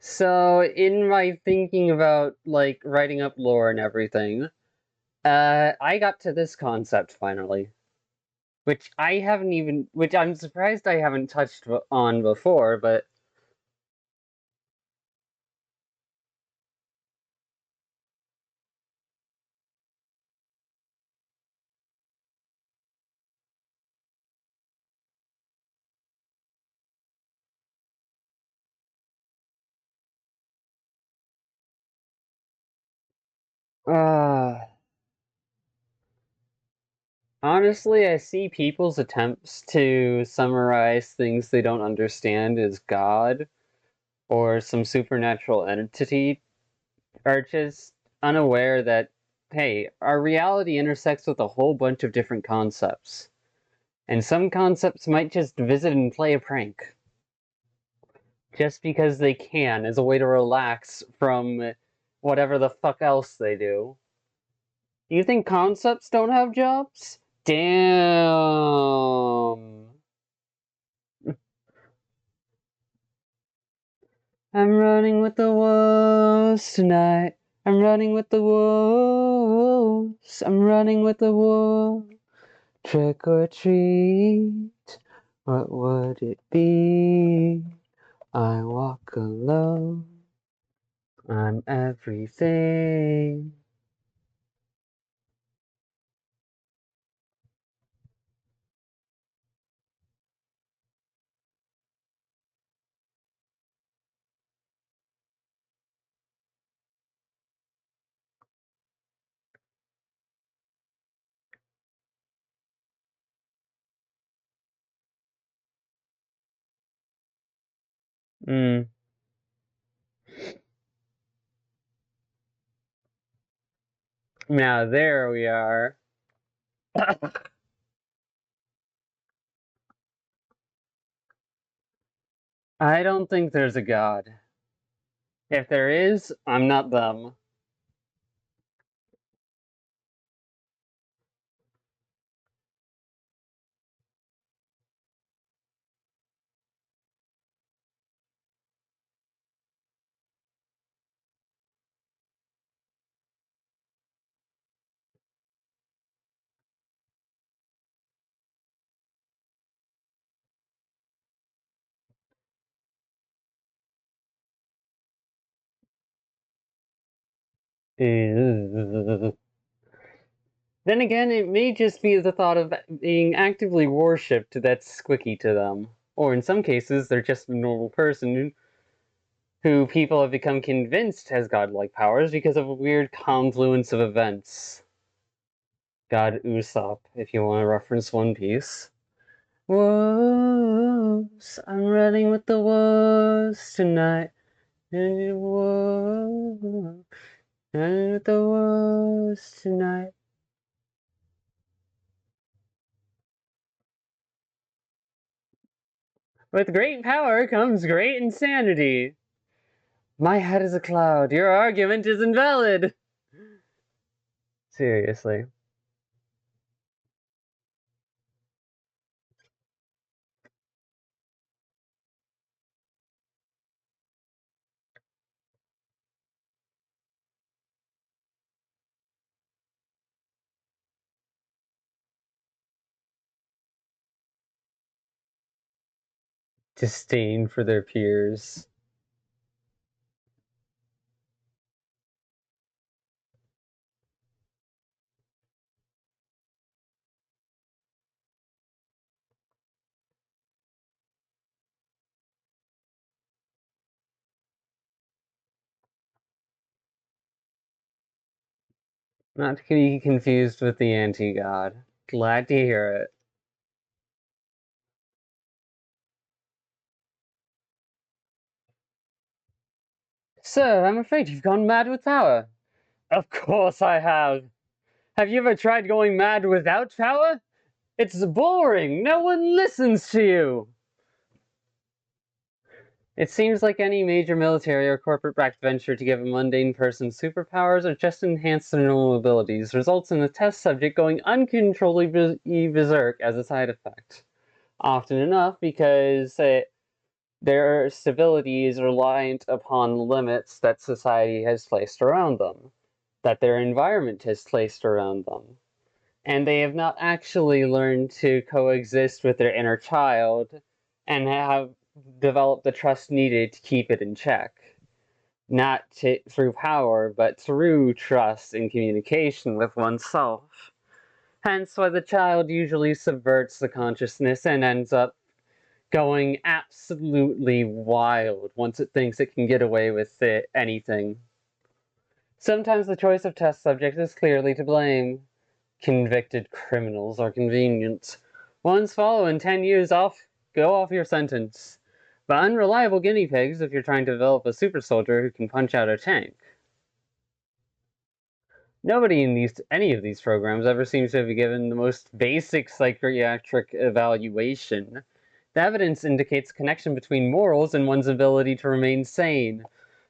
So, in my thinking about like writing up lore and everything, I got to this concept finally, which I'm surprised I haven't touched on before, but uh, honestly, I see people's attempts to summarize things they don't understand as God or some supernatural entity are just unaware that, hey, our reality intersects with a whole bunch of different concepts. And some concepts might just visit and play a prank. Just because they can, as a way to relax from whatever the fuck else they do. You think concepts don't have jobs? Damn. I'm running with the wolves tonight. I'm running with the wolves. I'm running with the wolves. Trick or treat. What would it be? I walk alone. I'm everything. Mm. Now there we are. I don't think there's a god. If there is, I'm not them. Then again, it may just be the thought of being actively worshipped that's squicky to them. Or in some cases, they're just a normal person who people have become convinced has godlike powers because of a weird confluence of events. God Usopp, if you want to reference One Piece. Wolves, I'm running with the wolves tonight. Wolves, running with the wolves tonight. With great power comes great insanity. My head is a cloud. Your argument is invalid. Seriously. Disdain for their peers. Not to be confused with the anti-god. Glad to hear it. Sir, I'm afraid you've gone mad with power. Of course I have. Have you ever tried going mad without power? It's boring. No one listens to you. It seems like any major military or corporate-backed venture to give a mundane person superpowers or just enhance their normal abilities results in the test subject going uncontrollably berserk as a side effect. Often enough because Their stability is reliant upon limits that society has placed around them, that their environment has placed around them. And they have not actually learned to coexist with their inner child and have developed the trust needed to keep it in check. Not through power, but through trust and communication with oneself. Hence why the child usually subverts the consciousness and ends up going absolutely wild once it thinks it can get away with anything. Sometimes the choice of test subjects is clearly to blame. Convicted criminals are convenient. Once follow and 10 years off, go off your sentence. But unreliable guinea pigs if you're trying to develop a super soldier who can punch out a tank. Nobody in any of these programs ever seems to have been given the most basic psychiatric evaluation. The evidence indicates a connection between morals and one's ability to remain sane.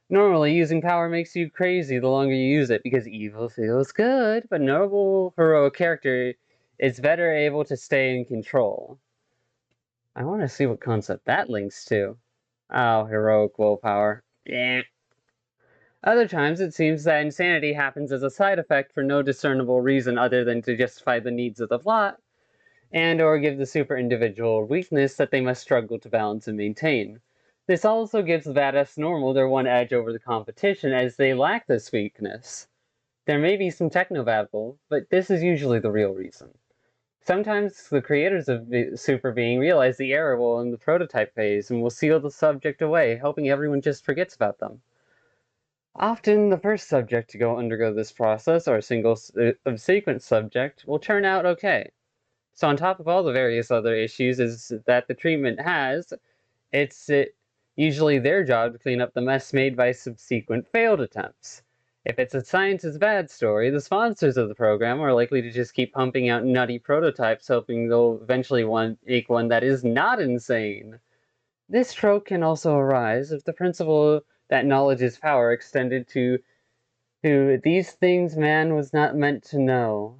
Normally, using power makes you crazy the longer you use it because evil feels good, but noble, heroic character is better able to stay in control. I want to see what concept that links to. Oh, heroic willpower. Yeah. Other times, it seems that insanity happens as a side effect for no discernible reason other than to justify the needs of the plot, and or give the super individual weakness that they must struggle to balance and maintain. This also gives the badass normal their one edge over the competition as they lack this weakness. There may be some technobabble, but this is usually the real reason. Sometimes the creators of the super being realize the error while in the prototype phase and will seal the subject away, hoping everyone just forgets about them. Often, the first subject to undergo this process, or a single sequence subject, will turn out okay. So on top of all the various other issues is that the treatment has, it's usually their job to clean up the mess made by subsequent failed attempts. If it's a science is bad story, the sponsors of the program are likely to just keep pumping out nutty prototypes, hoping they'll eventually make one that is not insane. This trope can also arise if the principle that knowledge is power extended to these things man was not meant to know.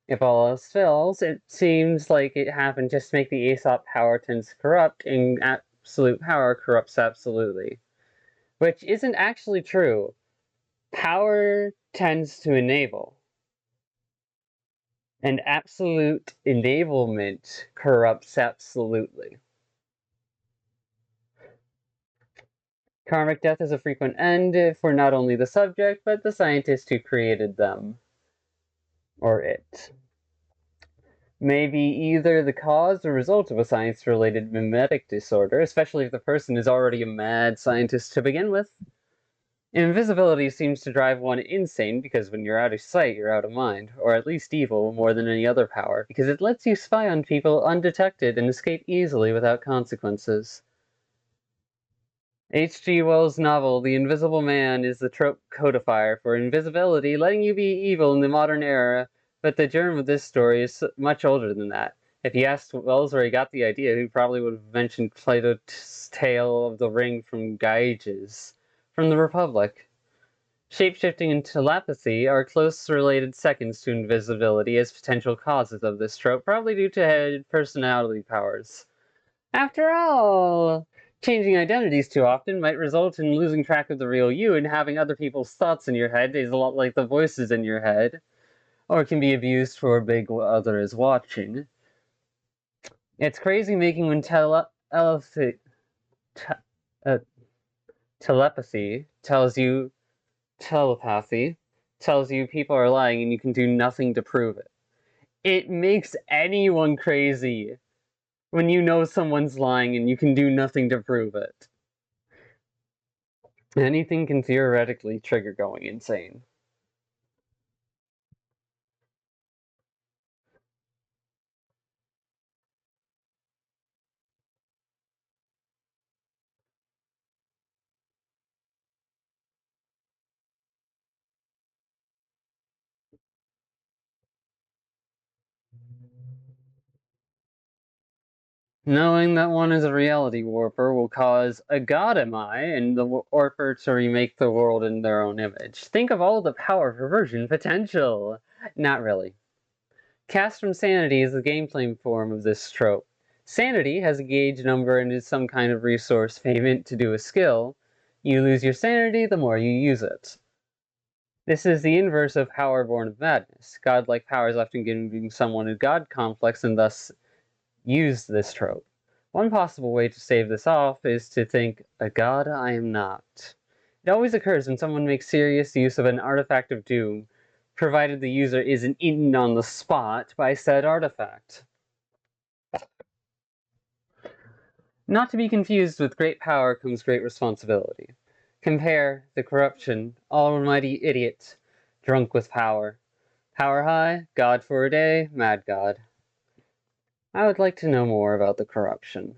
If all else fails, it seems like it happened just to make the Aesop power tends to corrupt, and absolute power corrupts absolutely. Which isn't actually true. Power tends to enable, and absolute enablement corrupts absolutely. Karmic death is a frequent end for not only the subject, but the scientist who created them. Or it. May be either the cause or result of a science-related mimetic disorder, especially if the person is already a mad scientist to begin with. Invisibility seems to drive one insane because when you're out of sight, you're out of mind, or at least evil more than any other power, because it lets you spy on people undetected and escape easily without consequences. H.G. Wells' novel The Invisible Man is the trope codifier for invisibility, letting you be evil in the modern era, but the germ of this story is much older than that. If you asked Wells where he got the idea, he probably would have mentioned Plato's tale of the ring from Gyges, from the Republic. Shapeshifting and telepathy are close related seconds to invisibility as potential causes of this trope, probably due to head personality powers. After all, changing identities too often might result in losing track of the real you, and having other people's thoughts in your head is a lot like the voices in your head, or it can be abused for a big other is watching. It's crazy making when telepathy tells you telepathy tells you people are lying and you can do nothing to prove it. It makes anyone crazy when you know someone's lying and you can do nothing to prove it. Anything can theoretically trigger going insane. Knowing that one is a reality warper will cause a god am I and the warper to remake the world in their own image. Think of all the power perversion potential! Not really. Cast from Sanity is the gameplay form of this trope. Sanity has a gauge number and is some kind of resource payment to do a skill. You lose your sanity the more you use it. This is the inverse of power born of madness. Godlike power is often giving someone a god complex and thus use this trope. One possible way to stave this off is to think, a god I am not. It always occurs when someone makes serious use of an artifact of doom, provided the user isn't eaten on the spot by said artifact. Not to be confused with great power comes great responsibility. Compare the corruption, almighty idiot, drunk with power. Power high, god for a day, mad god. I would like to know more about the corruption.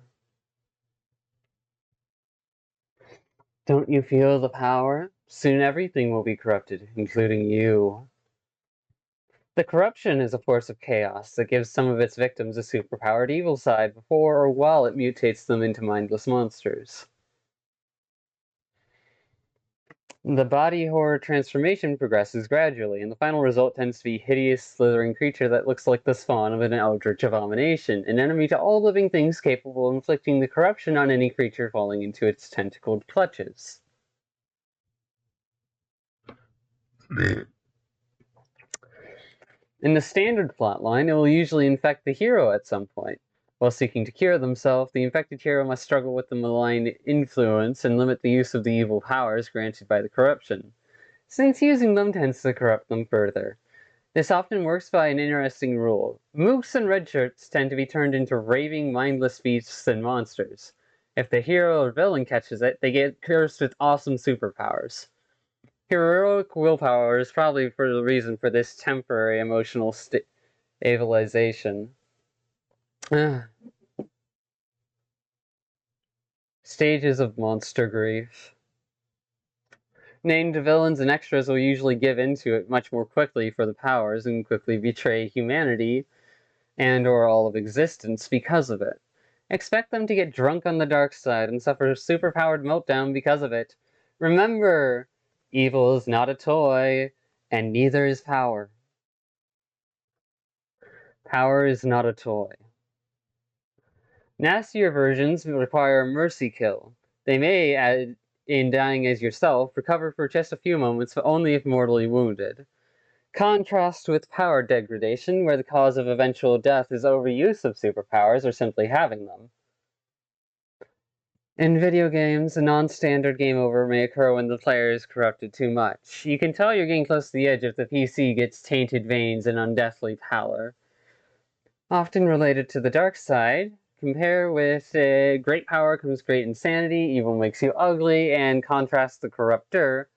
Don't you feel the power? Soon everything will be corrupted, including you. The corruption is a force of chaos that gives some of its victims a superpowered evil side before or while it mutates them into mindless monsters. The body horror transformation progresses gradually, and the final result tends to be a hideous, slithering creature that looks like the spawn of an eldritch abomination, an enemy to all living things capable of inflicting the corruption on any creature falling into its tentacled clutches. In the standard plotline, it will usually infect the hero at some point. While seeking to cure themselves, the infected hero must struggle with the malign influence and limit the use of the evil powers granted by the corruption, since using them tends to corrupt them further. This often works by an interesting rule. Mooks and red shirts tend to be turned into raving, mindless beasts and monsters. If the hero or villain catches it, they get cursed with awesome superpowers. Heroic willpower is probably for the reason for this temporary emotional stabilization. Stages of monster grief. Named villains and extras will usually give into it much more quickly for the powers and quickly betray humanity and or all of existence because of it. Expect them to get drunk on the dark side and suffer a superpowered meltdown because of it. Remember, evil is not a toy, and neither is power. Power is not a toy. Nastier versions require a mercy kill. They may, in dying as yourself, recover for just a few moments, but only if mortally wounded. Contrast with power degradation, where the cause of eventual death is overuse of superpowers or simply having them. In video games, a non-standard game over may occur when the player is corrupted too much. You can tell you're getting close to the edge if the PC gets tainted veins and undeathly pallor. Often related to the dark side, compare with great power comes great insanity, evil makes you ugly, and contrast the corrupter,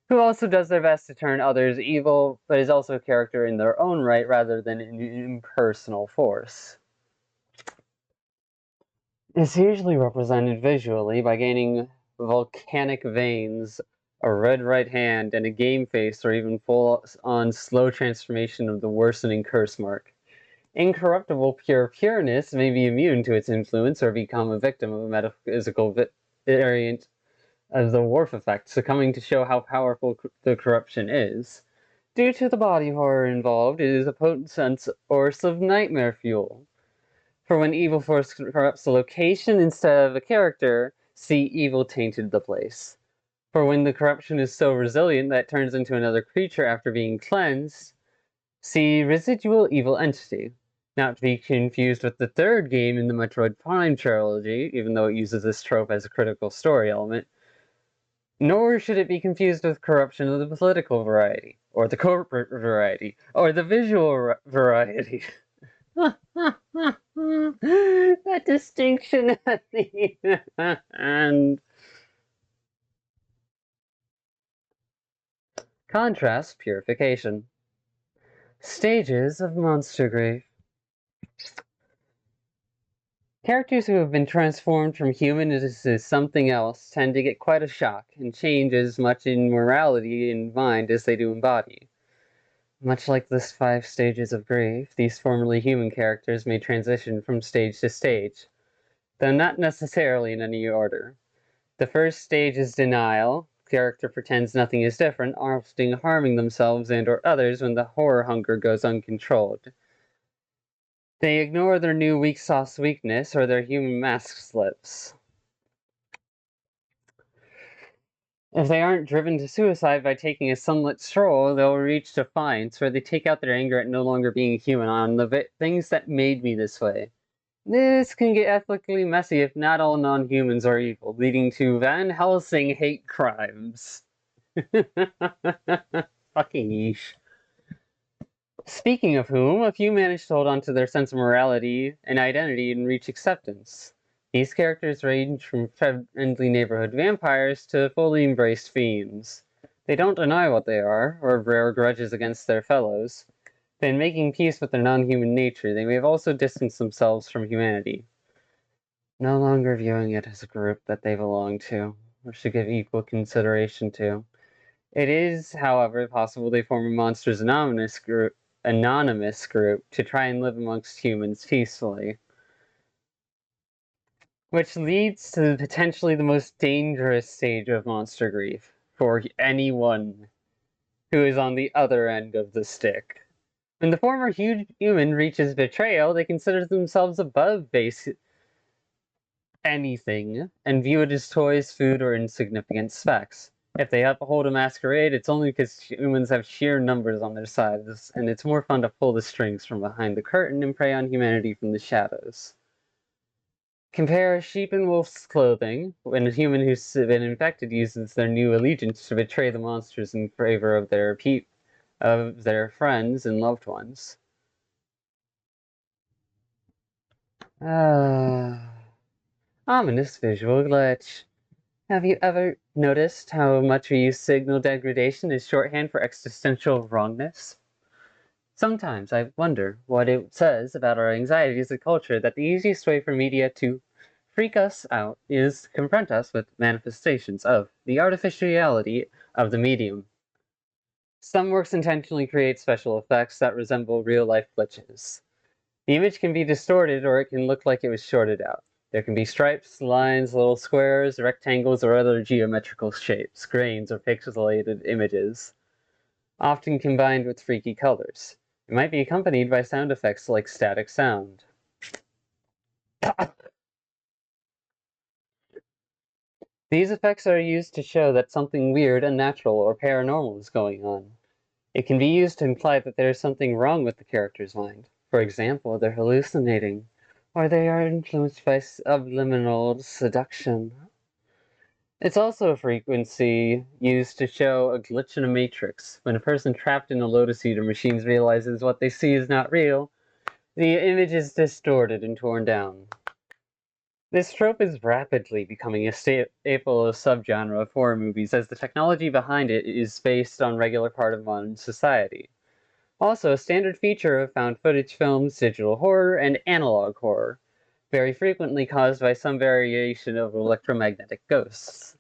who also does their best to turn others evil, but is also a character in their own right rather than an impersonal force. It's usually represented visually by gaining volcanic veins, a red right hand, and a game face, or even full-on slow transformation of the worsening curse mark. Incorruptible pure pureness may be immune to its influence or become a victim of a metaphysical variant of the Whorf effect, succumbing to show how powerful the corruption is. Due to the body horror involved, it is a potent source of nightmare fuel. For when evil force corrupts a location instead of a character, see evil tainted the place. For when the corruption is so resilient that it turns into another creature after being cleansed, see residual evil entity. Not to be confused with the third game in the Metroid Prime trilogy, even though it uses this trope as a critical story element. Nor should it be confused with corruption of the political variety, or the corporate variety, or the visual variety. That distinction at the end. Contrast purification. Stages of monster grief. Characters who have been transformed from human into something else tend to get quite a shock and change as much in morality and mind as they do in body. Much like this 5 stages of grief, these formerly human characters may transition from stage to stage, though not necessarily in any order. The first stage is denial. Character pretends nothing is different, often harming themselves and or others when the horror hunger goes uncontrolled. They ignore their new weak sauce weakness or their human mask slips. If they aren't driven to suicide by taking a sunlit stroll, they'll reach defiance, where they take out their anger at no longer being human on the things that made me this way. This can get ethically messy if not all non-humans are evil, leading to Van Helsing hate crimes. Fucking yeesh. Speaking of whom, a few manage to hold on to their sense of morality and identity and reach acceptance. These characters range from friendly neighborhood vampires to fully embraced fiends. They don't deny what they are, or bear grudges against their fellows. But in making peace with their non-human nature, they may have also distanced themselves from humanity, no longer viewing it as a group that they belong to, or should give equal consideration to. It is, however, possible they form a Monsters anonymous group to try and live amongst humans peacefully. Which leads to potentially the most dangerous stage of monster grief for anyone who is on the other end of the stick. When the former human reaches betrayal, they consider themselves above base anything and view it as toys, food, or insignificant specks. If they uphold a masquerade, it's only because humans have sheer numbers on their side, and it's more fun to pull the strings from behind the curtain and prey on humanity from the shadows. Compare sheep in wolf's clothing, when a human who's been infected uses their new allegiance to betray the monsters in favor of their friends and loved ones. Ominous visual glitch. Have you ever noticed how much we use signal degradation as shorthand for existential wrongness? Sometimes I wonder what it says about our anxiety as a culture that the easiest way for media to freak us out is to confront us with manifestations of the artificiality of the medium. Some works intentionally create special effects that resemble real-life glitches. The image can be distorted or it can look like it was shorted out. There can be stripes, lines, little squares, rectangles, or other geometrical shapes, grains, or pixelated images, often combined with freaky colors. It might be accompanied by sound effects like static sound. These effects are used to show that something weird, unnatural, or paranormal is going on. It can be used to imply that there is something wrong with the character's mind. For example, they're hallucinating, or they are influenced by subliminal seduction. It's also a frequency used to show a glitch in a matrix. When a person trapped in a lotus eater machine realizes what they see is not real, the image is distorted and torn down. This trope is rapidly becoming a staple of subgenre of horror movies as the technology behind it is based on regular part of modern society. Also, a standard feature of found footage films, digital horror, and analog horror, very frequently caused by some variation of electromagnetic ghosts.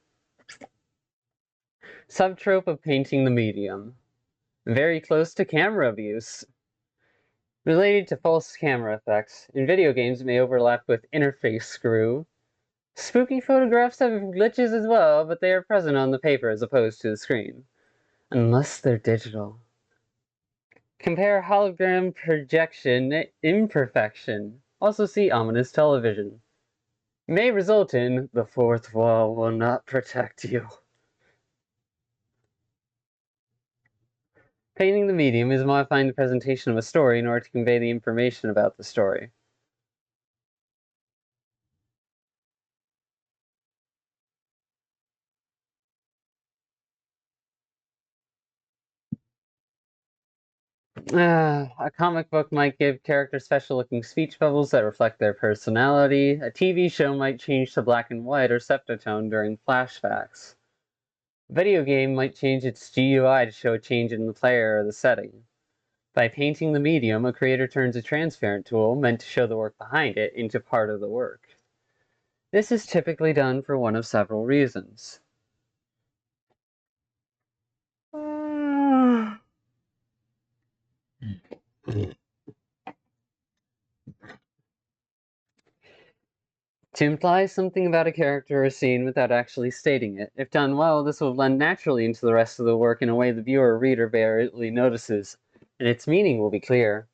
Subtrope of painting the medium. Very close to camera abuse. Related to false camera effects, in video games may overlap with interface screw. Spooky photographs have glitches as well, but they are present on the paper as opposed to the screen. Unless they're digital. Compare hologram projection imperfection. Also see ominous television. May result in the fourth wall will not protect you. Painting the medium is modifying the presentation of a story in order to convey the information about the story. A comic book might give characters special-looking speech bubbles that reflect their personality. A TV show might change to black and white or septatone during flashbacks. A video game might change its GUI to show a change in the player or the setting. By painting the medium, a creator turns a transparent tool, meant to show the work behind it, into part of the work. This is typically done for one of several reasons. To imply something about a character or scene without actually stating it. If done well, this will blend naturally into the rest of the work in a way the viewer or reader barely notices, and its meaning will be clear.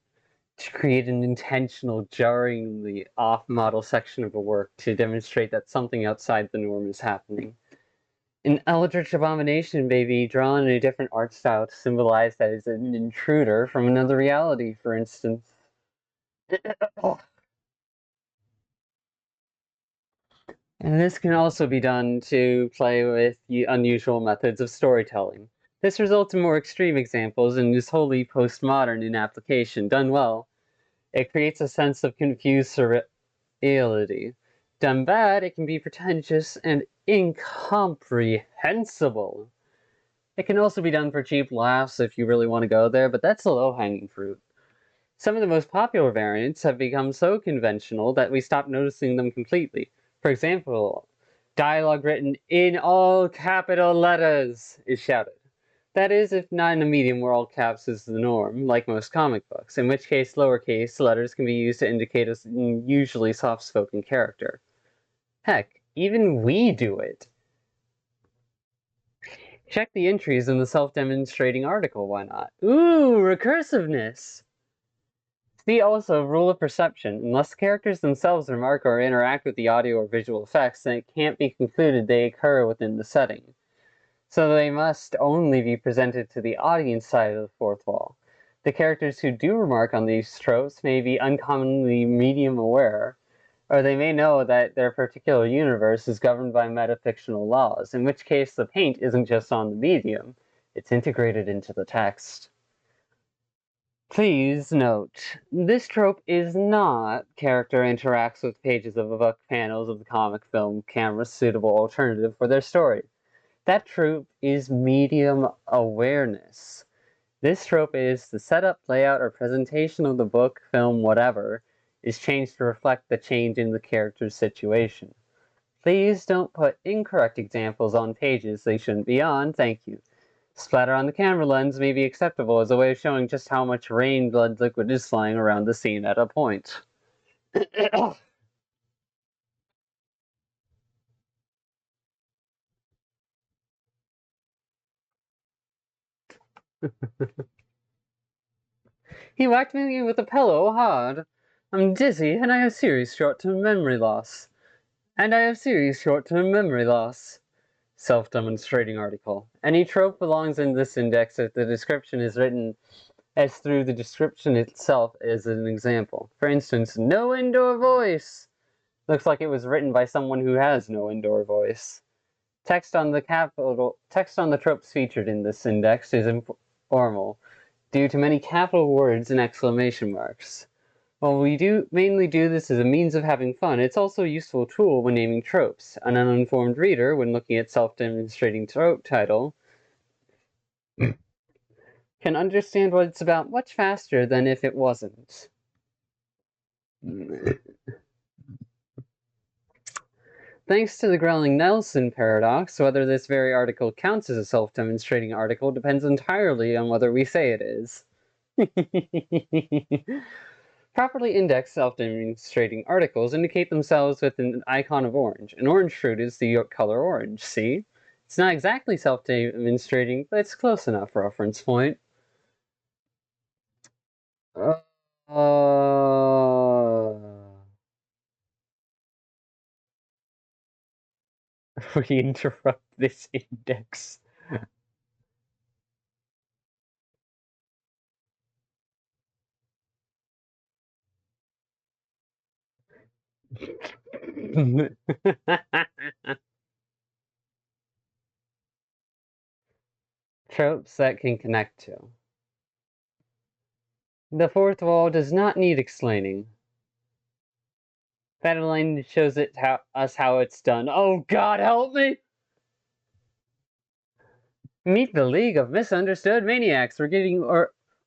to create an intentional, jarringly off-model section of a work to demonstrate that something outside the norm is happening. An eldritch abomination may be drawn in a different art style to symbolize that it's an intruder from another reality, for instance. And this can also be done to play with the unusual methods of storytelling. This results in more extreme examples and is wholly postmodern in application. Done well, it creates a sense of confused surreality. Done bad, it can be pretentious and incomprehensible. It can also be done for cheap laughs if you really want to go there, but that's the low-hanging fruit. Some of the most popular variants have become so conventional that we stop noticing them completely. For example, dialogue written in all capital letters is shouted. That is, if not in a medium where all caps is the norm, like most comic books, in which case lowercase letters can be used to indicate a usually soft-spoken character. Heck, even we do it. Check the entries in the self-demonstrating article, why not? Ooh, recursiveness! See also rule of perception. Unless the characters themselves remark or interact with the audio or visual effects, then it can't be concluded they occur within the setting. So they must only be presented to the audience side of the fourth wall. The characters who do remark on these tropes may be uncommonly medium aware, or they may know that their particular universe is governed by metafictional laws, in which case the paint isn't just on the medium, it's integrated into the text. Please note, this trope is not character interacts with pages of a book, panels of the comic, film, camera, suitable alternative for their story. That trope is medium awareness. This trope is the setup, layout, or presentation of the book, film, whatever, is changed to reflect the change in the character's situation. Please don't put incorrect examples on pages they shouldn't be on, thank you. Splatter on the camera lens may be acceptable as a way of showing just how much rain blood liquid is flying around the scene at a point. He whacked me with a pillow hard. I'm dizzy and I have serious short-term memory loss. Self-demonstrating article. Any trope belongs in this index if the description is written as through the description itself as an example. For instance, no indoor voice. Looks like it was written by someone who has no indoor voice. Text on the tropes featured in this index is informal, due to many capital words and exclamation marks. While we mainly do this as a means of having fun, it's also a useful tool when naming tropes. An uninformed reader, when looking at self-demonstrating trope title, can understand what it's about much faster than if it wasn't. Thanks to the Growling Nelson paradox, whether this very article counts as a self-demonstrating article depends entirely on whether we say it is. Properly indexed self-demonstrating articles indicate themselves with an icon of orange. An orange fruit is the color orange, see? It's not exactly self-demonstrating, but it's close enough reference point. Uh, we interrupt this index. Tropes that can connect to. The fourth wall does not need explaining. That line shows us how it's done. Oh God, help me! Meet the League of Misunderstood Maniacs. We're getting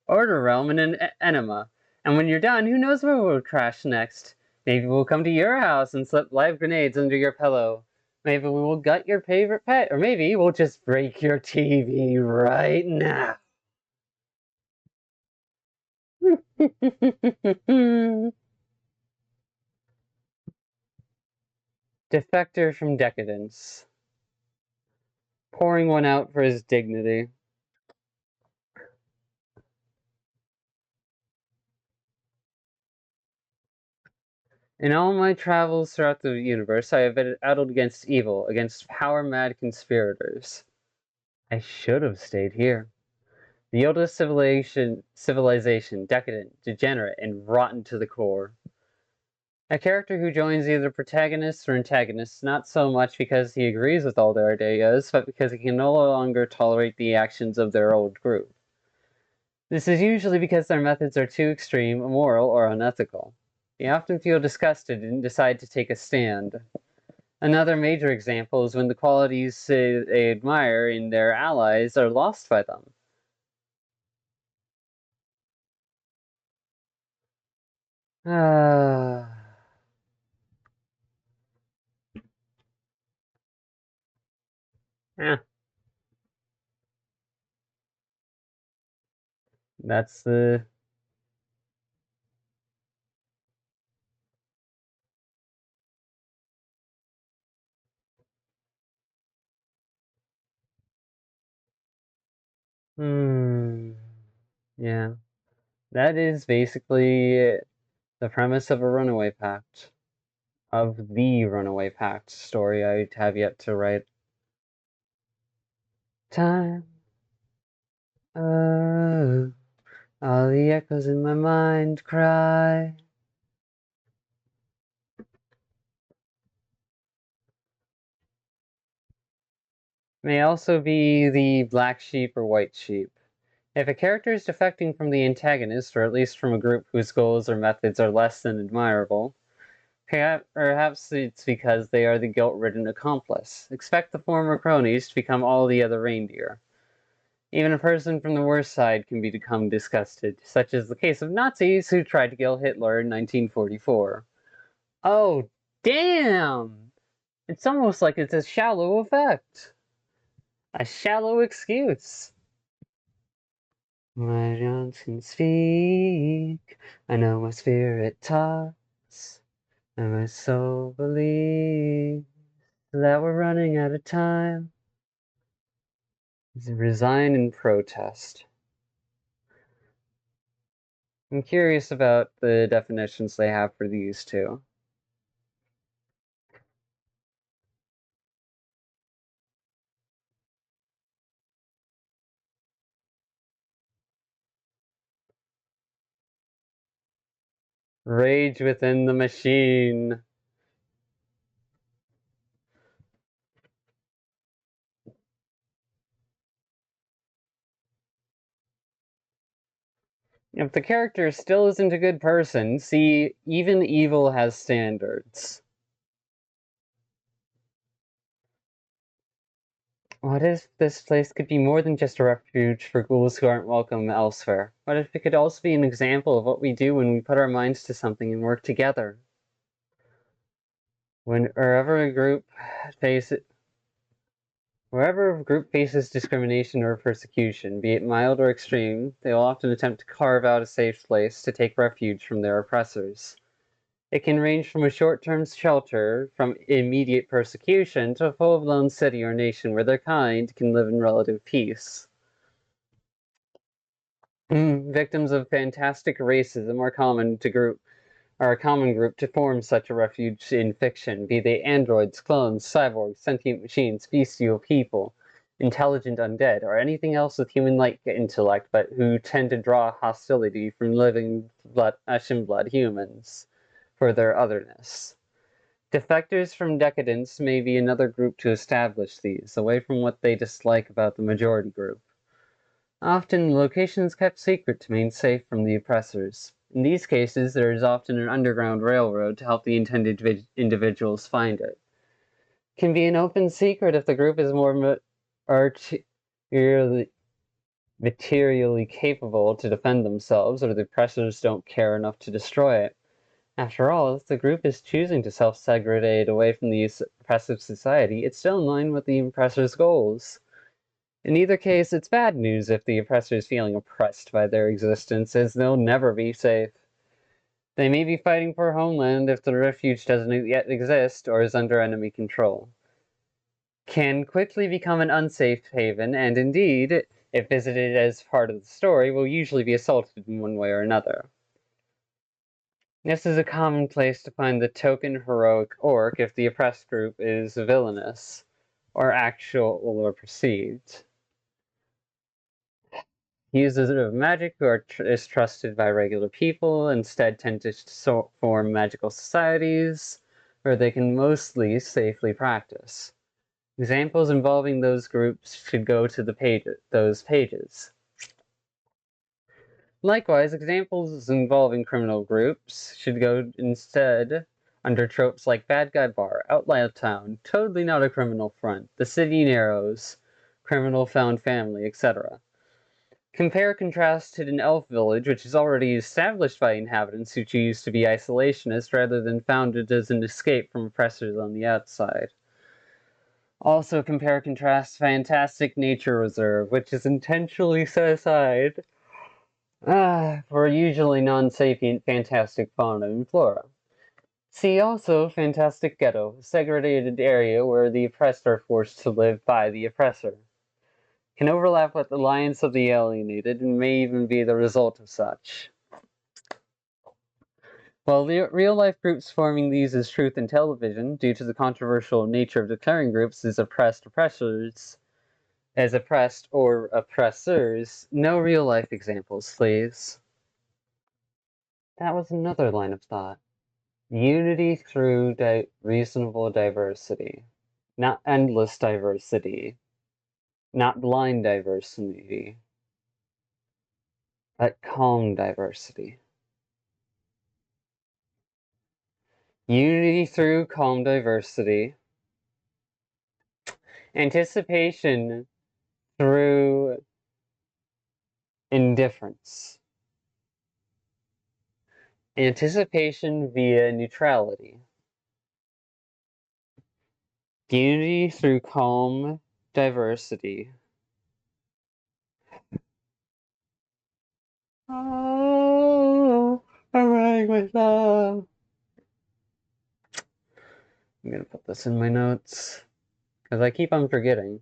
Order Realm and an enema. And when you're done, who knows where we'll crash next? Maybe we'll come to your house and slip live grenades under your pillow. Maybe we will gut your favorite pet, or maybe we'll just break your TV right now. Defector from Decadence. Pouring one out for his dignity. In all my travels throughout the universe, I have battled against evil, against power-mad conspirators. I should have stayed here. The oldest civilization, decadent, degenerate, and rotten to the core. A character who joins either protagonists or antagonists not so much because he agrees with all their ideas, but because he can no longer tolerate the actions of their old group. This is usually because their methods are too extreme, immoral, or unethical. They often feel disgusted and decide to take a stand. Another major example is when the qualities they admire in their allies are lost by them. Ah, yeah, that's the. Hmm. Yeah, that is basically the premise of a Runaway Pact. Of the Runaway Pact story I have yet to write. Time. Oh, all the echoes in my mind cry. May also be the black sheep or white sheep. If a character is defecting from the antagonist, or at least from a group whose goals or methods are less than admirable, perhaps it's because they are the guilt-ridden accomplice. Expect the former cronies to become all the other reindeer. Even a person from the worst side can become disgusted, such as the case of Nazis who tried to kill Hitler in 1944. Oh, damn! It's almost like it's a shallow effect. A shallow excuse. My tongue can speak, I know my spirit talks, and my soul believes that we're running out of time. Resign and protest. I'm curious about the definitions they have for these two. Rage within the machine. If the character still isn't a good person, see, even evil has standards. What if this place could be more than just a refuge for ghouls who aren't welcome elsewhere? What if it could also be an example of what we do when we put our minds to something and work together? Wherever a group faces Wherever a group faces discrimination or persecution, be it mild or extreme, they will often attempt to carve out a safe place to take refuge from their oppressors. It can range from a short-term shelter from immediate persecution to a full-blown city or nation where their kind can live in relative peace. Victims of fantastic racism are a common group to form such a refuge in fiction, be they androids, clones, cyborgs, sentient machines, bestial people, intelligent undead, or anything else with human-like intellect, but who tend to draw hostility from living flesh and blood humans for their otherness. Defectors from decadence may be another group to establish these, away from what they dislike about the majority group. Often, the location is kept secret to remain safe from the oppressors. In these cases, there is often an underground railroad to help the intended individuals find it. It can be an open secret if the group is more materially, materially capable to defend themselves, or the oppressors don't care enough to destroy it. After all, if the group is choosing to self-segregate away from the oppressive society, it's still in line with the oppressor's goals. In either case, it's bad news if the oppressor is feeling oppressed by their existence, as they'll never be safe. They may be fighting for a homeland if the refuge doesn't yet exist or is under enemy control. Can quickly become an unsafe haven, and indeed, if visited as part of the story, will usually be assaulted in one way or another. This is a common place to find the token heroic orc if the oppressed group is villainous, or actual or perceived. Users of magic who is trusted by regular people instead tend to form magical societies where they can mostly safely practice. Examples involving those groups should go to those pages. Likewise, examples involving criminal groups should go instead under tropes like Bad Guy Bar, Outlaw Town, Totally Not a Criminal Front, The City Narrows, Criminal Found Family, etc. Compare contrast to an elf village, which is already established by inhabitants who choose to be isolationist rather than founded as an escape from oppressors on the outside. Also compare contrast Fantastic Nature Reserve, which is intentionally set aside for usually non-sapient fantastic fauna and flora. See also Fantastic Ghetto, a segregated area where the oppressed are forced to live by the oppressor. Can overlap with the Alliance of the Alienated and may even be the result of such. While real-life groups forming these as truth in television, due to the controversial nature of declaring groups as oppressed or oppressors, no real-life examples, please. That was another line of thought. Unity through reasonable diversity. Not endless diversity. Not blind diversity. But calm diversity. Unity through calm diversity. Anticipation through indifference. Anticipation via neutrality. Unity through calm diversity. Oh, I'm running with love. I'm gonna put this in my notes because I keep on forgetting.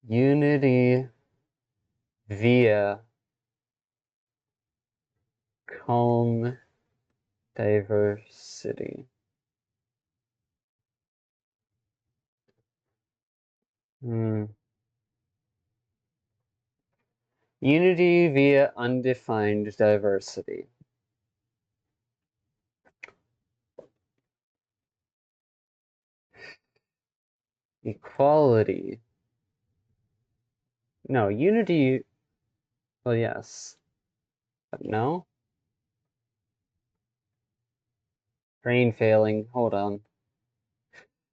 Unity via calm diversity. Unity via undefined diversity. Equality. No, unity. Well, yes. But no? Brain failing. Hold on.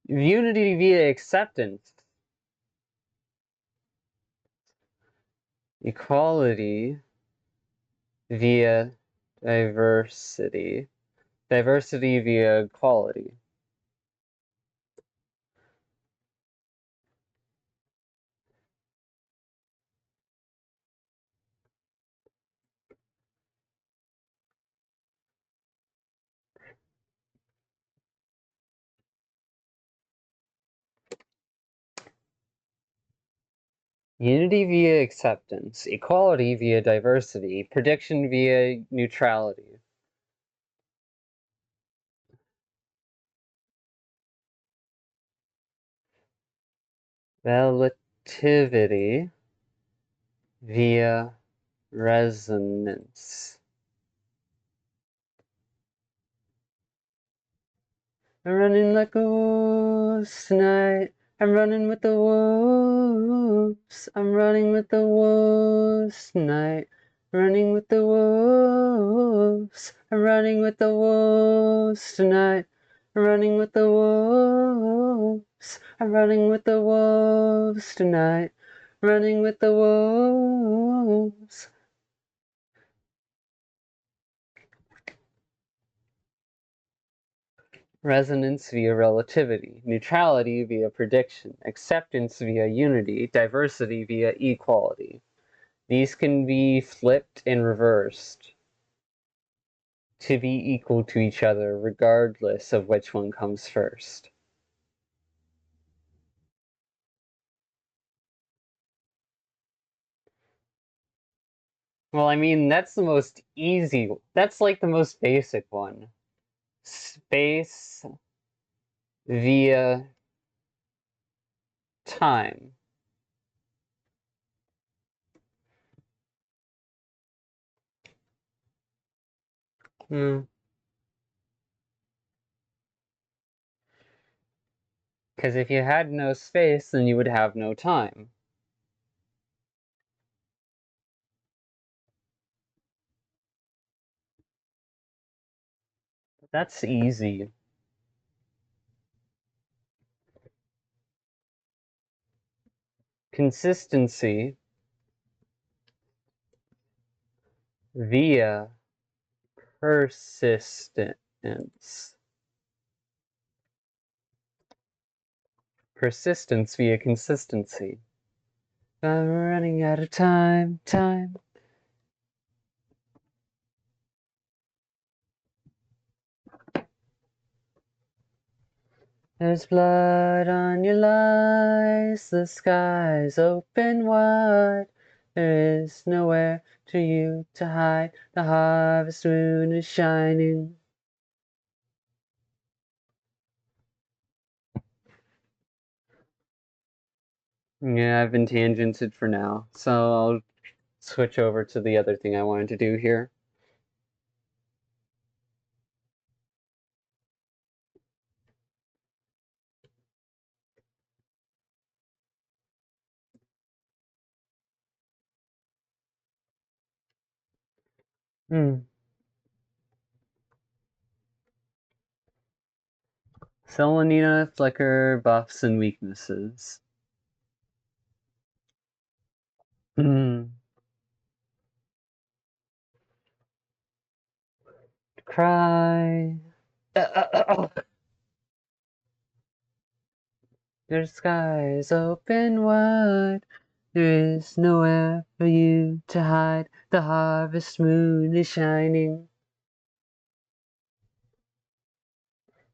Unity via acceptance. Equality via diversity. Diversity via equality. Unity via acceptance. Equality via diversity. Prediction via neutrality. Relativity via resonance. I'm running like a wolf tonight. I'm running with the wolves. I'm running with the wolves tonight. Running with the wolves. I'm running with the wolves tonight. Running with the wolves. I'm running with the wolves tonight. Running with the wolves. Resonance via relativity, neutrality via prediction, acceptance via unity, diversity via equality. These can be flipped and reversed to be equal to each other regardless of which one comes first. Well, I mean, that's the most easy. That's like the most basic one. Space via time. Hmm. Because if you had no space, then you would have no time. That's easy. Consistency via persistence. Persistence via consistency. I'm running out of time. There's blood on your lies, the sky's open wide. There is nowhere to you to hide, the harvest moon is shining. Yeah, I've been tangented for now, so I'll switch over to the other thing I wanted to do here. Hmm. Selenina, Flicker, buffs, and weaknesses. Hmm. Cry. Your sky's open wide. There is nowhere for you to hide. The harvest moon is shining.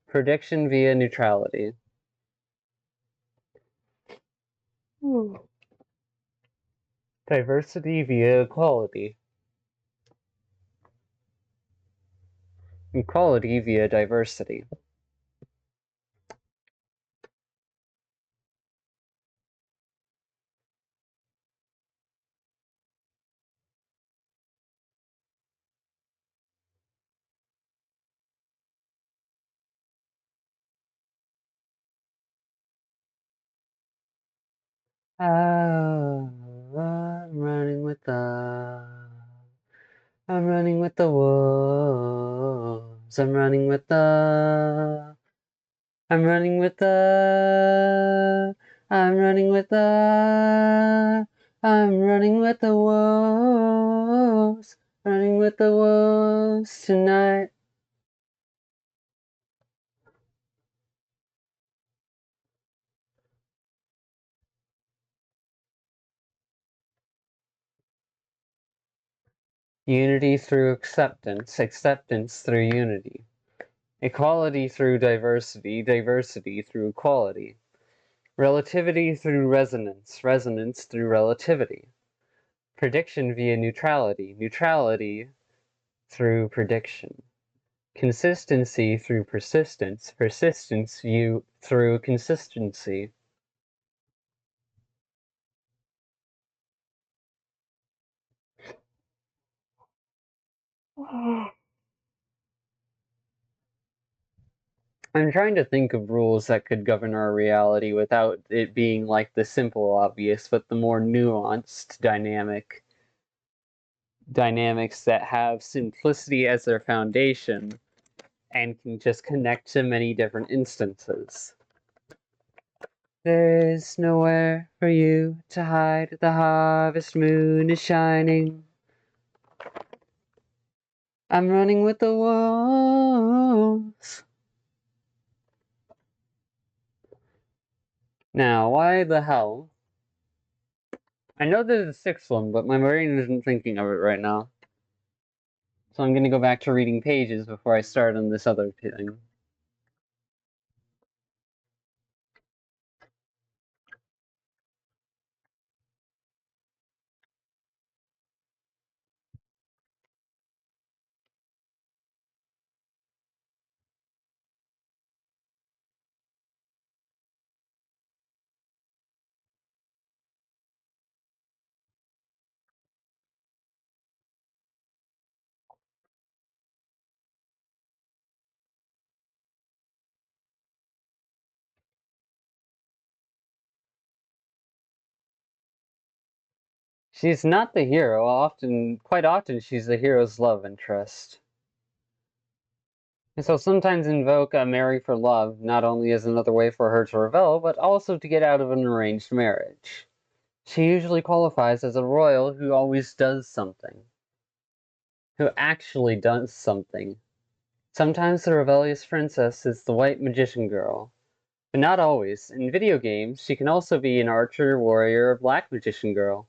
Prediction via neutrality. Ooh. Diversity via equality. Equality via diversity. Ah, I'm running with the. I'm running with the wolves. I'm running with the. I'm running with the. I'm running with the. I'm running with the wolves. Running with the wolves tonight. Unity through acceptance, acceptance through unity. Equality through diversity, diversity through equality. Relativity through resonance, resonance through relativity. Prediction via neutrality, neutrality through prediction. Consistency through persistence, persistence through consistency. I'm trying to think of rules that could govern our reality without it being like the simple obvious, but the more nuanced dynamics that have simplicity as their foundation and can just connect to many different instances. There is nowhere for you to hide, the harvest moon is shining. I'm running with the wolves. Now, why the hell? I know there's a sixth one, but my brain isn't thinking of it right now. So I'm gonna go back to reading pages before I start on this other thing. She's not the hero. Quite often, she's the hero's love interest. And so sometimes invoke a marry for love, not only as another way for her to rebel, but also to get out of an arranged marriage. She usually qualifies as a royal who always does something, who actually does something. Sometimes the rebellious princess is the white magician girl, but not always. In video games, she can also be an archer, warrior, or black magician girl.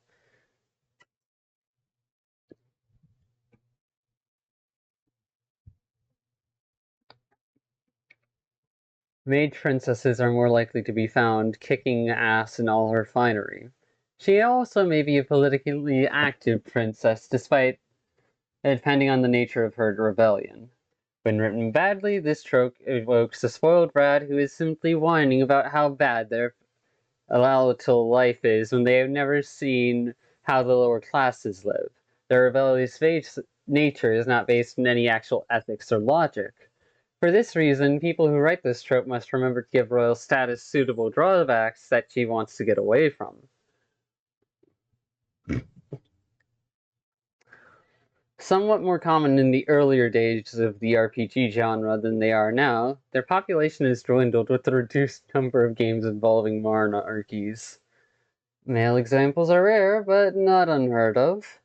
Mage princesses are more likely to be found kicking ass in all her finery. She also may be a politically active princess, depending on the nature of her rebellion. When written badly, this trope evokes a spoiled brat who is simply whining about how bad their volatile life is when they have never seen how the lower classes live. Their rebellious nature is not based in any actual ethics or logic. For this reason, people who write this trope must remember to give royal status suitable drawbacks that she wants to get away from. Somewhat more common in the earlier days of the RPG genre than they are now, their population has dwindled with the reduced number of games involving monarchies. Male examples are rare, but not unheard of.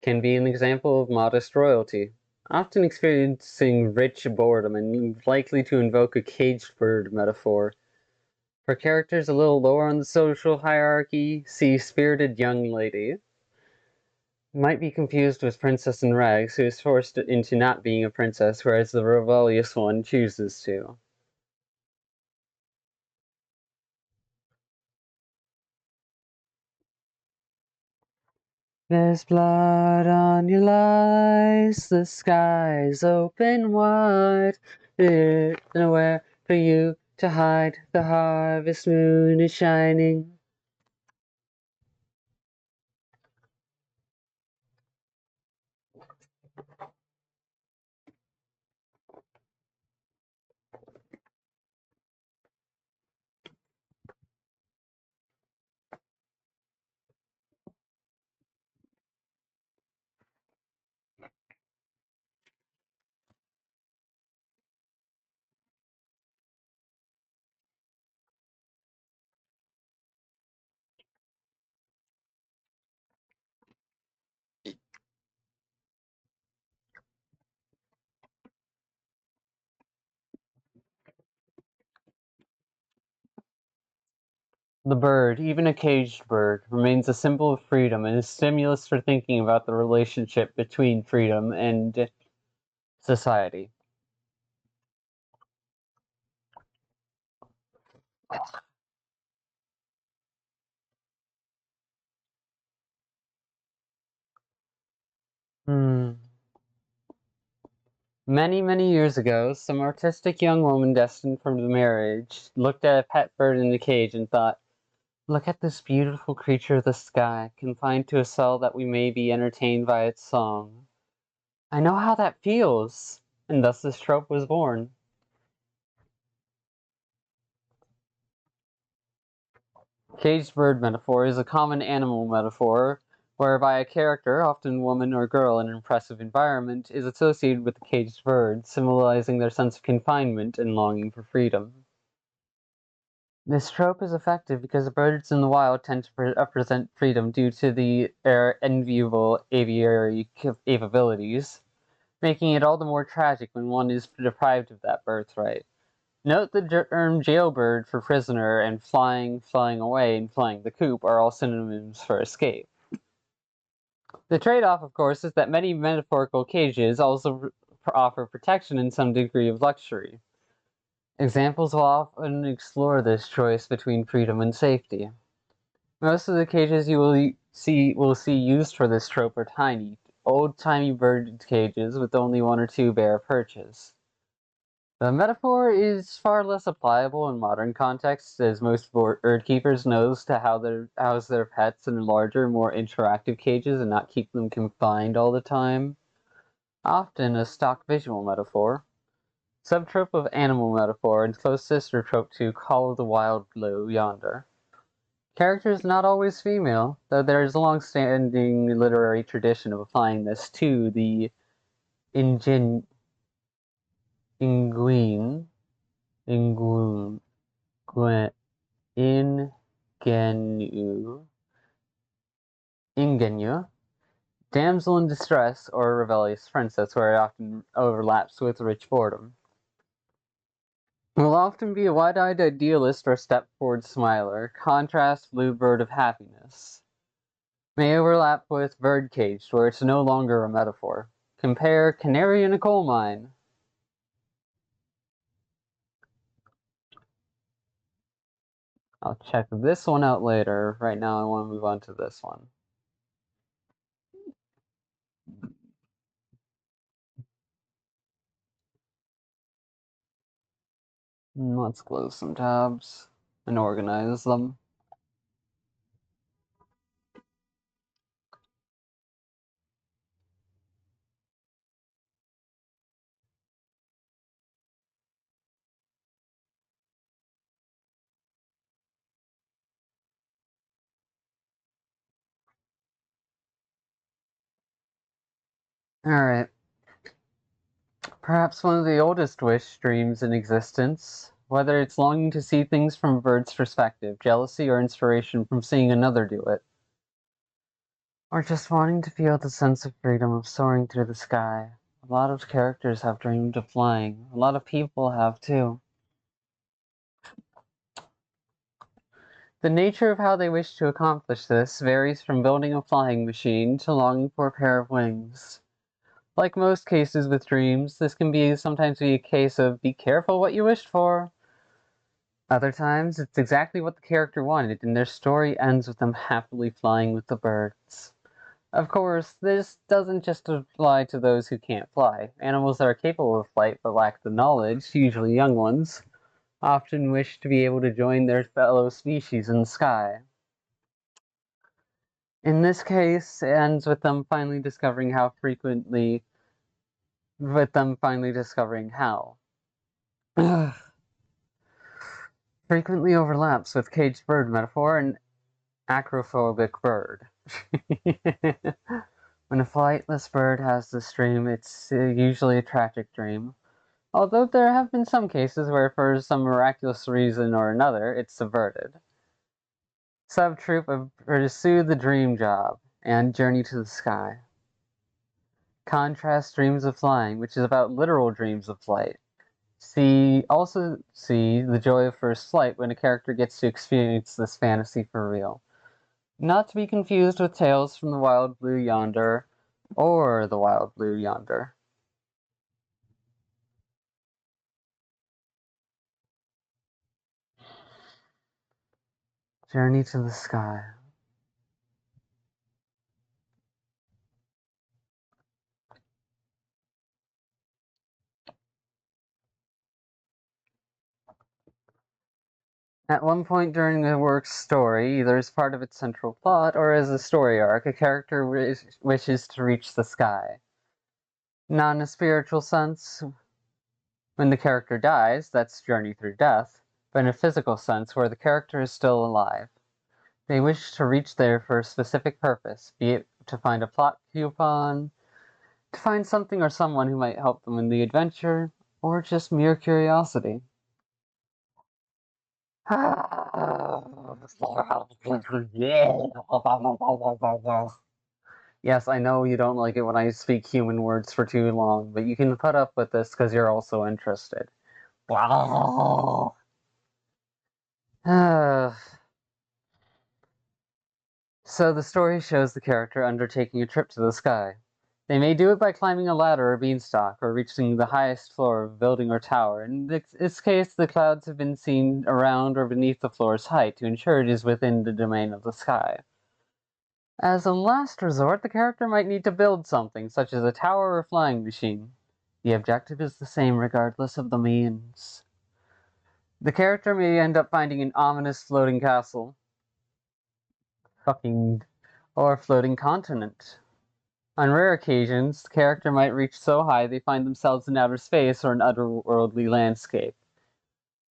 Can be an example of modest royalty, often experiencing rich boredom and likely to invoke a caged bird metaphor. For characters a little lower on the social hierarchy, see Spirited Young Lady. Might be confused with Princess in Rags, who is forced into not being a princess, whereas the rebellious one chooses to. There's blood on your lies, the sky's open wide. There's nowhere for you to hide, the harvest moon is shining. The bird, even a caged bird, remains a symbol of freedom and a stimulus for thinking about the relationship between freedom and society. Hmm. Many, many years ago, some artistic young woman destined for marriage looked at a pet bird in a cage and thought, look at this beautiful creature of the sky, confined to a cell that we may be entertained by its song. I know how that feels, and thus this trope was born. Caged bird metaphor is a common animal metaphor whereby a character, often woman or girl in an impressive environment, is associated with the caged bird, symbolizing their sense of confinement and longing for freedom. This trope is effective because birds in the wild tend to represent freedom due to their enviable aviary capabilities, making it all the more tragic when one is deprived of that birthright. Note the term jailbird for prisoner and flying, flying away, and flying the coop are all synonyms for escape. The trade-off, of course, is that many metaphorical cages also offer protection and some degree of luxury. Examples will often explore this choice between freedom and safety. Most of the cages you will see used for this trope are tiny, old-timey bird cages with only one or two bare perches. The metaphor is far less applicable in modern contexts, as most bird keepers knows to house their pets in larger, more interactive cages and not keep them confined all the time. Often a stock visual metaphor. Subtrope of animal metaphor and close sister trope to Call of the Wild Blue Yonder. Character is not always female, though there is a long-standing literary tradition of applying this to the ingen inguine ingu ingenue ingenue damsel in distress or rebellious princess, where it often overlaps with rich boredom. Will often be a wide-eyed idealist or step-forward smiler. Contrast bluebird of happiness. May overlap with birdcaged, where it's no longer a metaphor. Compare canary in a coal mine. I'll check this one out later. Right now I want to move on to this one. Let's close some tabs and organize them. Alright. Perhaps one of the oldest wish dreams in existence, whether it's longing to see things from a bird's perspective, jealousy, or inspiration from seeing another do it, or just wanting to feel the sense of freedom of soaring through the sky. A lot of characters have dreamed of flying. A lot of people have too. The nature of how they wish to accomplish this varies from building a flying machine to longing for a pair of wings. Like most cases with dreams, this can sometimes be a case of be careful what you wished for. Other times, it's exactly what the character wanted, and their story ends with them happily flying with the birds. Of course, this doesn't just apply to those who can't fly. Animals that are capable of flight but lack the knowledge, usually young ones, often wish to be able to join their fellow species in the sky. In this case, it ends with them finally discovering how. Frequently overlaps with caged bird metaphor and acrophobic bird. When a flightless bird has this dream, it's usually a tragic dream. Although there have been some cases where, for some miraculous reason or another, it's subverted. Subtroop of Pursue the Dream Job and Journey to the Sky. Contrast dreams of flying, which is about literal dreams of flight. Also see The Joy of First Flight, when a character gets to experience this fantasy for real. Not to be confused with Tales from the Wild Blue Yonder or The Wild Blue Yonder. Journey to the Sky. At one point during the work's story, either as part of its central plot or as a story arc, a character wishes to reach the sky. Not in a spiritual sense, when the character dies, that's journey through death, but in a physical sense, where the character is still alive. They wish to reach there for a specific purpose, be it to find a plot coupon, to find something or someone who might help them in the adventure, or just mere curiosity. Yes, I know you don't like it when I speak human words for too long, but you can put up with this because you're also interested. Wow. So the story shows the character undertaking a trip to the sky. They may do it by climbing a ladder or beanstalk, or reaching the highest floor of a building or tower. In this case, the clouds have been seen around or beneath the floor's height to ensure it is within the domain of the sky. As a last resort, the character might need to build something, such as a tower or flying machine. The objective is the same regardless of the means. The character may end up finding an ominous floating castle, or floating continent. On rare occasions, the character might reach so high they find themselves in outer space or an otherworldly landscape.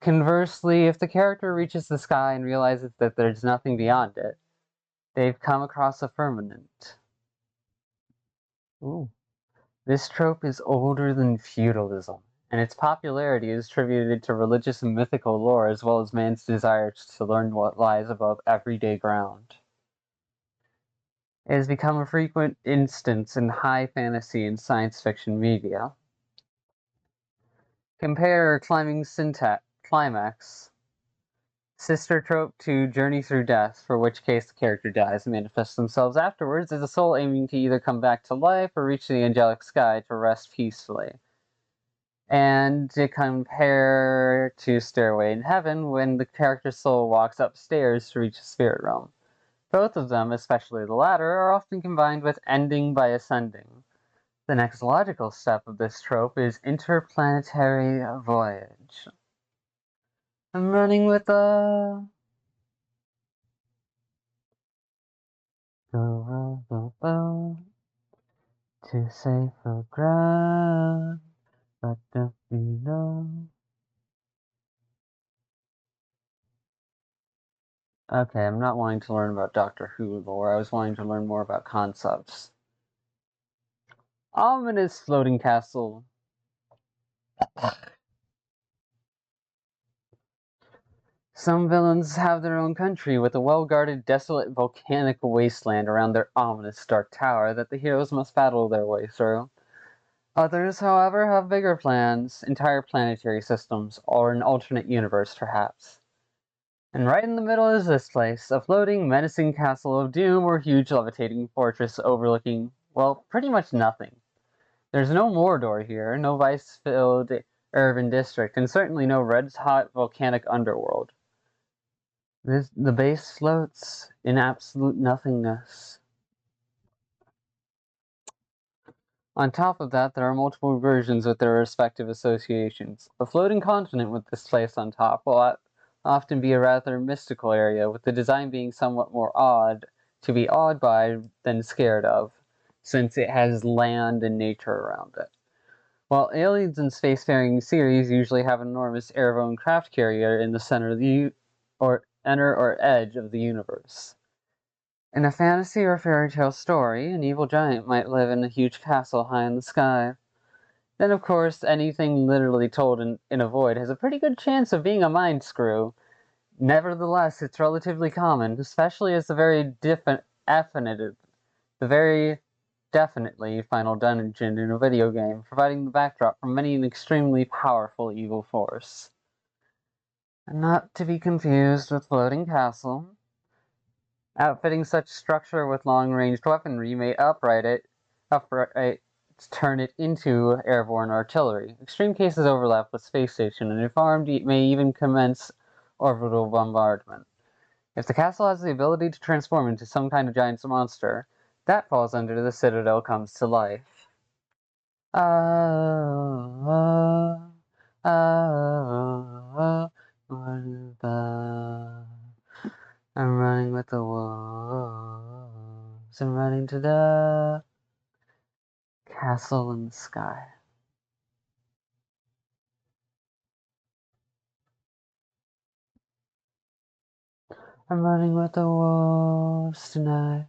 Conversely, if the character reaches the sky and realizes that there's nothing beyond it, they've come across a firmament. Ooh. This trope is older than feudalism, and its popularity is attributed to religious and mythical lore as well as man's desire to learn what lies above everyday ground. It has become a frequent instance in high fantasy and science fiction media. Compare climbing syntax climax, sister trope to journey through death, for which case the character dies and manifests themselves afterwards as a soul aiming to either come back to life or reach the angelic sky to rest peacefully. And to compare to Stairway in Heaven, when the character's soul walks upstairs to reach the spirit realm. Both of them, especially the latter, are often combined with ending by ascending. The next logical step of this trope is interplanetary voyage. I'm running with a to safer ground, but don't you know? Okay, I'm not wanting to learn about Doctor Who lore. I was wanting to learn more about concepts. Ominous floating castle. Some villains have their own country with a well-guarded, desolate volcanic wasteland around their ominous dark tower that the heroes must battle their way through. Others, however, have bigger plans, entire planetary systems, or an alternate universe, perhaps. And right in the middle is this place, a floating, menacing castle of doom or huge levitating fortress overlooking, well, pretty much nothing. There's no Mordor here, no vice-filled urban district, and certainly no red-hot volcanic underworld. The base floats in absolute nothingness. On top of that, there are multiple versions with their respective associations. A floating continent with this place on top will often be a rather mystical area, with the design being somewhat more odd to be awed by than scared of, since it has land and nature around it. While aliens in spacefaring series usually have an enormous airborne craft carrier in the center of the center or edge of the universe. In a fantasy or fairy tale story, an evil giant might live in a huge castle high in the sky. Then, of course, anything literally told in a void has a pretty good chance of being a mind screw. Nevertheless, it's relatively common, especially as the very definitely final dungeon in a video game, providing the backdrop for many an extremely powerful evil force. And not to be confused with Floating Castle. Outfitting such structure with long-ranged weaponry may turn it into airborne artillery. Extreme cases overlap with space station, and if armed, it may even commence orbital bombardment. If the castle has the ability to transform into some kind of giant monster, that falls under the Citadel Comes to Life. Oh, oh, oh, I'm running with the wolves. I'm running to the castle in the sky. I'm running with the wolves tonight.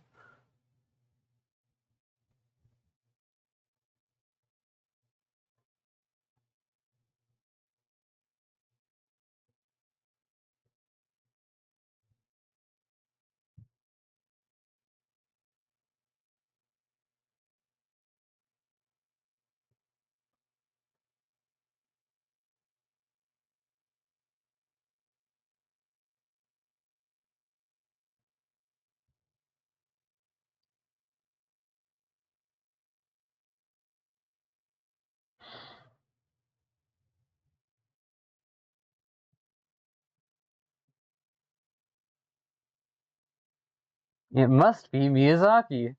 It must be Miyazaki.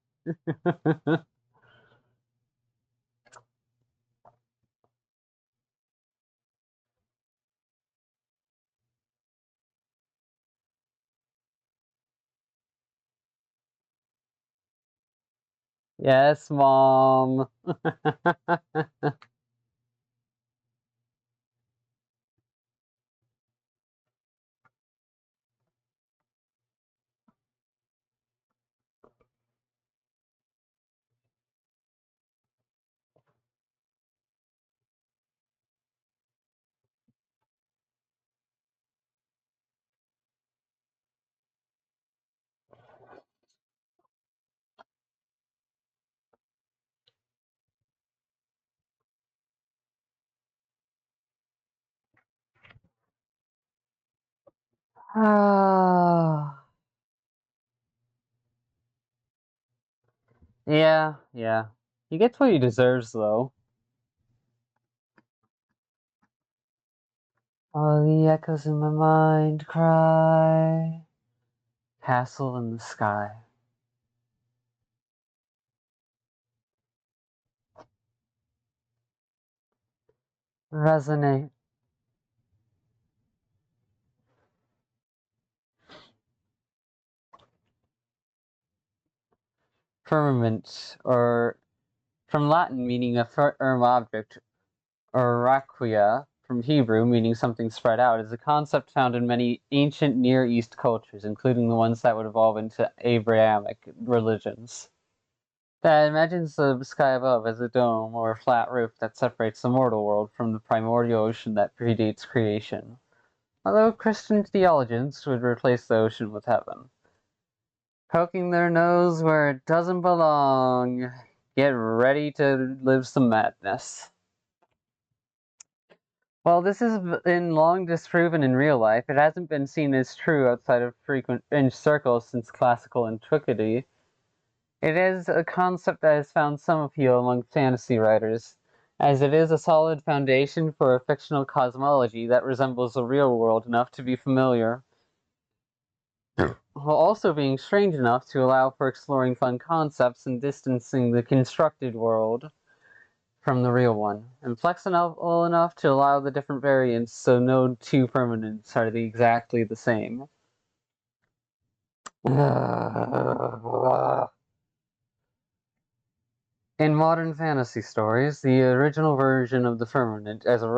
Yes, Mom. Ah, yeah, yeah. He gets what he deserves, though. All the echoes in my mind cry, castle in the sky. Resonate. Firmament, or from Latin meaning a firm object, or raquia, from Hebrew meaning something spread out, is a concept found in many ancient Near East cultures, including the ones that would evolve into Abrahamic religions. That imagines the sky above as a dome or a flat roof that separates the mortal world from the primordial ocean that predates creation. Although Christian theologians would replace the ocean with heaven. Poking their nose where it doesn't belong. Get ready to live some madness. While this has been long disproven in real life, it hasn't been seen as true outside of frequent in circles since classical antiquity. It is a concept that has found some appeal among fantasy writers, as it is a solid foundation for a fictional cosmology that resembles the real world enough to be familiar, while also being strange enough to allow for exploring fun concepts and distancing the constructed world from the real one, and flexible enough to allow the different variants so no two permanents are exactly the same. In modern fantasy stories, the original version of the firmament as a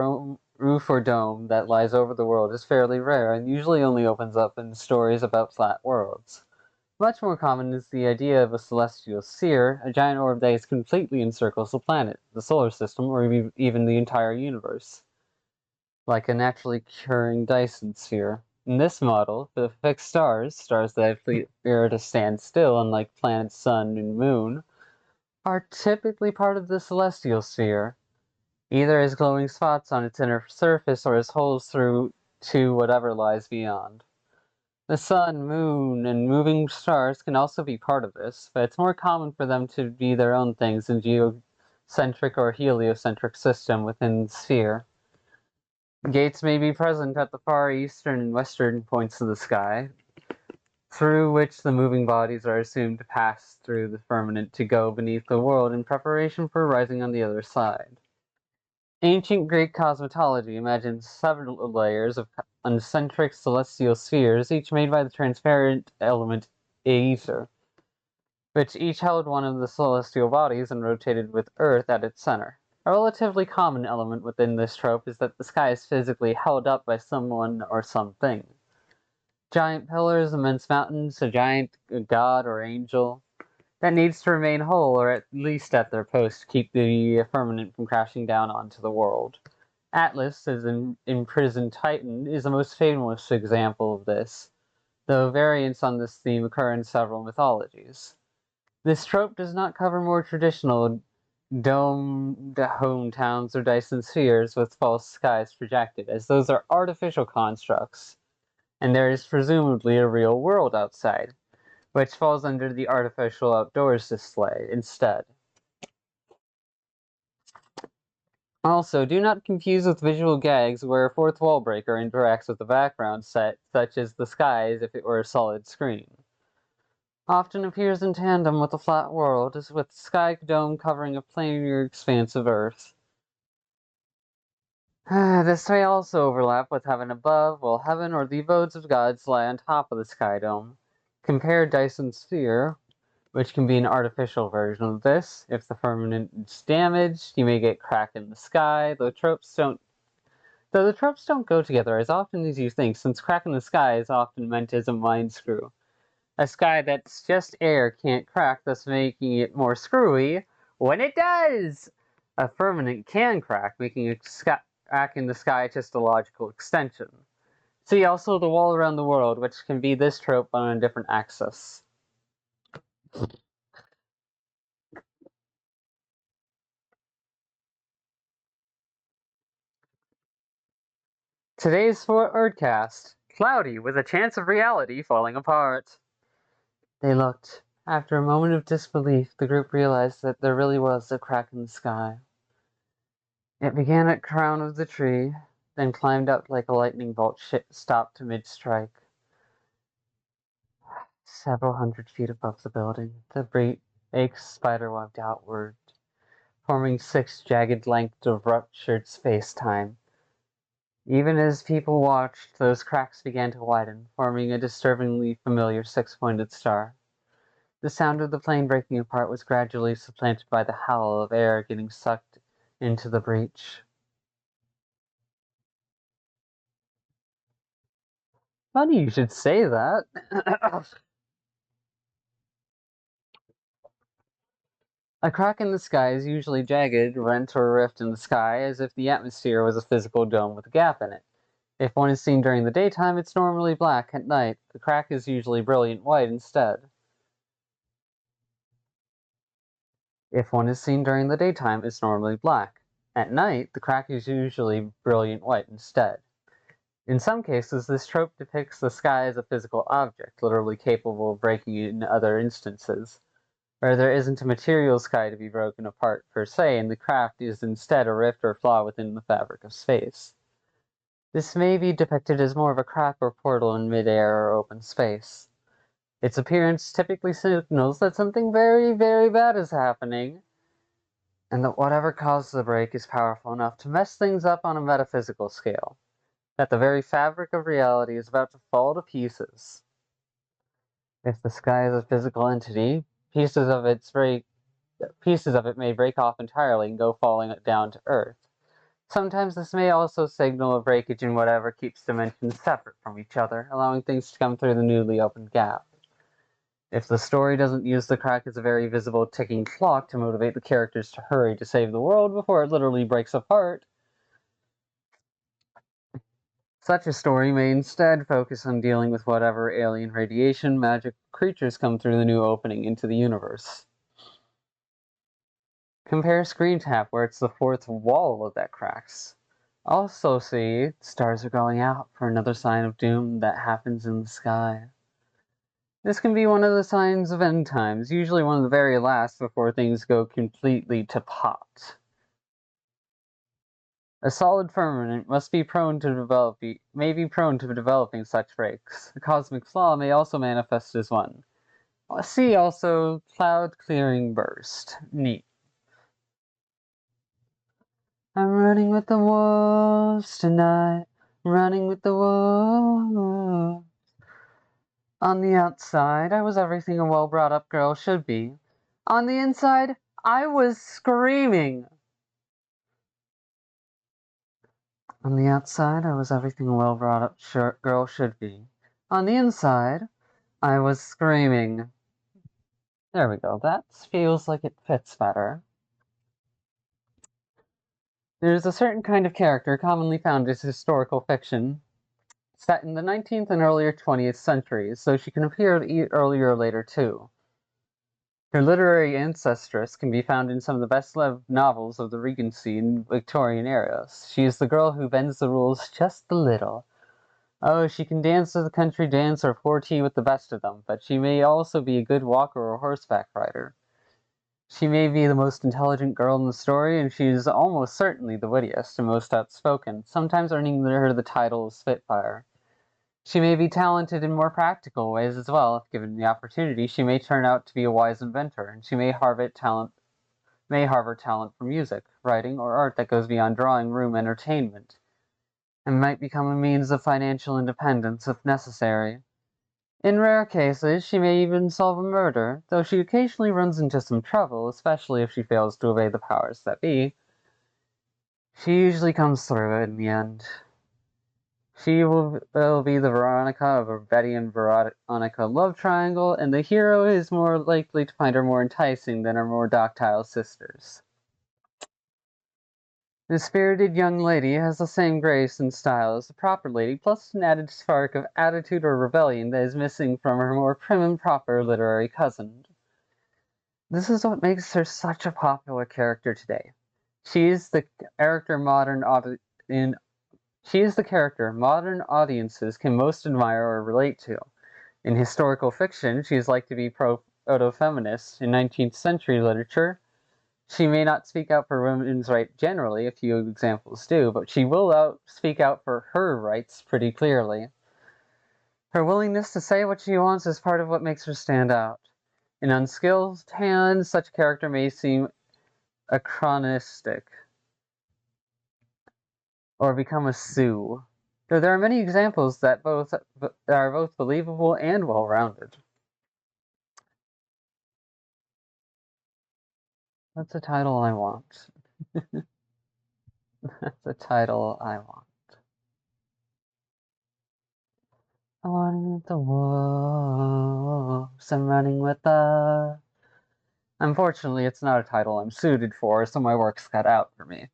roof or dome that lies over the world is fairly rare and usually only opens up in stories about flat worlds. Much more common is the idea of a celestial sphere, a giant orb that completely encircles the planet, the solar system, or even the entire universe, like a naturally occurring Dyson sphere. In this model, the fixed stars that appear to stand still, unlike planets, sun, and moon, are typically part of the celestial sphere, either as glowing spots on its inner surface or as holes through to whatever lies beyond. The sun, moon, and moving stars can also be part of this, but it's more common for them to be their own things in geocentric or heliocentric system within the sphere. Gates may be present at the far eastern and western points of the sky, through which the moving bodies are assumed to pass through the firmament to go beneath the world in preparation for rising on the other side. Ancient Greek cosmology imagines several layers of concentric celestial spheres, each made by the transparent element aether, which each held one of the celestial bodies and rotated with Earth at its center. A relatively common element within this trope is that the sky is physically held up by someone or something. Giant pillars, immense mountains, a giant god or angel that needs to remain whole, or at least at their post, to keep the firmament from crashing down onto the world. Atlas, as an imprisoned Titan, is the most famous example of this, though variants on this theme occur in several mythologies. This trope does not cover more traditional domed hometowns or Dyson spheres with false skies projected, as those are artificial constructs, and there is presumably a real world outside, which falls under the artificial outdoors display instead. Also, do not confuse with visual gags where a fourth wall breaker interacts with the background set, such as the sky as if it were a solid screen. Often appears in tandem with the flat world, as with the sky dome covering a planar expanse of Earth. This may also overlap with heaven above, while heaven or the abodes of gods lie on top of the sky dome. Compare Dyson's sphere, which can be an artificial version of this. If the firmament is damaged, you may get crack in the sky, though the tropes don't go together as often as you think, since crack in the sky is often meant as a mind screw. A sky that's just air can't crack, thus making it more screwy when it does! A firmament can crack, making a crack in the sky just a logical extension. See also the wall around the world, which can be this trope on a different axis. Today's Wordcast. cloudy, with a chance of reality falling apart. They looked. After a moment of disbelief, the group realized that there really was a crack in the sky. It began at the crown of the tree, then climbed up like a lightning bolt stopped mid-strike. Several hundred feet above the building, the break spider-webbed outward, forming 6 jagged lengths of ruptured space-time. Even as people watched, those cracks began to widen, forming a disturbingly familiar 6-pointed star. The sound of the plane breaking apart was gradually supplanted by the howl of air getting sucked into the breach. Funny you should say that. A crack in the sky is usually jagged, rent or rift in the sky, as if the atmosphere was a physical dome with a gap in it. If one is seen during the daytime, it's normally black. At night, the crack is usually brilliant white instead. If one is seen during the daytime, it's normally black. At night, the crack is usually brilliant white instead. In some cases, this trope depicts the sky as a physical object, literally capable of breaking in other instances, where there isn't a material sky to be broken apart per se, and the craft is instead a rift or flaw within the fabric of space. This may be depicted as more of a crack or portal in midair or open space. Its appearance typically signals that something very, very bad is happening, and that whatever caused the break is powerful enough to mess things up on a metaphysical scale, that the very fabric of reality is about to fall to pieces. If the sky is a physical entity, pieces of it may break off entirely and go falling down to Earth. Sometimes this may also signal a breakage in whatever keeps dimensions separate from each other, allowing things to come through the newly opened gap. If the story doesn't use the crack as a very visible ticking clock to motivate the characters to hurry to save the world before it literally breaks apart, such a story may instead focus on dealing with whatever alien radiation, magic, creatures come through the new opening into the universe. Compare Screen Tap, where it's the fourth wall that cracks. Also see, stars are going out for another sign of doom that happens in the sky. This can be one of the signs of end times, usually one of the very last before things go completely to pot. A solid firmament may be prone to developing such breaks. A cosmic flaw may also manifest as one. See also cloud clearing burst. Neat. I'm running with the wolves tonight, running with the wolves. On the outside, I was everything a well-brought-up girl should be. On the inside, I was screaming. On the outside, I was everything a well-brought-up girl should be. On the inside, I was screaming. There we go. That feels like it fits better. There's a certain kind of character commonly found in historical fiction, set in the 19th and earlier 20th centuries, so she can appear earlier or later too. Her literary ancestress can be found in some of the best-loved novels of the Regency and Victorian eras. She is the girl who bends the rules just a little. Oh, she can dance to the country dance or pour tea with the best of them, but she may also be a good walker or horseback rider. She may be the most intelligent girl in the story, and she is almost certainly the wittiest and most outspoken, sometimes earning her the title of Spitfire. She may be talented in more practical ways as well. If given the opportunity, she may turn out to be a wise inventor, and she may harbor talent for music, writing, or art that goes beyond drawing room entertainment, and might become a means of financial independence if necessary. In rare cases, she may even solve a murder, though she occasionally runs into some trouble, especially if she fails to obey the powers that be. She usually comes through in the end. She will be the Veronica of a Betty and Veronica love triangle, and the hero is more likely to find her more enticing than her more docile sisters. The spirited young lady has the same grace and style as the proper lady, plus an added spark of attitude or rebellion that is missing from her more prim and proper literary cousin. This is what makes her such a popular character today. She is the character modern She is the character modern audiences can most admire or relate to. In historical fiction, she is likely to be proto-feminist. In 19th century literature, she may not speak out for women's rights generally, a few examples do, but she will speak out for her rights pretty clearly. Her willingness to say what she wants is part of what makes her stand out. In unskilled hands, such a character may seem anachronistic or become a Sue, though there are many examples that are both believable and well-rounded. That's the title I want. That's the title I want. I want the wolves. I'm running with the... Unfortunately, it's not a title I'm suited for, so my work's cut out for me.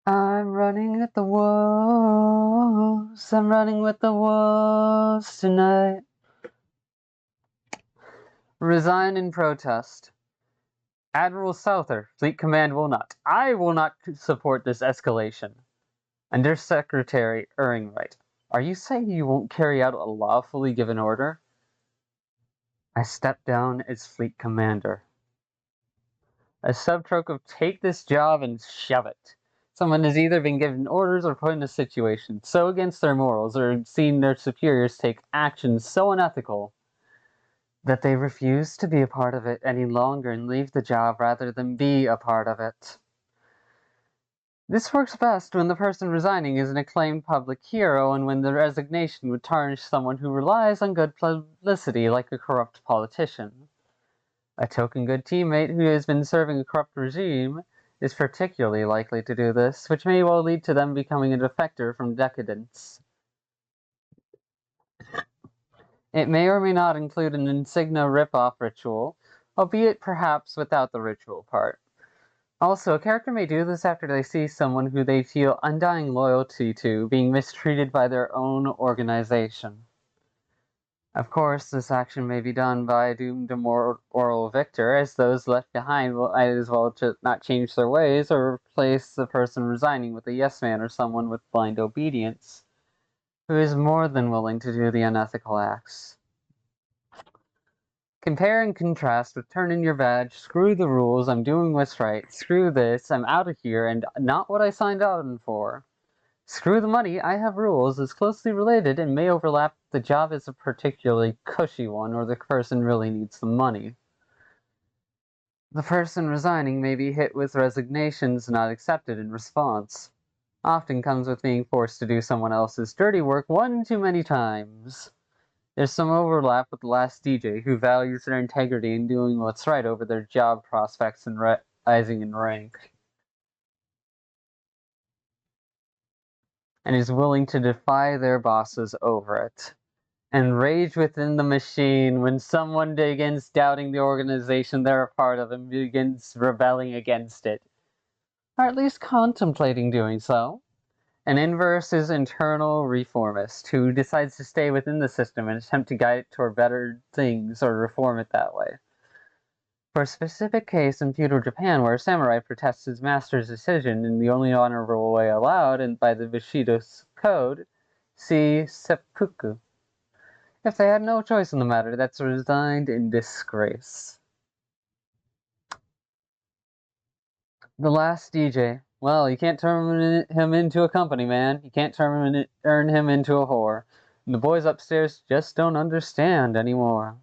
I'm running with the wolves. I'm running with the wolves tonight. Resign in protest. Admiral Souther, Fleet Command will not. I will not support this escalation. Undersecretary Erringwright, are you saying you won't carry out a lawfully given order? I step down as Fleet Commander. A subtrope of take this job and shove it. Someone has either been given orders or put in a situation so against their morals or seen their superiors take actions so unethical that they refuse to be a part of it any longer and leave the job rather than be a part of it. This works best when the person resigning is an acclaimed public hero and when the resignation would tarnish someone who relies on good publicity like a corrupt politician. A token good teammate who has been serving a corrupt regime is particularly likely to do this, which may well lead to them becoming a defector from decadence. It may or may not include an insignia rip-off ritual, albeit perhaps without the ritual part. Also, a character may do this after they see someone who they feel undying loyalty to being mistreated by their own organization. Of course, this action may be done by a doomed moral victor, as those left behind will might as well not change their ways or replace the person resigning with a yes man or someone with blind obedience, who is more than willing to do the unethical acts. Compare and contrast with turn in your badge, screw the rules, I'm doing what's right, screw this, I'm out of here, and not what I signed on for. Screw the money, I have rules, is closely related and may overlap if the job is a particularly cushy one or the person really needs the money. The person resigning may be hit with resignations not accepted in response. Often comes with being forced to do someone else's dirty work one too many times. There's some overlap with the last DJ who values their integrity and doing what's right over their job prospects and rising in rank, and is willing to defy their bosses over it, and rage within the machine when someone begins doubting the organization they're a part of and begins rebelling against it, or at least contemplating doing so. An inverse is internal reformist, who decides to stay within the system and attempt to guide it toward better things or reform it that way. For a specific case in feudal Japan where a samurai protests his master's decision in the only honorable way allowed and by the Bushido's code, see seppuku. If they had no choice in the matter, that's resigned in disgrace. The last DJ. Well, you can't turn him into a company man. You can't turn him into a whore. And the boys upstairs just don't understand anymore.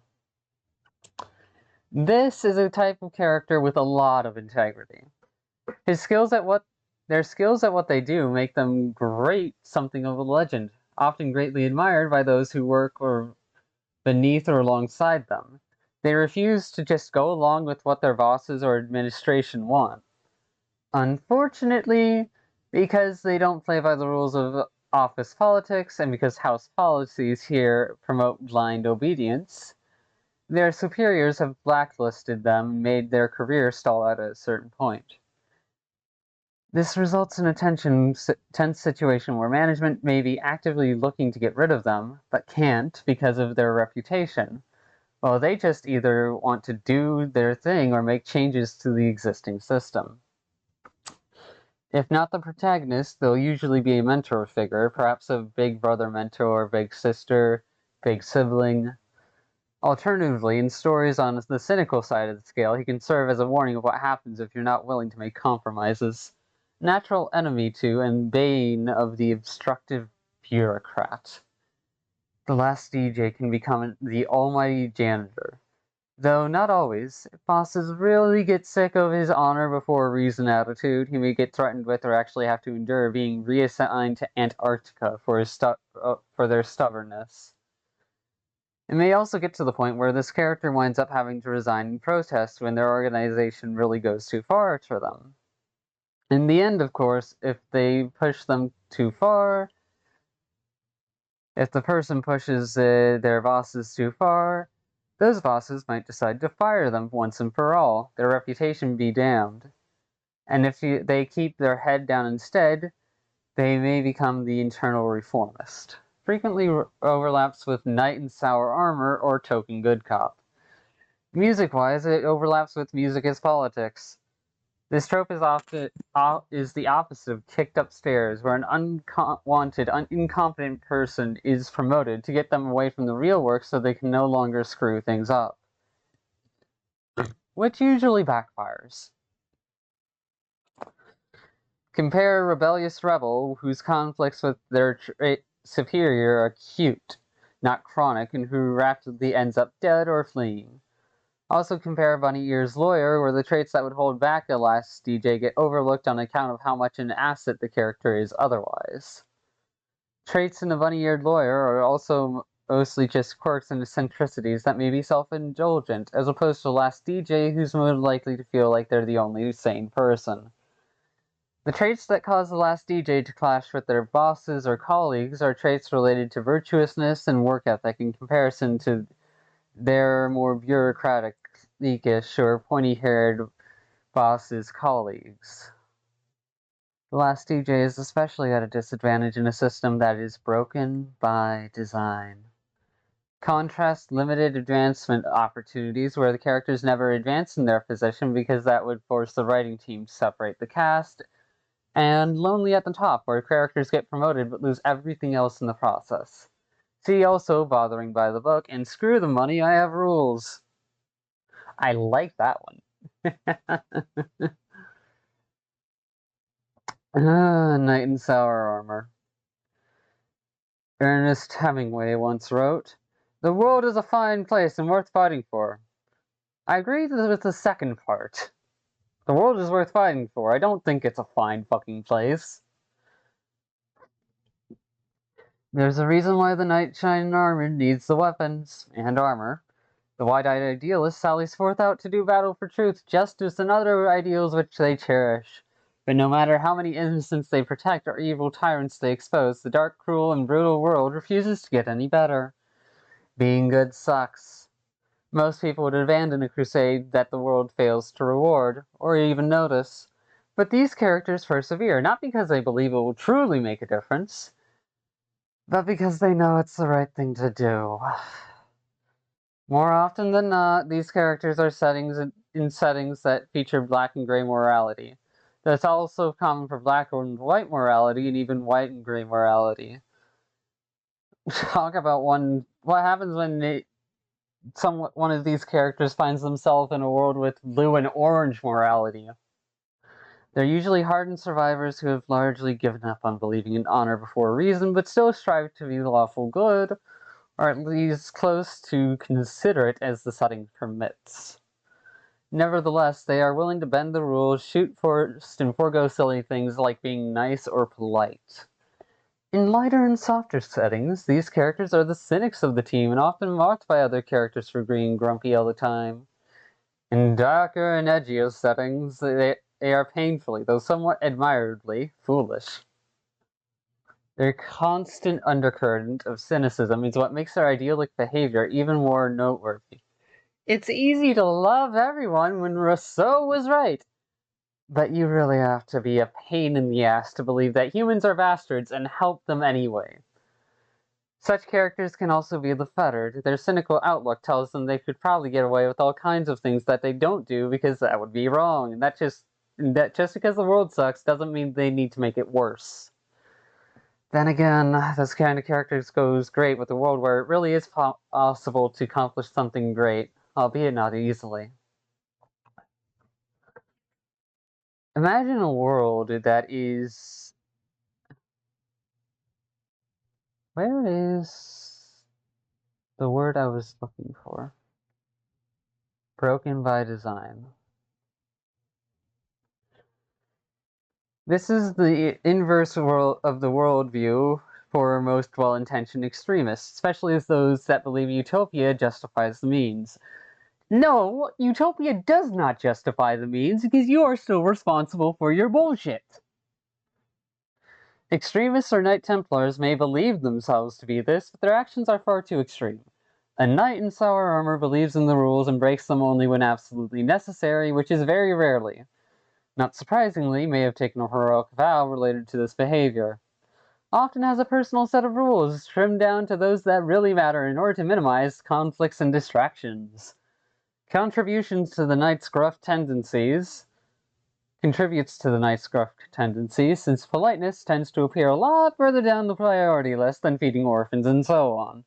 This is a type of character with a lot of integrity. Their skills at what they do make them something of a legend, often greatly admired by those who work or beneath or alongside them. They refuse to just go along with what their bosses or administration want. Unfortunately, because they don't play by the rules of office politics and because house policies here promote blind obedience, their superiors have blacklisted them and made their career stall out at a certain point. This results in a tense situation where management may be actively looking to get rid of them, but can't because of their reputation. Well, they just either want to do their thing or make changes to the existing system. If not the protagonist, they'll usually be a mentor figure, perhaps a big brother mentor, big sister, big sibling. Alternatively, in stories on the cynical side of the scale, he can serve as a warning of what happens if you're not willing to make compromises. Natural enemy to and bane of the obstructive bureaucrat. The last DJ can become the almighty janitor. Though not always. If bosses really get sick of his honor before reason attitude, he may get threatened with or actually have to endure being reassigned to Antarctica for their stubbornness. It may also get to the point where this character winds up having to resign in protest when their organization really goes too far for them. In the end, of course, if they push them too far, if the person pushes their bosses too far, those bosses might decide to fire them once and for all, their reputation be damned. And if they keep their head down instead, they may become the internal reformist. Frequently overlaps with knight in sour armor or token good cop. Music-wise, it overlaps with music as politics. This trope is the opposite of kicked upstairs, where an unwanted, incompetent person is promoted to get them away from the real work so they can no longer screw things up. Which usually backfires. Compare a rebellious rebel whose conflicts with their superior are acute, not chronic, and who rapidly ends up dead or fleeing. Also compare Bunny Ears Lawyer, where the traits that would hold back the last DJ get overlooked on account of how much an asset the character is otherwise. Traits in the Bunny-Eared Lawyer are also mostly just quirks and eccentricities that may be self-indulgent, as opposed to the last DJ who's more likely to feel like they're the only sane person. The traits that cause the last DJ to clash with their bosses or colleagues are traits related to virtuousness and work ethic in comparison to their more bureaucratic, geekish, or pointy-haired bosses' colleagues. The last DJ is especially at a disadvantage in a system that is broken by design. Contrast limited advancement opportunities where the characters never advance in their position because that would force the writing team to separate the cast, and Lonely at the Top, where characters get promoted but lose everything else in the process. See also Bothering by the Book and Screw the Money, I Have Rules. I like that one. Knight in Sour Armor. Ernest Hemingway once wrote, "The world is a fine place and worth fighting for." I agree with the second part. The world is worth fighting for. I don't think it's a fine fucking place. There's a reason why the knight in armor needs the weapons and armor. The wide-eyed idealist sallies forth out to do battle for truth, justice, and other ideals which they cherish. But no matter how many innocents they protect or evil tyrants they expose, the dark, cruel, and brutal world refuses to get any better. Being good sucks. Most people would abandon a crusade that the world fails to reward, or even notice. But these characters persevere, not because they believe it will truly make a difference, but because they know it's the right thing to do. More often than not, these characters are in settings that feature black and gray morality. That's also common for black and white morality, and even white and gray morality. Talk about what happens when one of these characters finds themselves in a world with blue and orange morality. They're usually hardened survivors who have largely given up on believing in honor before reason, but still strive to be lawful good, or at least close to consider it as the setting permits. Nevertheless, they are willing to bend the rules, shoot first, and forego silly things like being nice or polite. In lighter and softer settings, these characters are the cynics of the team and often mocked by other characters for being grumpy all the time. In darker and edgier settings, they are painfully, though somewhat admiredly, foolish. Their constant undercurrent of cynicism is what makes their idyllic behavior even more noteworthy. It's easy to love everyone when Rousseau was right, but you really have to be a pain in the ass to believe that humans are bastards and help them anyway. Such characters can also be the fettered. Their cynical outlook tells them they could probably get away with all kinds of things that they don't do because that would be wrong, and that just That just because the world sucks doesn't mean they need to make it worse. Then again, this kind of characters goes great with a world where it really is possible to accomplish something great, albeit not easily. Imagine a world that is... Where is the word I was looking for? Broken by design. This is the inverse world of the worldview for most well-intentioned extremists, especially as those that believe utopia justifies the means. No, utopia does not justify the means because you are still responsible for your bullshit. Extremists or Knight Templars may believe themselves to be this, but their actions are far too extreme. A knight in sour armor believes in the rules and breaks them only when absolutely necessary, which is very rarely. Not surprisingly, may have taken a heroic vow related to this behavior. Often has a personal set of rules, trimmed down to those that really matter in order to minimize conflicts and distractions. Contributes to the knight's gruff tendencies, since politeness tends to appear a lot further down the priority list than feeding orphans and so on.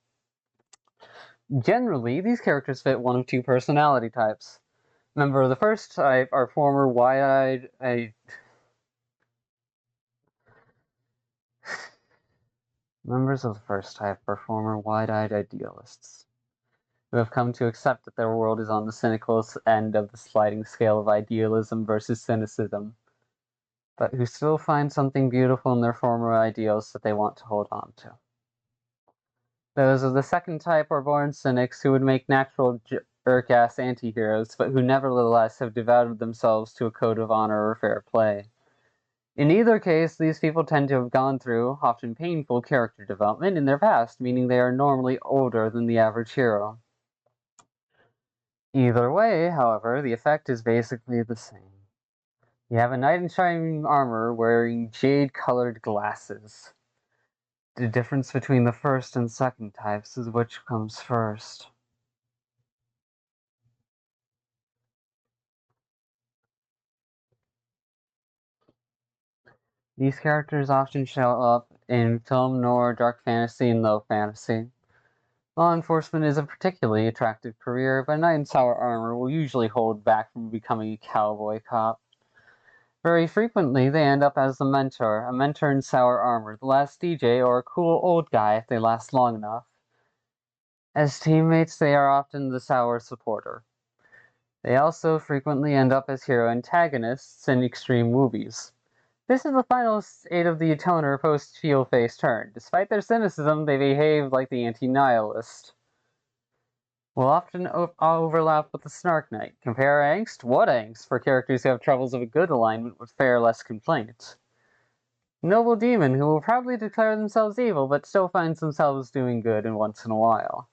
Generally, these characters fit one of two personality types. Member of the first type are former wide-eyed... Members of the first type are former wide-eyed idealists, who have come to accept that their world is on the cynical end of the sliding scale of idealism versus cynicism, but who still find something beautiful in their former ideals that they want to hold on to. Those of the second type are born cynics who would make natural jerk-ass anti-heroes, but who nevertheless have devoted themselves to a code of honor or fair play. In either case, these people tend to have gone through, often painful, character development in their past, meaning they are normally older than the average hero. Either way, however, the effect is basically the same. You have a knight in shining armor wearing jade-colored glasses. The difference between the first and second types is which comes first. These characters often show up in film noir, dark fantasy, and low fantasy. Law enforcement is a particularly attractive career, but a knight in sour armor will usually hold back from becoming a cowboy cop. Very frequently, they end up as a mentor in sour armor, the last DJ, or a cool old guy if they last long enough. As teammates, they are often the sour supporter. They also frequently end up as hero antagonists in extreme movies. This is the final state of the atoner post-heel-face turn. Despite their cynicism, they behave like the anti-nihilist. Will often overlap with the Snark Knight. Compare angst? What angst for characters who have troubles of a good alignment with far less complaints. Noble demon who will probably declare themselves evil but still finds themselves doing good in once in a while.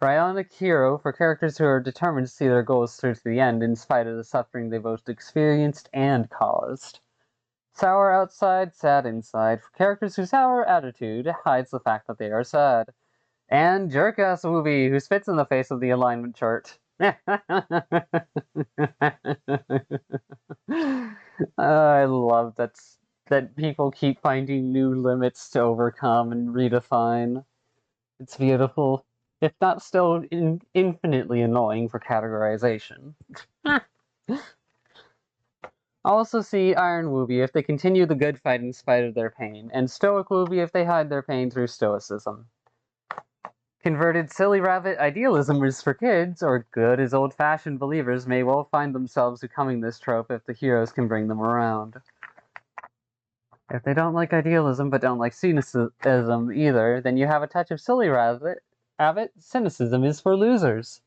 Bionic hero for characters who are determined to see their goals through to the end in spite of the suffering they both experienced and caused. Sour outside, sad inside for characters whose sour attitude hides the fact that they are sad. And jerk-ass Wooby, who spits in the face of the alignment chart. I love that people keep finding new limits to overcome and redefine. It's beautiful, if not still infinitely annoying for categorization. Also see Iron Wooby if they continue the good fight in spite of their pain, and Stoic Wooby if they hide their pain through stoicism. Converted silly rabbit idealism is for kids, or good as old-fashioned believers may well find themselves becoming this trope if the heroes can bring them around. If they don't like idealism but don't like cynicism either, then you have a touch of silly rabbit. Cynicism is for losers.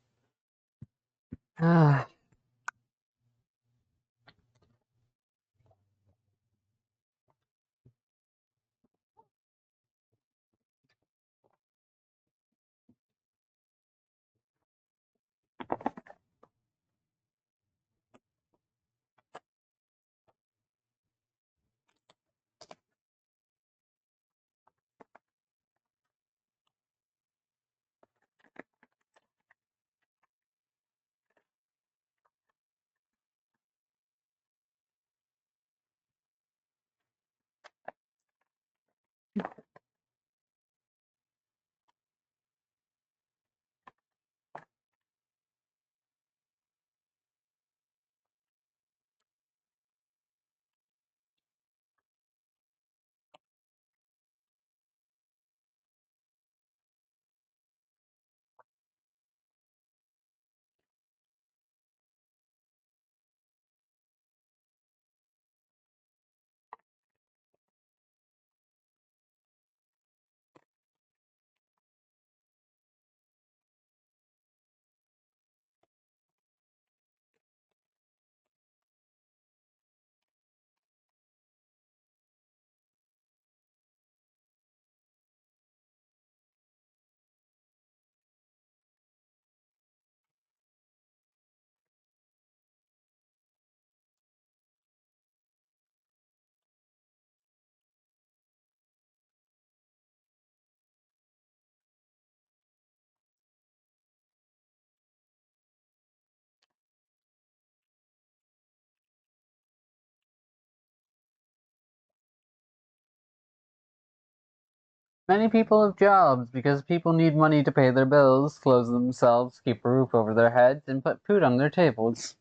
Many people have jobs because people need money to pay their bills, clothe themselves, keep a roof over their heads, and put food on their tables.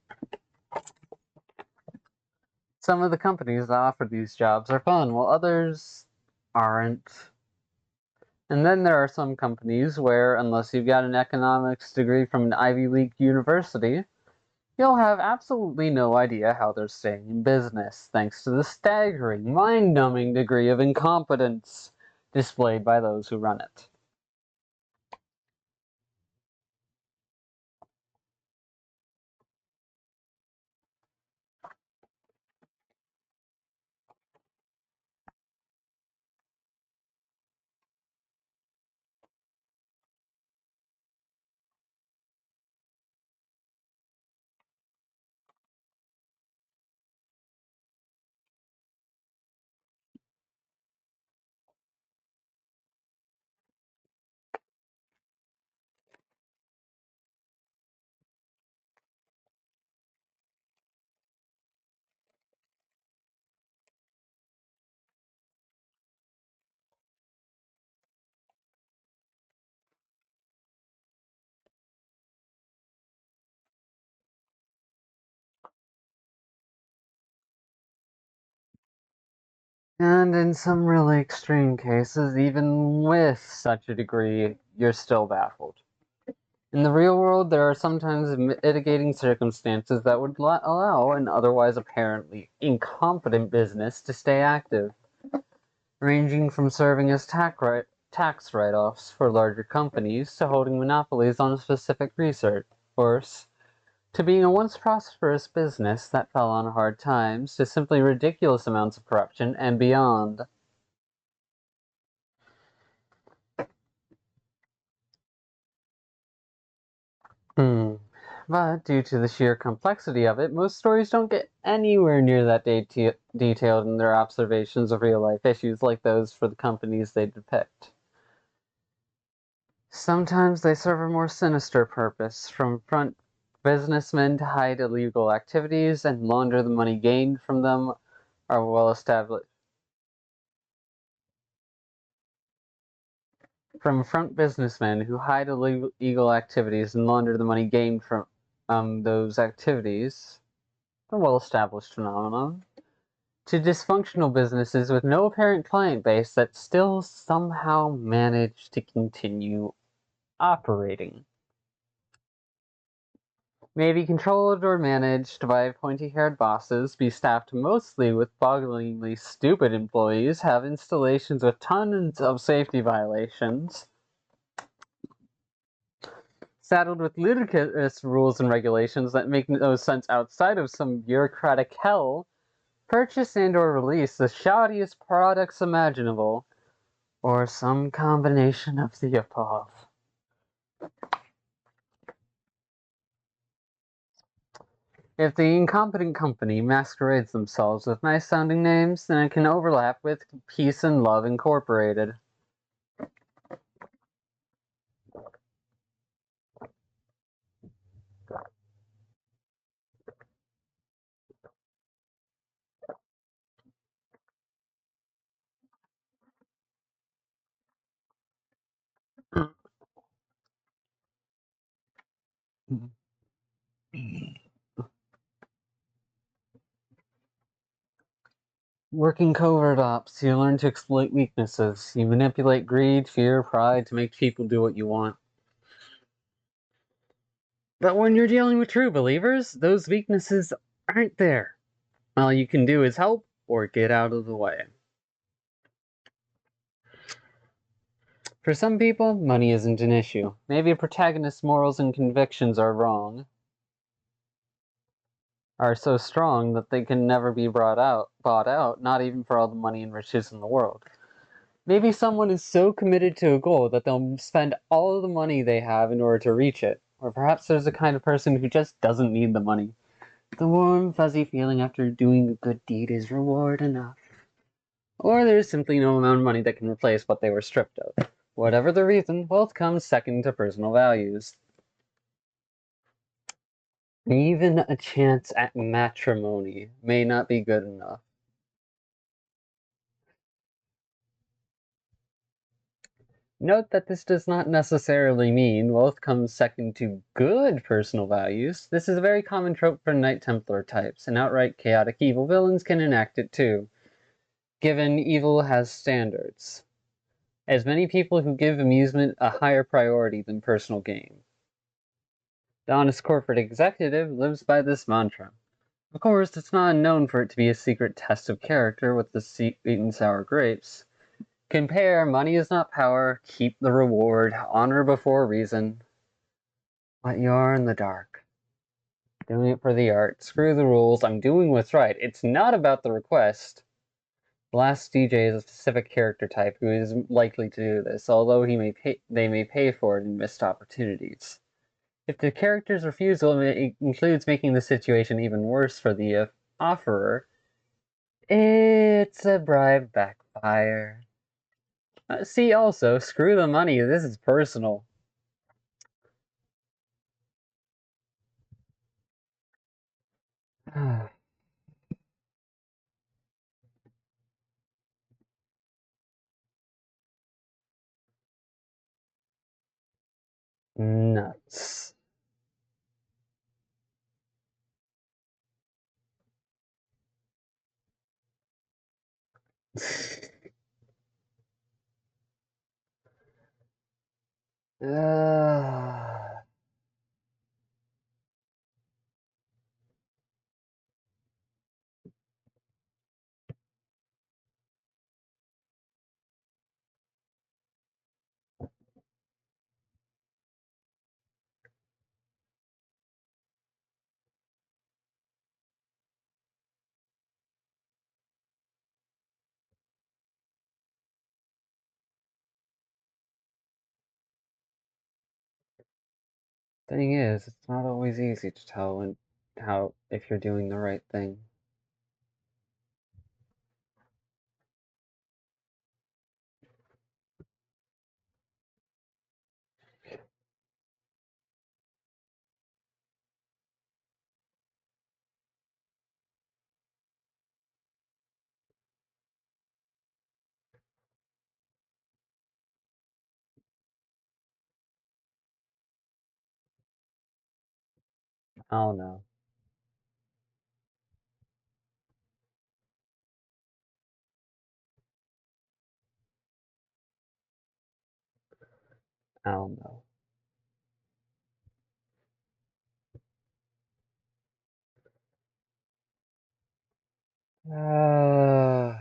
Some of the companies that offer these jobs are fun, while others aren't. And then there are some companies where, unless you've got an economics degree from an Ivy League university, you'll have absolutely no idea how they're staying in business, thanks to the staggering, mind-numbing degree of incompetence displayed by those who run it. And in some really extreme cases, even with such a degree, you're still baffled. In the real world, there are sometimes mitigating circumstances that would allow an otherwise apparently incompetent business to stay active, ranging from serving as tax write-offs for larger companies to holding monopolies on a specific resource, to being a once prosperous business that fell on hard times, to simply ridiculous amounts of corruption and beyond. Hmm. But due to the sheer complexity of it, most stories don't get anywhere near that detailed in their observations of real life issues like those for the companies they depict. Sometimes they serve a more sinister purpose, from front businessmen to hide illegal activities and launder the money gained from them are well established. From front businessmen who hide illegal activities and launder the money gained from those activities, a well established phenomenon, to dysfunctional businesses with no apparent client base that still somehow manage to continue operating. May be controlled or managed by pointy-haired bosses, be staffed mostly with bogglingly stupid employees, have installations with tons of safety violations, saddled with ludicrous rules and regulations that make no sense outside of some bureaucratic hell, purchase and or release the shoddiest products imaginable, or some combination of the above. If the incompetent company masquerades themselves with nice sounding names, then it can overlap with Peace and Love Incorporated. Working covert ops, you learn to exploit weaknesses. You manipulate greed, fear, pride to make people do what you want. But when you're dealing with true believers, those weaknesses aren't there. All you can do is help or get out of the way. For some people, money isn't an issue. Maybe a protagonist's morals and convictions are so strong that they can never be bought out, not even for all the money and riches in the world. Maybe someone is so committed to a goal that they'll spend all of the money they have in order to reach it. Or perhaps there's a kind of person who just doesn't need the money. The warm, fuzzy feeling after doing a good deed is reward enough. Or there's simply no amount of money that can replace what they were stripped of. Whatever the reason, wealth comes second to personal values. Even a chance at matrimony may not be good enough. Note that this does not necessarily mean wealth comes second to good personal values. This is a very common trope for Knight Templar types, and outright chaotic evil villains can enact it too, given evil has standards. As many people who give amusement a higher priority than personal gain. The honest corporate executive lives by this mantra. Of course, it's not unknown for it to be a secret test of character with the sweet and sour grapes. Compare money is not power, keep the reward, honor before reason. But you're in the dark. Doing it for the art. Screw the rules. I'm doing what's right. It's not about the request. The last DJ is a specific character type who is likely to do this, although they may pay for it in missed opportunities. If the character's refusal includes making the situation even worse for the offerer, it's a bribe backfire. See also, screw the money, this is personal. Nuts. Thing is, it's not always easy to tell how if you're doing the right thing. I don't know. I don't know. Uh,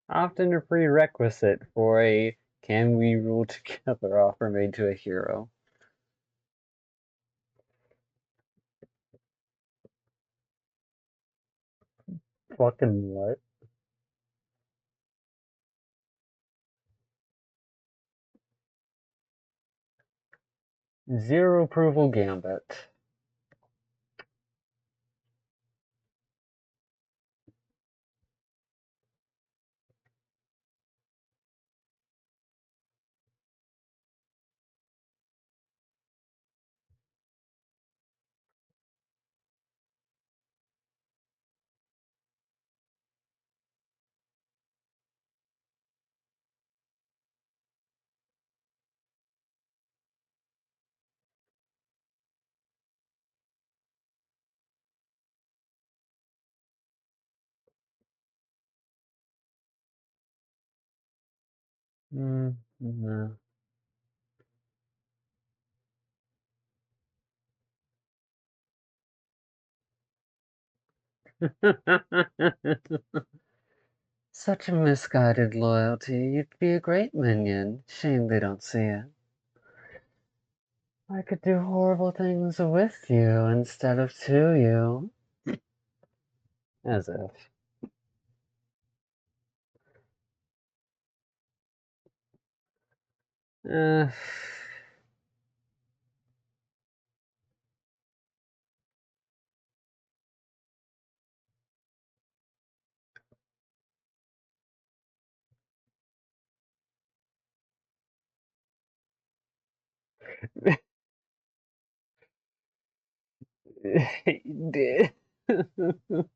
Often a prerequisite for a can we rule together offer made to a hero. Fucking what? Zero approval gambit. No. Such a misguided loyalty. You'd be a great minion. Shame they don't see it. I could do horrible things with you instead of to you. As if. Uh,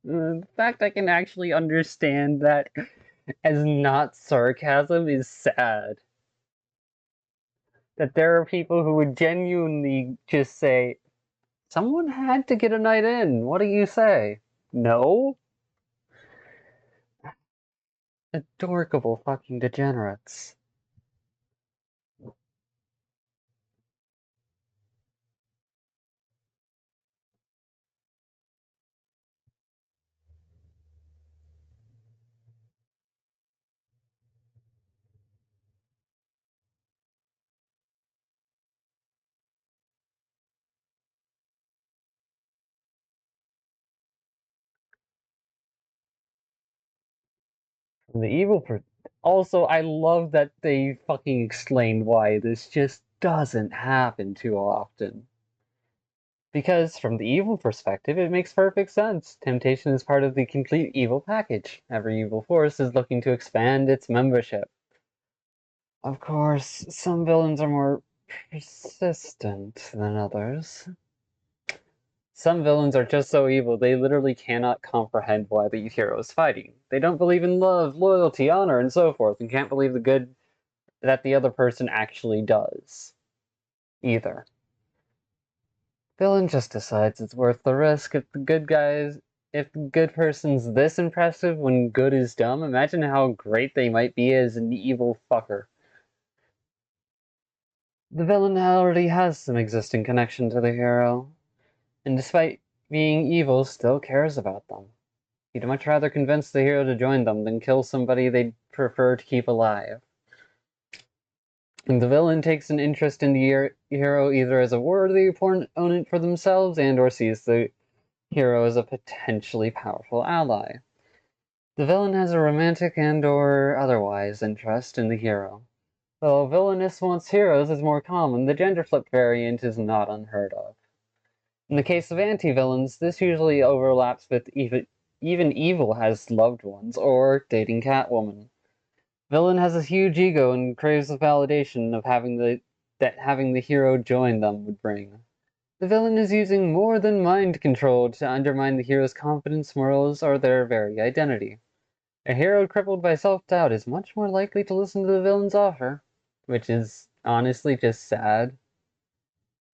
The fact I can actually understand that as not sarcasm is sad. That there are people who would genuinely just say, someone had to get a night in. What do you say? No? Adorable fucking degenerates. The evil per- Also, I love that they fucking explained why this just doesn't happen too often. Because from the evil perspective, it makes perfect sense. Temptation is part of the complete evil package. Every evil force is looking to expand its membership. Of course, some villains are more persistent than others. Some villains are just so evil they literally cannot comprehend why the hero is fighting. They don't believe in love, loyalty, honor, and so forth, and can't believe the good that the other person actually does. Either. Villain just decides it's worth the risk. If the good person's this impressive when good is dumb, imagine how great they might be as an evil fucker. The villain already has some existing connection to the hero, and despite being evil, still cares about them. He'd much rather convince the hero to join them than kill somebody they'd prefer to keep alive. And the villain takes an interest in the hero either as a worthy opponent for themselves and/or sees the hero as a potentially powerful ally. The villain has a romantic and/or otherwise interest in the hero. Though villainous wants heroes is more common, the gender flip variant is not unheard of. In the case of anti-villains, this usually overlaps with even evil has loved ones, or dating Catwoman. Villain has a huge ego and craves the validation of having the hero join them would bring. The villain is using more than mind control to undermine the hero's confidence, morals, or their very identity. A hero crippled by self-doubt is much more likely to listen to the villain's offer, which is honestly just sad.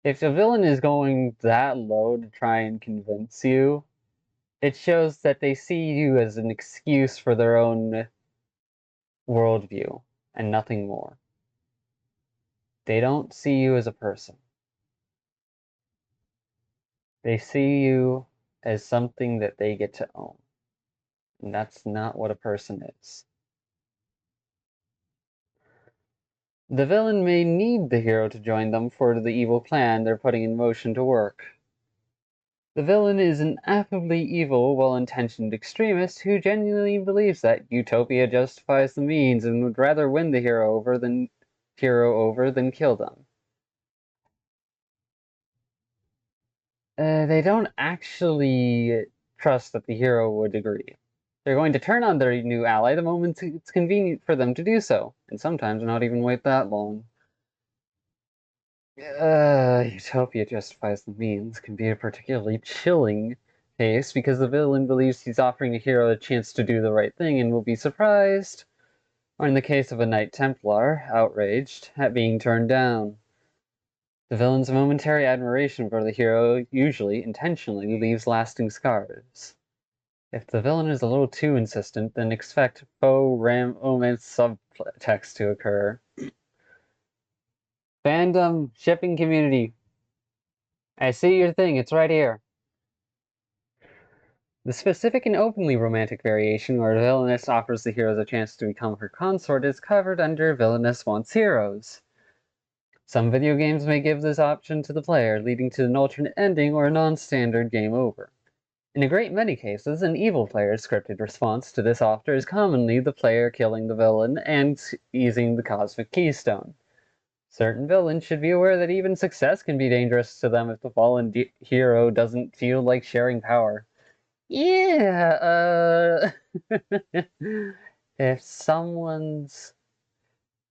If a villain is going that low to try and convince you, it shows that they see you as an excuse for their own worldview and nothing more. They don't see you as a person. They see you as something that they get to own. And that's not what a person is. The villain may need the hero to join them for the evil plan they're putting in motion to work. The villain is an affably evil, well-intentioned extremist who genuinely believes that utopia justifies the means and would rather win the hero over than kill them. They don't actually trust that the hero would agree. They're going to turn on their new ally the moment it's convenient for them to do so, and sometimes not even wait that long. Utopia justifies the means can be a particularly chilling case because the villain believes he's offering the hero a chance to do the right thing and will be surprised, or in the case of a Knight Templar, outraged at being turned down. The villain's momentary admiration for the hero usually intentionally leaves lasting scars. If the villain is a little too insistent, then expect faux romance subtext to occur. Fandom, shipping community. I see your thing, it's right here. The specific and openly romantic variation where Villainess offers the heroes a chance to become her consort is covered under Villainess Wants Heroes. Some video games may give this option to the player, leading to an alternate ending or a non-standard game over. In a great many cases, an evil player's scripted response to this offer is commonly the player killing the villain and seizing the cosmic keystone. Certain villains should be aware that even success can be dangerous to them if the fallen hero doesn't feel like sharing power. Yeah, if someone's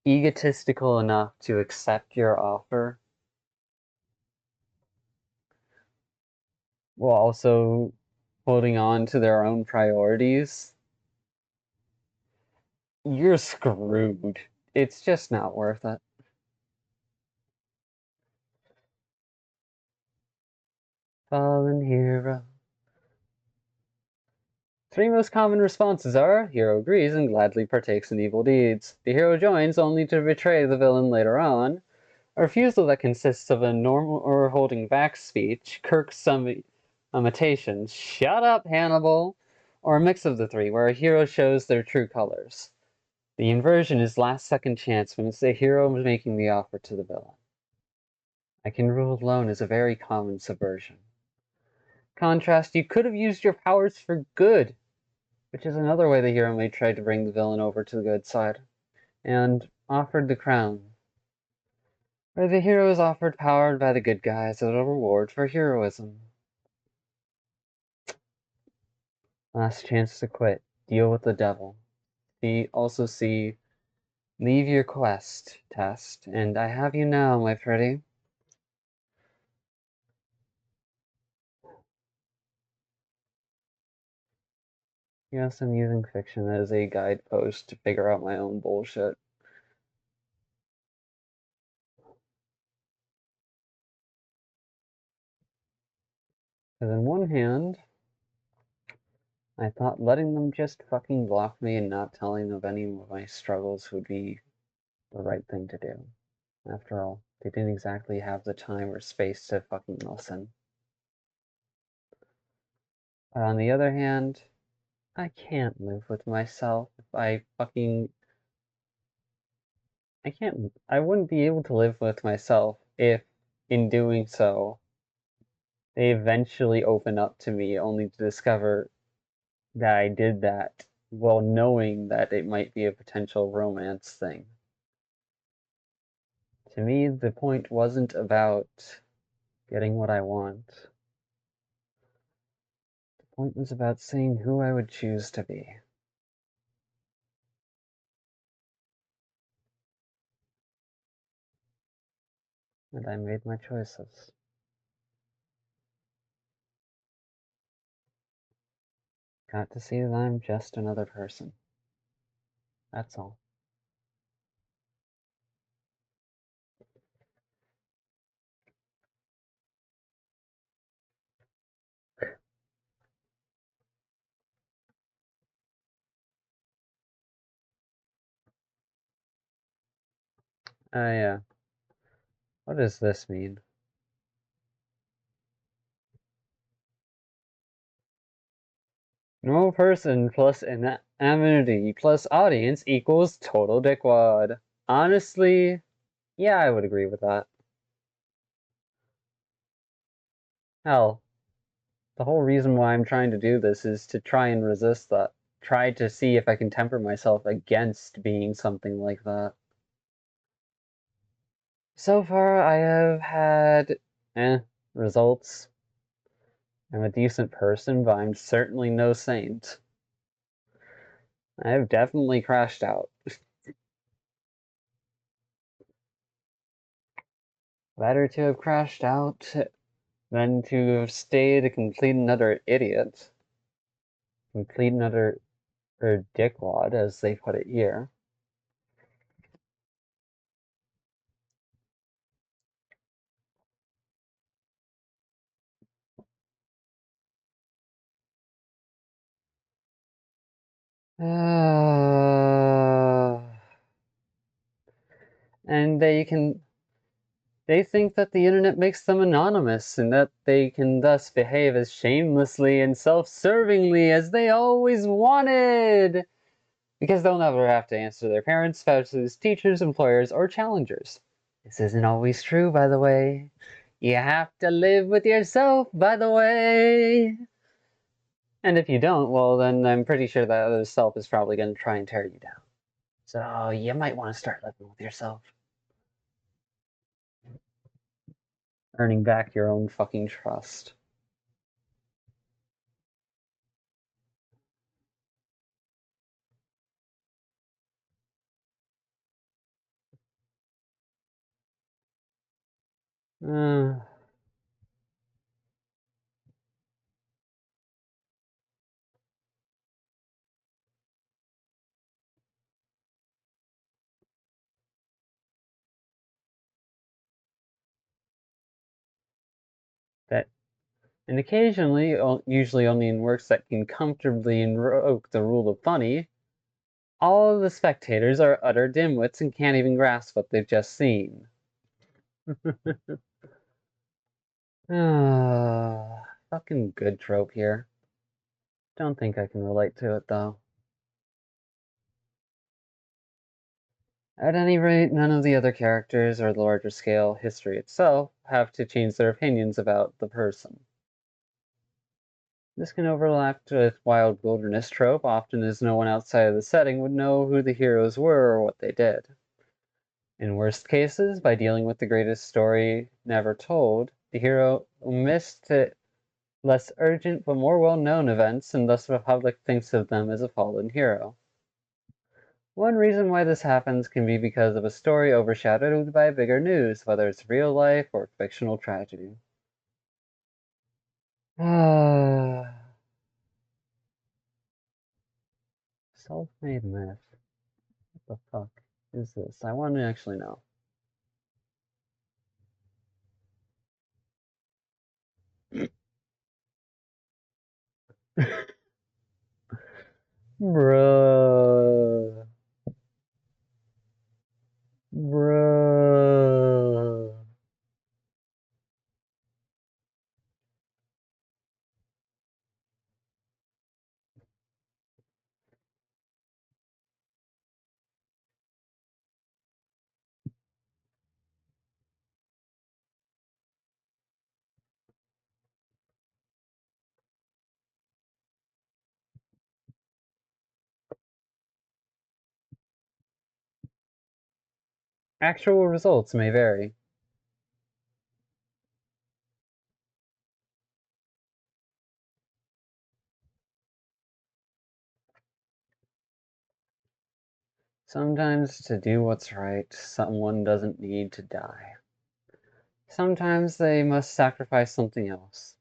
egotistical enough to accept your offer, while also holding on to their own priorities, you're screwed. It's just not worth it. Fallen hero. Three most common responses are: hero agrees and gladly partakes in evil deeds. The hero joins only to betray the villain later on. A refusal that consists of a normal or holding back speech, Kirk's imitation, shut up, Hannibal, or a mix of the three, where a hero shows their true colors. The inversion is last second chance when it's the hero making the offer to the villain. I can rule alone is a very common subversion. Contrast, you could have used your powers for good, which is another way the hero may try to bring the villain over to the good side. And offered the crown, where the hero is offered power by the good guys as a reward for heroism. Last chance to quit. Deal with the devil. Also see Leave Your Quest test, and I have you now, my pretty. Yes, I'm using fiction as a guidepost to figure out my own bullshit. Because in one hand, I thought letting them just fucking block me and not telling them of any of my struggles would be the right thing to do. After all, they didn't exactly have the time or space to fucking listen. But on the other hand, I can't live with myself if I wouldn't be able to live with myself if, in doing so, they eventually open up to me only to discover that I did that while knowing that it might be a potential romance thing. To me, the point wasn't about getting what I want. The point was about seeing who I would choose to be. And I made my choices. Got to see that I'm just another person. That's all. Yeah. What does this mean? Normal person plus anonymity plus audience equals total dickwad. Honestly, yeah, I would agree with that. Hell, the whole reason why I'm trying to do this is to try and resist that. Try to see if I can temper myself against being something like that. So far, I have had results. I'm a decent person, but I'm certainly no saint. I have definitely crashed out. Better to have crashed out than to have stayed a complete another idiot. Complete another or dickwad, as they put it here. And they think that the internet makes them anonymous and that they can thus behave as shamelessly and self-servingly as they always wanted, because they'll never have to answer their parents, spouses, teachers, employers, or challengers. This isn't always true, by the way. You have to live with yourself, by the way. And if you don't, well, then I'm pretty sure that other self is probably going to try and tear you down. So you might want to start living with yourself. Earning back your own fucking trust. Uh, And occasionally, usually only in works that can comfortably invoke the rule of funny, all of the spectators are utter dimwits and can't even grasp what they've just seen. Fucking good trope here. Don't think I can relate to it though. At any rate, none of the other characters or the larger scale history itself have to change their opinions about the person. This can overlap with wild wilderness trope, often as no one outside of the setting would know who the heroes were or what they did. In worst cases, by dealing with the greatest story never told, the hero missed less urgent but more well-known events, and thus the public thinks of them as a fallen hero. One reason why this happens can be because of a story overshadowed by bigger news, whether it's real life or fictional tragedy. Self-made myth. What the fuck is this? I want to actually know. Bruh. Bruh. Actual results may vary. Sometimes to do what's right, someone doesn't need to die. Sometimes they must sacrifice something else.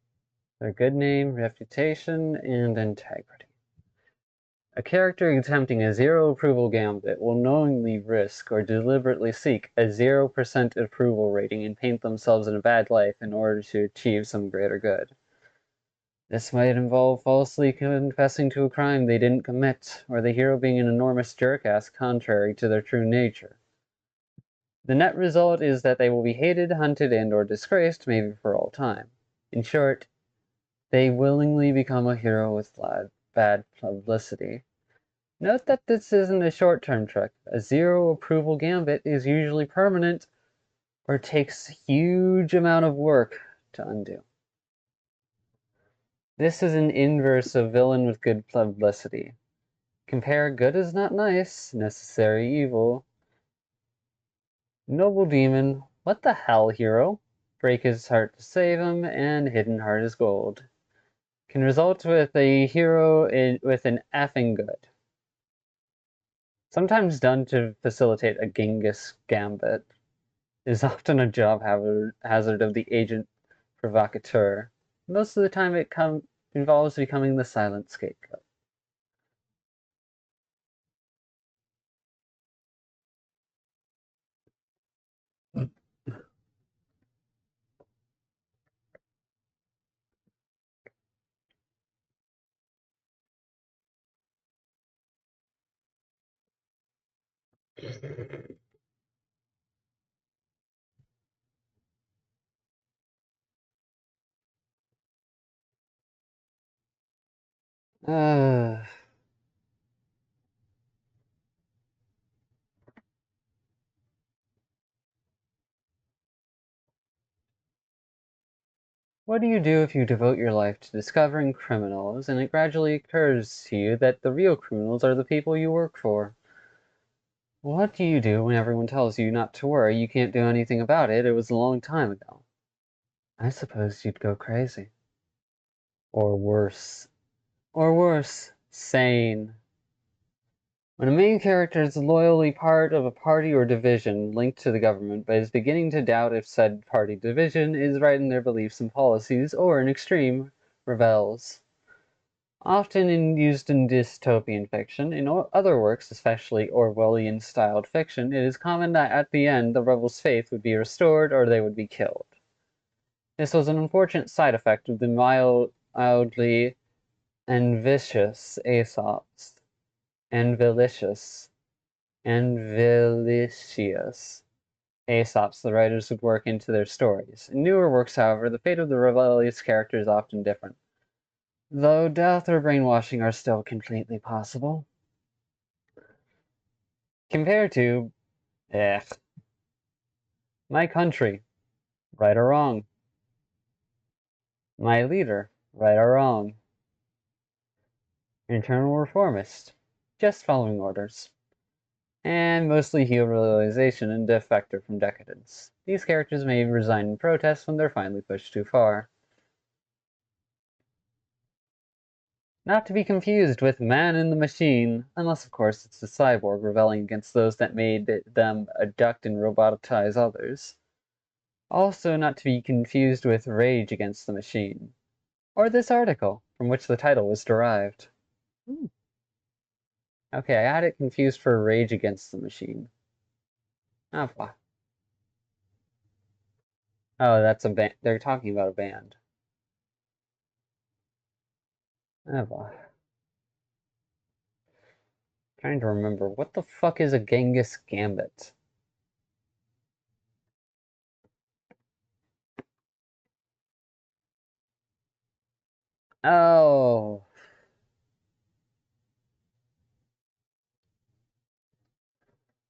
Their good name, reputation, and integrity. A character attempting a zero approval gambit will knowingly risk or deliberately seek a 0% approval rating and paint themselves in a bad light in order to achieve some greater good. This might involve falsely confessing to a crime they didn't commit, or the hero being an enormous jerkass contrary to their true nature. The net result is that they will be hated, hunted, and or disgraced, maybe for all time. In short, they willingly become a hero with bad publicity. Note that this isn't a short-term trick. A zero approval gambit is usually permanent or takes a huge amount of work to undo. This is an inverse of villain with good publicity. Compare good is not nice, necessary evil. Noble demon, what the hell hero? Break his heart to save him, and hidden heart is gold. Can result with a hero with an effing good. Sometimes done to facilitate a Genghis gambit, is often a job hazard of the agent provocateur. Most of the time it involves becoming the silent scapegoat. Uh, what do you do if you devote your life to discovering criminals and it gradually occurs to you that the real criminals are the people you work for? What do you do when everyone tells you not to worry, you can't do anything about it, it was a long time ago? I suppose you'd go crazy. Or worse. Or worse, sane. When a main character is loyally part of a party or division linked to the government but is beginning to doubt if said party division is right in their beliefs and policies, or in extreme, rebels. Often used in dystopian fiction, in other works, especially Orwellian-styled fiction, it is common that at the end the rebels' faith would be restored or they would be killed. This was an unfortunate side effect of the mildly envicious Aesops, envilicious, envilicious Aesops the writers would work into their stories. In newer works, however, the fate of the rebellious character is often different, though death or brainwashing are still completely possible. Compared to, eh, my country, right or wrong, my leader, right or wrong, internal reformist, just following orders, and mostly heel realization and defector from decadence. These characters may resign in protest when they're finally pushed too far. Not to be confused with Man in the Machine, unless of course it's the cyborg rebelling against those that made them abduct and robotize others. Also not to be confused with Rage Against the Machine, or this article, from which the title was derived. Okay, I had it confused for Rage Against the Machine. Oh, fuck. Oh, that's a band. They're talking about a band. Oh, boy. Trying to remember, what the fuck is a Genghis Gambit? Oh.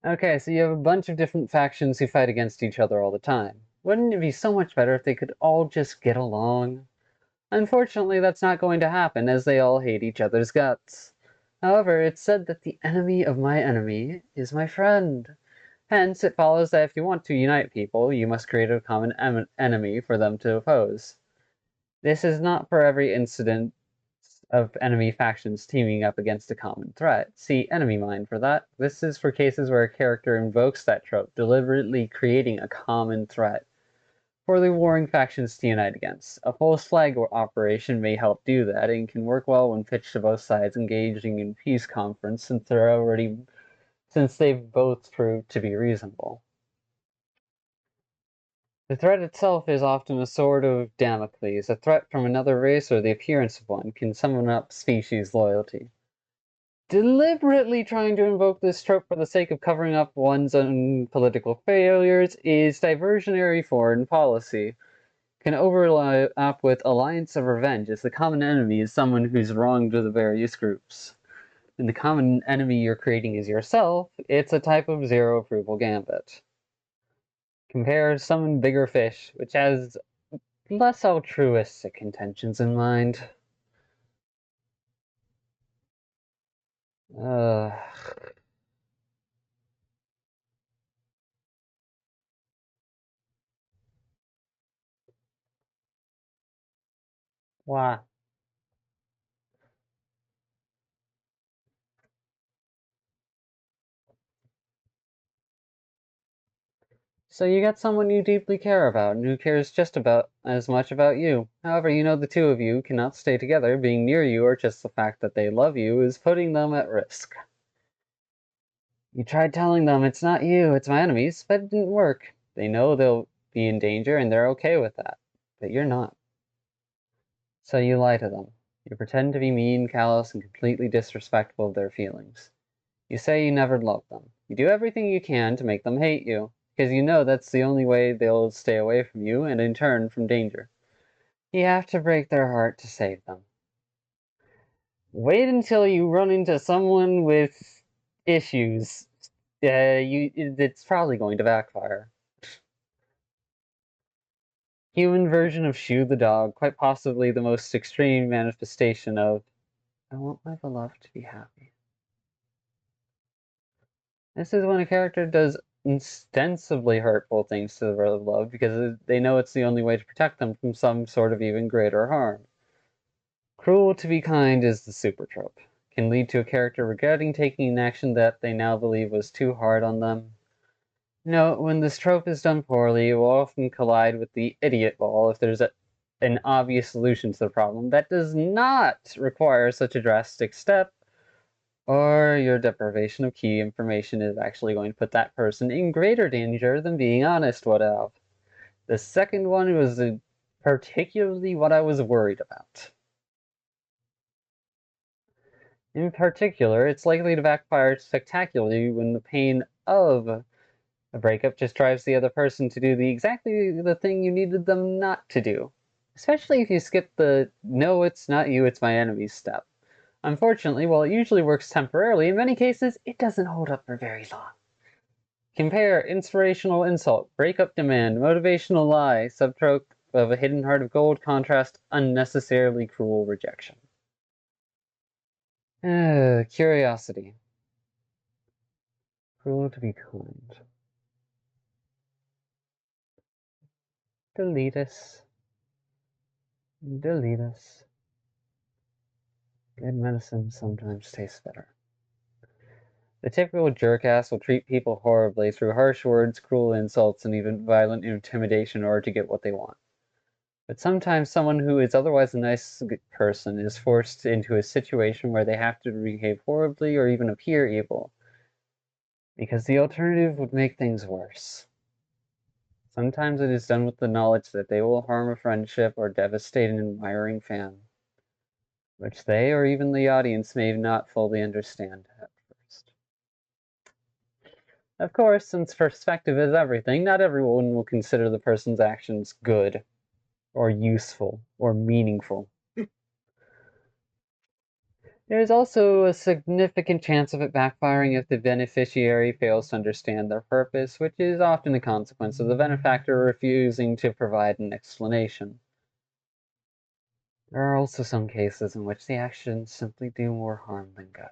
Okay, so you have a bunch of different factions who fight against each other all the time. Wouldn't it be so much better if they could all just get along? Unfortunately, that's not going to happen, as they all hate each other's guts. However, it's said that the enemy of my enemy is my friend. Hence, it follows that if you want to unite people, you must create a common enemy for them to oppose. This is not for every incident of enemy factions teaming up against a common threat. See Enemy Mine for that. This is for cases where a character invokes that trope, deliberately creating a common threat for the warring factions to unite against. A false flag operation may help do that and can work well when pitched to both sides engaging in peace conference since they've both proved to be reasonable. The threat itself is often a sword of Damocles. A threat from another race or the appearance of one can summon up species loyalty. Deliberately trying to invoke this trope for the sake of covering up one's own political failures is diversionary foreign policy. Can overlap with alliance of revenge, as the common enemy is someone who's wronged the various groups. And the common enemy you're creating is yourself, it's a type of zero approval gambit. Compare Summon Bigger Fish, which has less altruistic intentions in mind. Uh, why? So you got someone you deeply care about and who cares just about as much about you. However, you know the two of you cannot stay together, being near you or just the fact that they love you is putting them at risk. You tried telling them it's not you, it's my enemies, but it didn't work. They know they'll be in danger and they're okay with that. But you're not. So you lie to them. You pretend to be mean, callous, and completely disrespectful of their feelings. You say you never loved them. You do everything you can to make them hate you, because you know that's the only way they'll stay away from you and in turn from danger. You have to break their heart to save them. Wait until you run into someone with issues. It's probably going to backfire. Human version of Shoe the dog, quite possibly the most extreme manifestation of I want my beloved to be happy. This is when a character does ostensibly hurtful things to their love because they know it's the only way to protect them from some sort of even greater harm. Cruel to be kind is the super trope. Can lead to a character regretting taking an action that they now believe was too hard on them. No, when this trope is done poorly, it will often collide with the idiot wall if there's an obvious solution to the problem that does not require such a drastic step, or your deprivation of key information is actually going to put that person in greater danger than being honest would have. The second one was particularly what I was worried about. In particular, it's likely to backfire spectacularly when the pain of a breakup just drives the other person to do exactly the thing you needed them not to do. Especially if you skip the "no, it's not you, it's my enemy" step. Unfortunately, while it usually works temporarily, in many cases, it doesn't hold up for very long. Compare inspirational insult, breakup demand, motivational lie, subtrope of a hidden heart of gold, contrast unnecessarily cruel rejection. Curiosity. Cruel to be kind. Delete us. Delete us. Good medicine sometimes tastes better. The typical jerkass will treat people horribly through harsh words, cruel insults, and even violent intimidation in order to get what they want. But sometimes someone who is otherwise a nice person is forced into a situation where they have to behave horribly or even appear evil, because the alternative would make things worse. Sometimes it is done with the knowledge that they will harm a friendship or devastate an admiring fan, which they or even the audience may not fully understand at first. Of course, since perspective is everything, not everyone will consider the person's actions good, or useful, or meaningful. There is also a significant chance of it backfiring if the beneficiary fails to understand their purpose, which is often a consequence of the benefactor refusing to provide an explanation. There are also some cases in which the actions simply do more harm than good.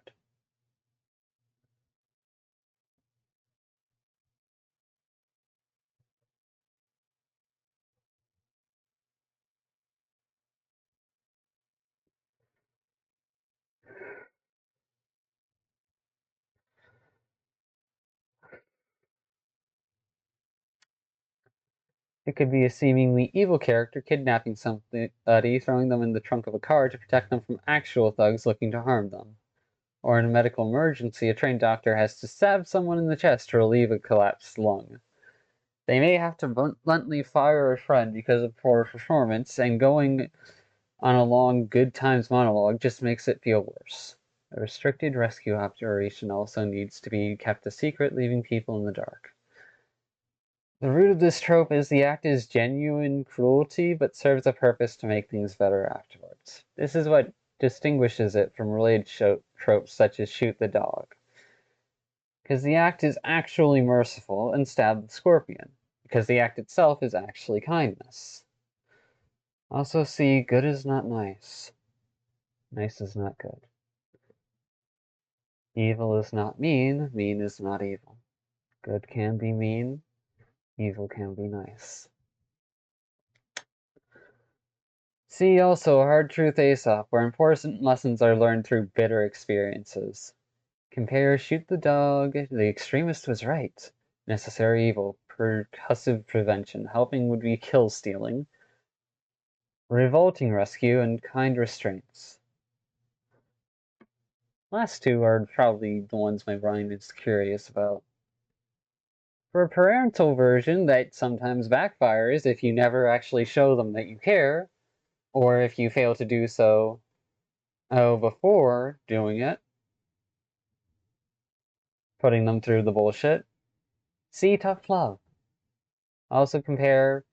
It could be a seemingly evil character kidnapping somebody, throwing them in the trunk of a car to protect them from actual thugs looking to harm them. Or in a medical emergency, a trained doctor has to stab someone in the chest to relieve a collapsed lung. They may have to bluntly fire a friend because of poor performance, and going on a long good times monologue just makes it feel worse. A restricted rescue operation also needs to be kept a secret, leaving people in the dark. The root of this trope is the act is genuine cruelty, but serves a purpose to make things better afterwards. This is what distinguishes it from related tropes such as shoot the dog. Because the act is actually merciful, and stab the scorpion. Because the act itself is actually kindness. Also see, good is not nice. Nice is not good. Evil is not mean, mean is not evil. Good can be mean, evil can be nice. See also Hard Truth Aesop, where important lessons are learned through bitter experiences. Compare Shoot the Dog, the extremist was right. Necessary evil, percussive prevention, helping would be kill stealing. Revolting rescue, and kind restraints. Last two are probably the ones my brain is curious about. For a parental version, that sometimes backfires if you never actually show them that you care, or if you fail to do so before doing it, putting them through the bullshit. See Tough Love. Also compare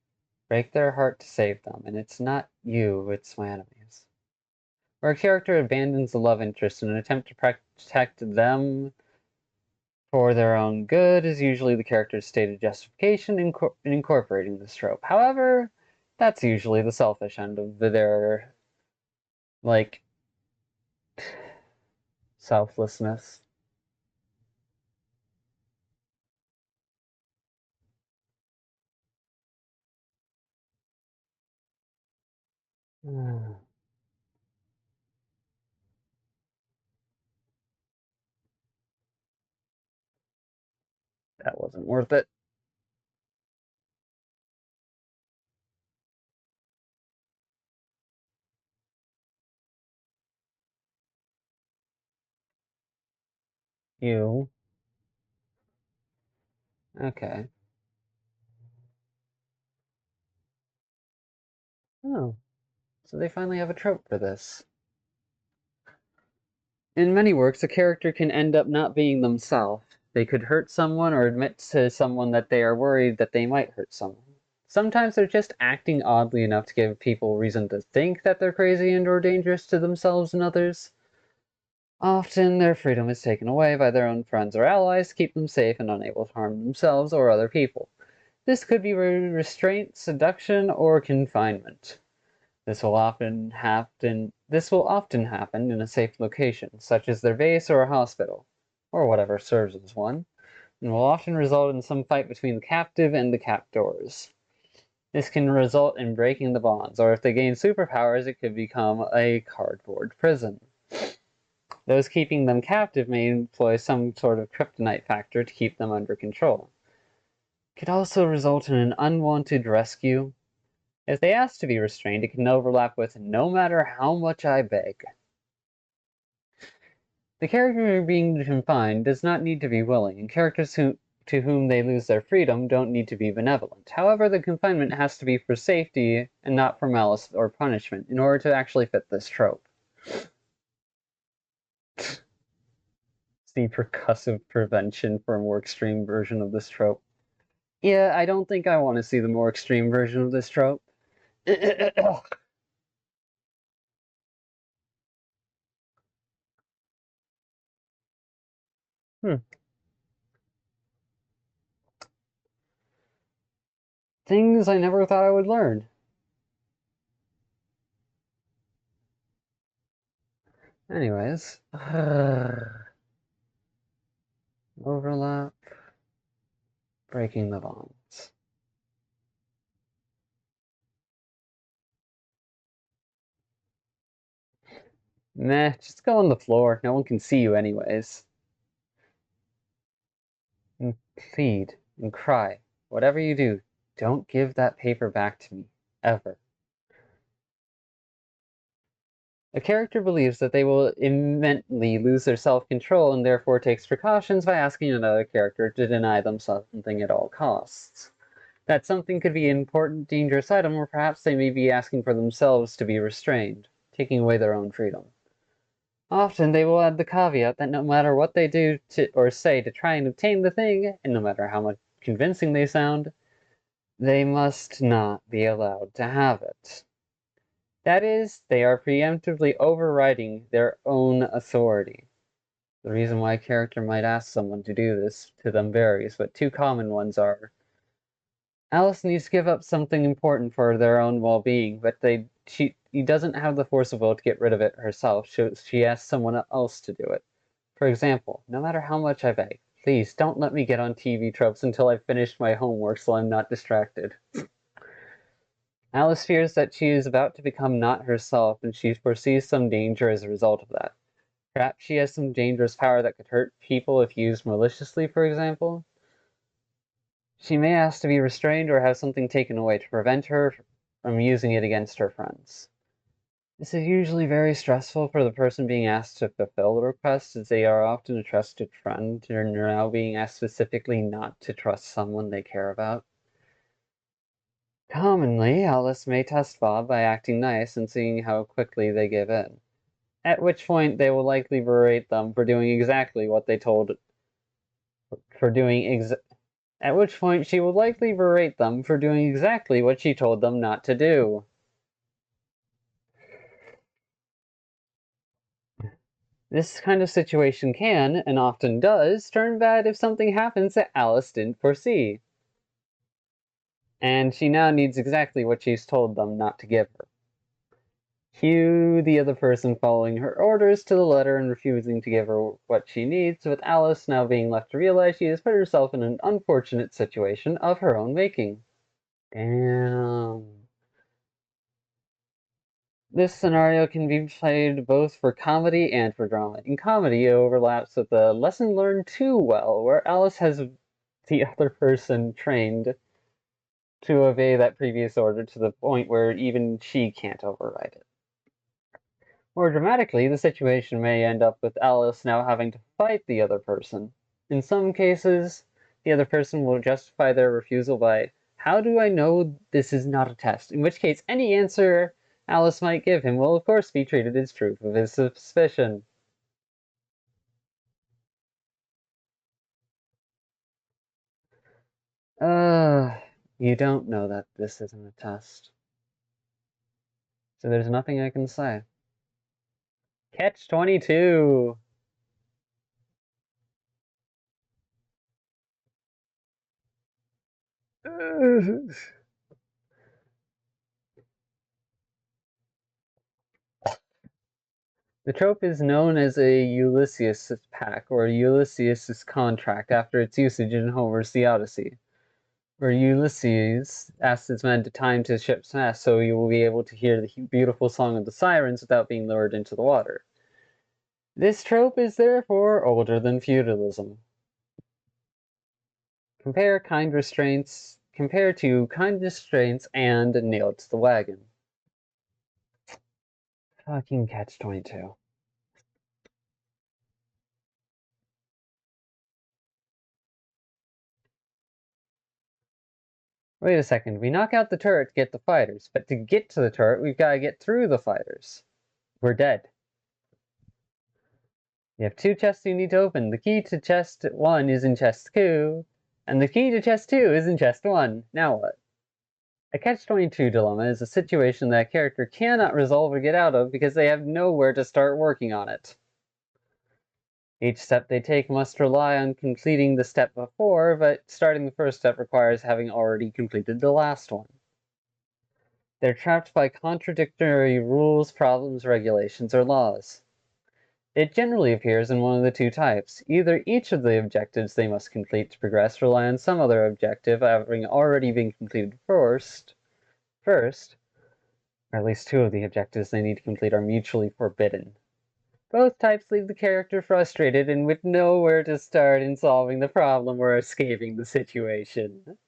Break Their Heart to Save Them, and it's not you, it's my enemies. Where a character abandons the love interest in an attempt to protect them for their own good is usually the character's stated justification in incorporating this trope. However, that's usually the selfish end of their, like, selflessness. That wasn't worth it. You. Okay. Oh, so they finally have a trope for this. In many works, a character can end up not being themselves. They could hurt someone or admit to someone that they are worried that they might hurt someone. Sometimes they're just acting oddly enough to give people reason to think that they're crazy and or dangerous to themselves and others. Often, their freedom is taken away by their own friends or allies to keep them safe and unable to harm themselves or other people. This could be restraint, seduction, or confinement. This will often happen in a safe location, such as their base or a hospital, or whatever serves as one, and will often result in some fight between the captive and the captors. This can result in breaking the bonds, or if they gain superpowers, it could become a cardboard prison. Those keeping them captive may employ some sort of kryptonite factor to keep them under control. It could also result in an unwanted rescue. If they ask to be restrained, it can overlap with "no matter how much I beg." The character being confined does not need to be willing, and characters to whom they lose their freedom don't need to be benevolent. However, the confinement has to be for safety and not for malice or punishment in order to actually fit this trope. The percussive prevention for a more extreme version of this trope. Yeah, I don't think I want to see the more extreme version of this trope. Hmm. Things I never thought I would learn. Anyways. Overlap. Breaking the bonds. Meh, just go on the floor. No one can see you anyways. And plead and cry. Whatever you do, don't give that paper back to me. Ever. A character believes that they will imminently lose their self-control and therefore takes precautions by asking another character to deny them something at all costs. That something could be an important, dangerous item, or perhaps they may be asking for themselves to be restrained, taking away their own freedom. Often they will add the caveat that no matter what they do or say to try and obtain the thing, and no matter how much convincing they sound, they must not be allowed to have it. That is, they are preemptively overriding their own authority. The reason why a character might ask someone to do this to them varies, but two common ones are: Alice needs to give up something important for their own well-being, but she doesn't have the force of will to get rid of it herself, so she asks someone else to do it. For example, no matter how much I beg, please don't let me get on TV tropes until I've finished my homework so I'm not distracted. Alice fears that she is about to become not herself, and she foresees some danger as a result of that. Perhaps she has some dangerous power that could hurt people if used maliciously, for example. She may ask to be restrained or have something taken away to prevent her from using it against her friends. This is usually very stressful for the person being asked to fulfill the request, as they are often a trusted friend and are now being asked specifically not to trust someone they care about. Commonly, Alice may test Bob by acting nice and seeing how quickly they give in, at which point they will likely berate them for doing exactly what they told for doing ex- at which point she will likely berate them for doing exactly what she told them not to do. This kind of situation can, and often does, turn bad if something happens that Alice didn't foresee, and she now needs exactly what she's told them not to give her. Cue the other person following her orders to the letter and refusing to give her what she needs, with Alice now being left to realize she has put herself in an unfortunate situation of her own making. Damn. This scenario can be played both for comedy and for drama. In comedy, it overlaps with the lesson learned too well, where Alice has the other person trained to obey that previous order to the point where even she can't override it. More dramatically, the situation may end up with Alice now having to fight the other person. In some cases, the other person will justify their refusal by How do I know this is not a test? In which case, any answer Alice might give him will of course be treated as proof of his suspicion. Uh, you don't know that this isn't a test. So there's nothing I can say. Catch 22! The trope is known as a Ulysses pact, or Ulysses' contract, after its usage in Homer's The Odyssey, where Ulysses asks his men to time to ship's mast so you will be able to hear the beautiful song of the sirens without being lowered into the water. This trope is therefore older than feudalism. Compare to kind restraints and nailed to the wagon. Fucking catch 22. Wait a second, we knock out the turret to get the fighters, but to get to the turret, we've got to get through the fighters. We're dead. You have two chests you need to open. The key to chest 1 is in chest 2, and the key to chest 2 is in chest 1. Now what? A catch-22 dilemma is a situation that a character cannot resolve or get out of because they have nowhere to start working on it. Each step they take must rely on completing the step before, but starting the first step requires having already completed the last one. They're trapped by contradictory rules, problems, regulations, or laws. It generally appears in one of the two types. Either each of the objectives they must complete to progress rely on some other objective having already been completed first, or at least two of the objectives they need to complete are mutually forbidden. Both types leave the character frustrated and with nowhere to start in solving the problem or escaping the situation.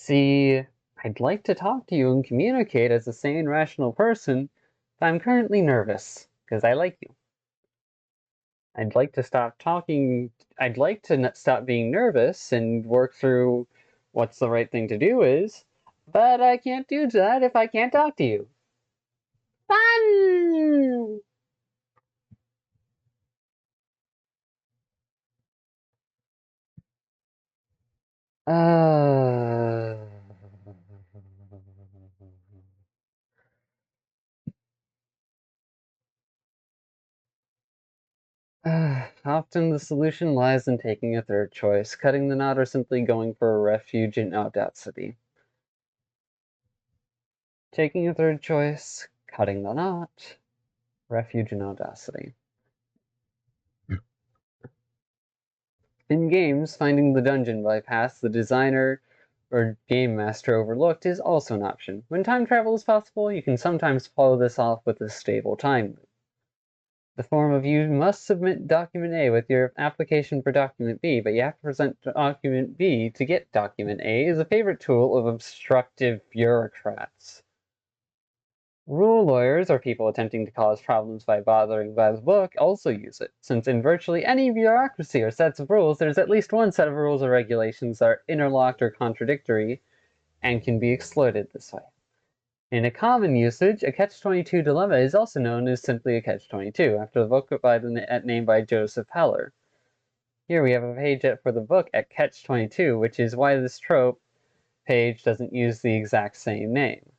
See, I'd like to talk to you and communicate as a sane, rational person, but I'm currently nervous, because I like you. I'd like to stop talking, I'd like to stop being nervous and work through what's the right thing to do is, but I can't do that if I can't talk to you. Fun! Uh... Often the solution lies in taking a third choice, cutting the knot, or simply going for a refuge in audacity. Taking a third choice, cutting the knot, refuge in audacity. In games, finding the dungeon bypass the designer or game master overlooked is also an option. When time travel is possible, you can sometimes follow this off with a stable time loop. The form of you must submit document A with your application for document B, but you have to present document B to get document A is a favorite tool of obstructive bureaucrats. Rule lawyers, or people attempting to cause problems by bothering by the book, also use it, since in virtually any bureaucracy or sets of rules, there's at least one set of rules or regulations that are interlocked or contradictory and can be exploited this way. In a common usage, a catch-22 dilemma is also known as simply a catch-22, after the book by the name by Joseph Heller. Here we have a page for the book at catch-22, which is why this trope page doesn't use the exact same name.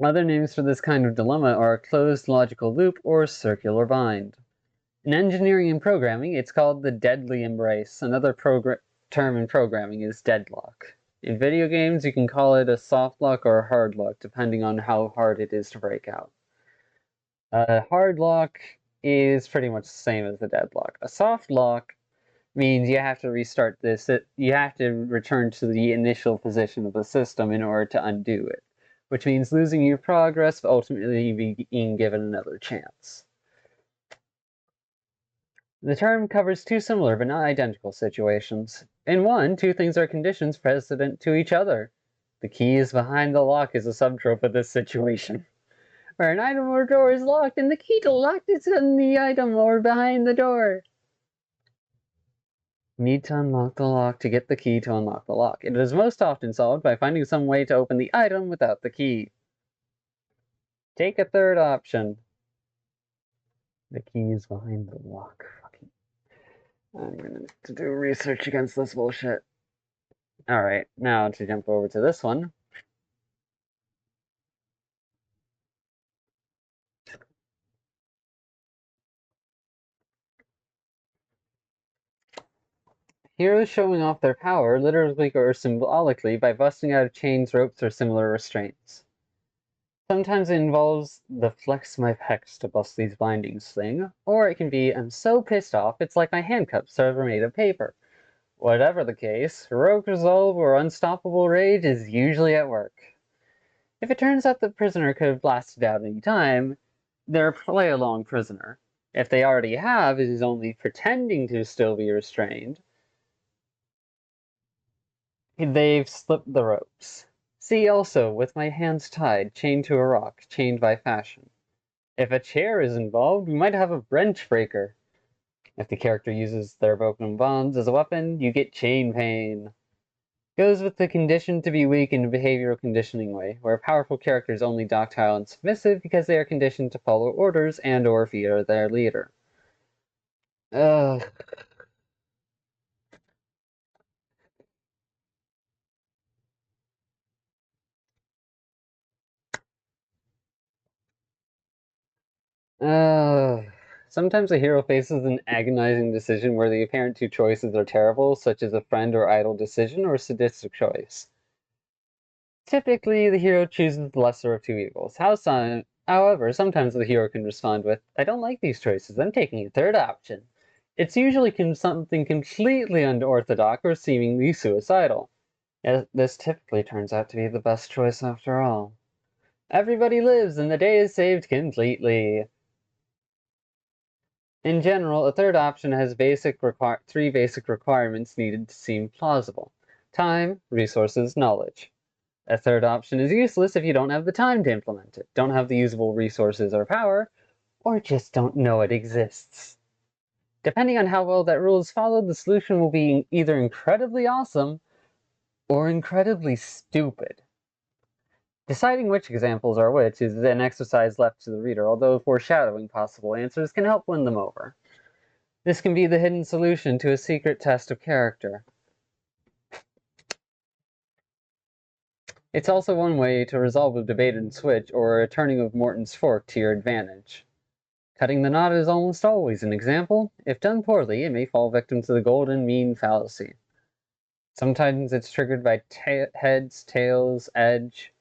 Other names for this kind of dilemma are a closed logical loop or circular bind. In engineering and programming, it's called the deadly embrace. Another term in programming is deadlock. In video games, you can call it a soft lock or a hard lock, depending on how hard it is to break out. A hard lock is pretty much the same as a deadlock. A soft lock means you have to restart this, you have to return to the initial position of the system in order to undo it, which means losing your progress, but ultimately being given another chance. The term covers two similar but not identical situations. In one, two things are conditions precedent to each other. The key is behind the lock is a subtrope of this situation, where an item or door is locked and the key to lock is in the item or behind the door. Need to unlock the lock to get the key to unlock the lock. It is most often solved by finding some way to open the item without the key. Take a third option. The key is behind the lock. I'm gonna need to do research against this bullshit. Alright, now to jump over to this one. Heroes showing off their power, literally or symbolically, by busting out of chains, ropes, or similar restraints. Sometimes it involves the flex my pecs to bust these bindings thing, or it can be I'm so pissed off it's like my handcuffs are made of paper. Whatever the case, heroic resolve or unstoppable rage is usually at work. If it turns out the prisoner could have blasted out any time, they're a play-along prisoner. If they already have, it is only pretending to still be restrained. They've slipped the ropes. See also, with my hands tied, chained to a rock, chained by fashion. If a chair is involved, we might have a wrench breaker. If the character uses their broken bonds as a weapon, you get chain pain. Goes with the conditioned to be weak in a behavioral conditioning way, where powerful characters only docile and submissive because they are conditioned to follow orders and or fear their leader. Ugh. Sometimes a hero faces an agonizing decision where the apparent two choices are terrible, such as a friend or idle decision or sadistic choice. Typically, the hero chooses the lesser of two evils. However, sometimes the hero can respond with, I don't like these choices, I'm taking a third option. It's usually something completely unorthodox or seemingly suicidal. This typically turns out to be the best choice after all. Everybody lives and the day is saved completely. In general, a third option has three basic requirements needed to seem plausible. Time, resources, knowledge. A third option is useless if you don't have the time to implement it, don't have the usable resources or power, or just don't know it exists. Depending on how well that rule is followed, the solution will be either incredibly awesome or incredibly stupid. Deciding which examples are which is an exercise left to the reader, although foreshadowing possible answers can help win them over. This can be the hidden solution to a secret test of character. It's also one way to resolve a debated switch or a turning of Morton's fork to your advantage. Cutting the knot is almost always an example. If done poorly, it may fall victim to the golden mean fallacy. Sometimes it's triggered by heads, tails, edge.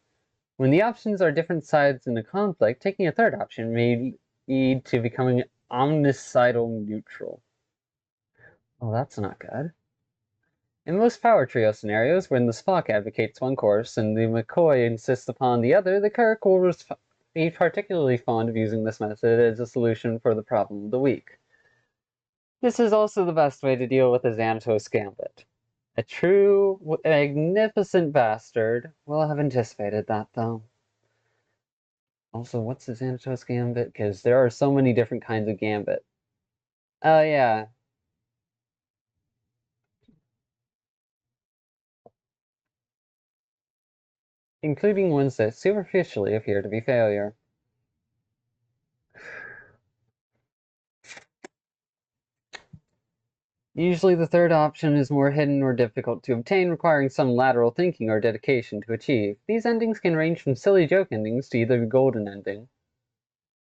When the options are different sides in a conflict, taking a third option may lead to becoming omnicidal neutral. Well, that's not good. In most power trio scenarios, when the Spock advocates one course and the McCoy insists upon the other, the Kirk will be particularly fond of using this method as a solution for the problem of the week. This is also the best way to deal with a Xanatos Gambit. A true, magnificent bastard will have anticipated that, though. Also, what's the Xanatos Gambit? Because there are so many different kinds of Gambit. Oh, yeah. Including ones that superficially appear to be failure. Usually the third option is more hidden or difficult to obtain, requiring some lateral thinking or dedication to achieve. These endings can range from silly joke endings to either the golden ending,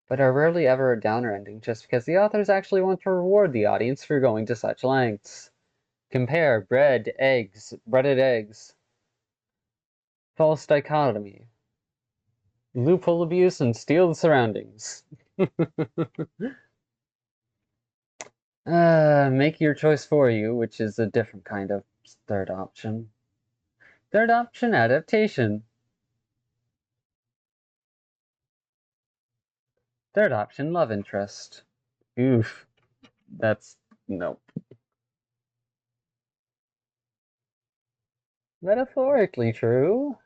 but are rarely ever a downer ending just because the authors actually want to reward the audience for going to such lengths. Compare breaded eggs, false dichotomy, loophole abuse, and steal the surroundings. Make your choice for you, which is a different kind of third option. Third option, adaptation. Third option, love interest. Oof. That's Nope. Metaphorically true.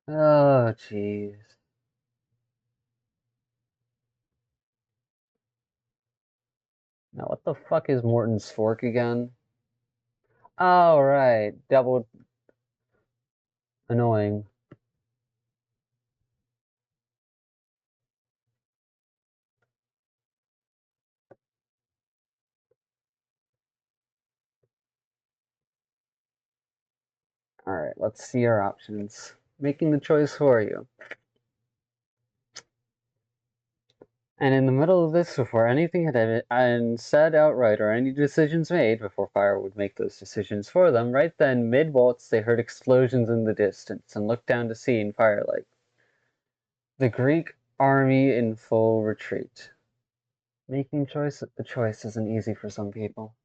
Oh, jeez. Now, what the fuck is Morton's fork again? Oh, right. Double annoying. Alright, let's see our options. Making the choice for you. And in the middle of this, before anything had been said outright or any decisions made, before Fire would make those decisions for them, right then, mid-waltz, they heard explosions in the distance and looked down to see in firelight the Greek army in full retreat. Making the choice isn't easy for some people.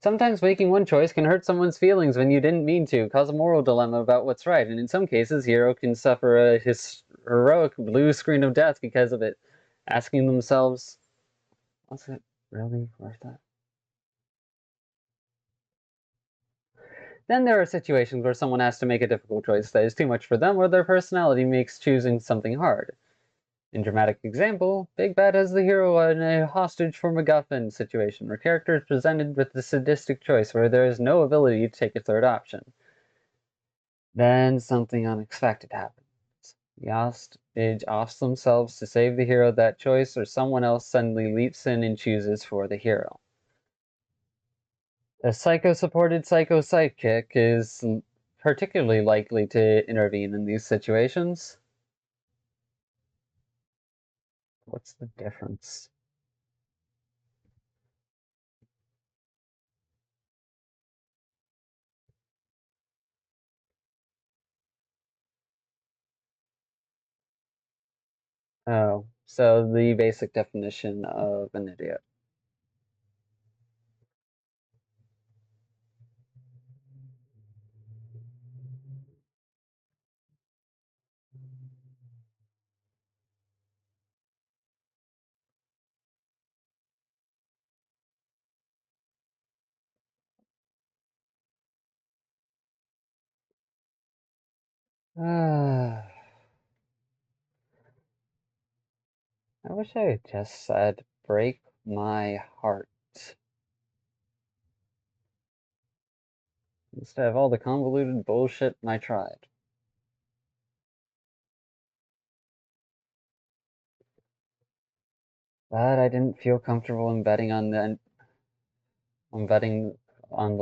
Sometimes making one choice can hurt someone's feelings when you didn't mean to, cause a moral dilemma about what's right, and in some cases, hero can suffer a heroic blue screen of death because of it, asking themselves, was it really worth it? Then there are situations where someone has to make a difficult choice that is too much for them, or their personality makes choosing something hard. In dramatic example, Big Bad has the hero in a hostage for MacGuffin situation, where character is presented with the sadistic choice where there is no ability to take a third option. Then something unexpected happens. The hostage offs themselves to save the hero that choice, or someone else suddenly leaps in and chooses for the hero. A psycho-supported psycho sidekick is particularly likely to intervene in these situations. What's the difference? Oh, so the basic definition of an idiot. I wish I had just said break my heart instead of all the convoluted bullshit I tried. But I didn't feel comfortable in betting on the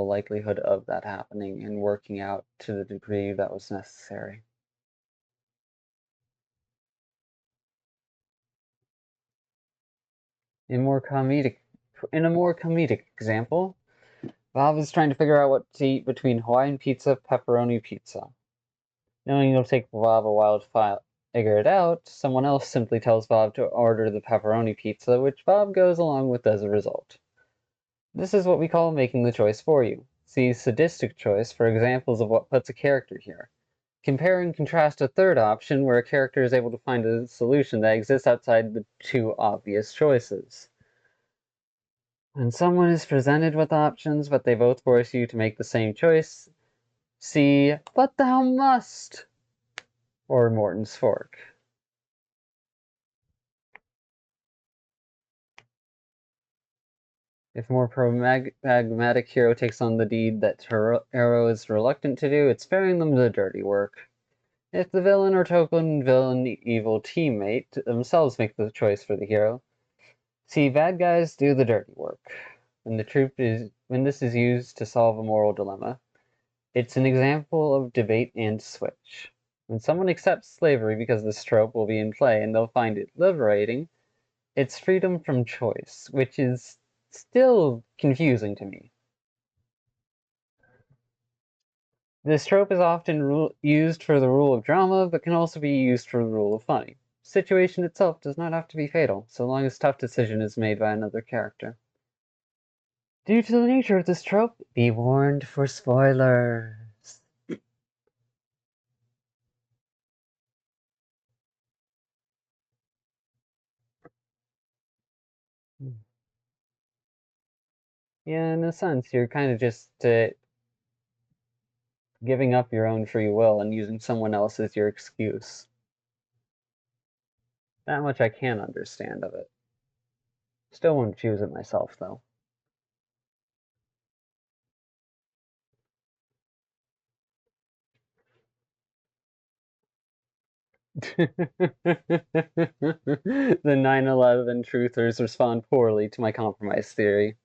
likelihood of that happening and working out to the degree that was necessary. In in a more comedic example, Bob is trying to figure out what to eat between Hawaiian pizza, pepperoni pizza. Knowing it'll take Bob a while to figure it out, someone else simply tells Bob to order the pepperoni pizza, which Bob goes along with as a result. This is what we call making the choice for you. See sadistic choice for examples of what puts a character here. Compare and contrast a third option where a character is able to find a solution that exists outside the two obvious choices. When someone is presented with options, but they both force you to make the same choice, see, but thou must, or Morton's Fork. If more pragmatic hero takes on the deed that hero is reluctant to do, it's sparing them the dirty work. If the villain or token villain evil teammate themselves make the choice for the hero, see, bad guys do the dirty work. When this is used to solve a moral dilemma, it's an example of debate and switch. When someone accepts slavery because this trope will be in play and they'll find it liberating, it's freedom from choice, which is still confusing to me. This trope is often used for the rule of drama, but can also be used for the rule of funny. The situation itself does not have to be fatal, so long as a tough decision is made by another character. Due to the nature of this trope, be warned for spoilers. Yeah, in a sense, you're kind of just giving up your own free will and using someone else as your excuse. That much I can understand of it. Still won't choose it myself, though. The 9/11 truthers respond poorly to my compromise theory.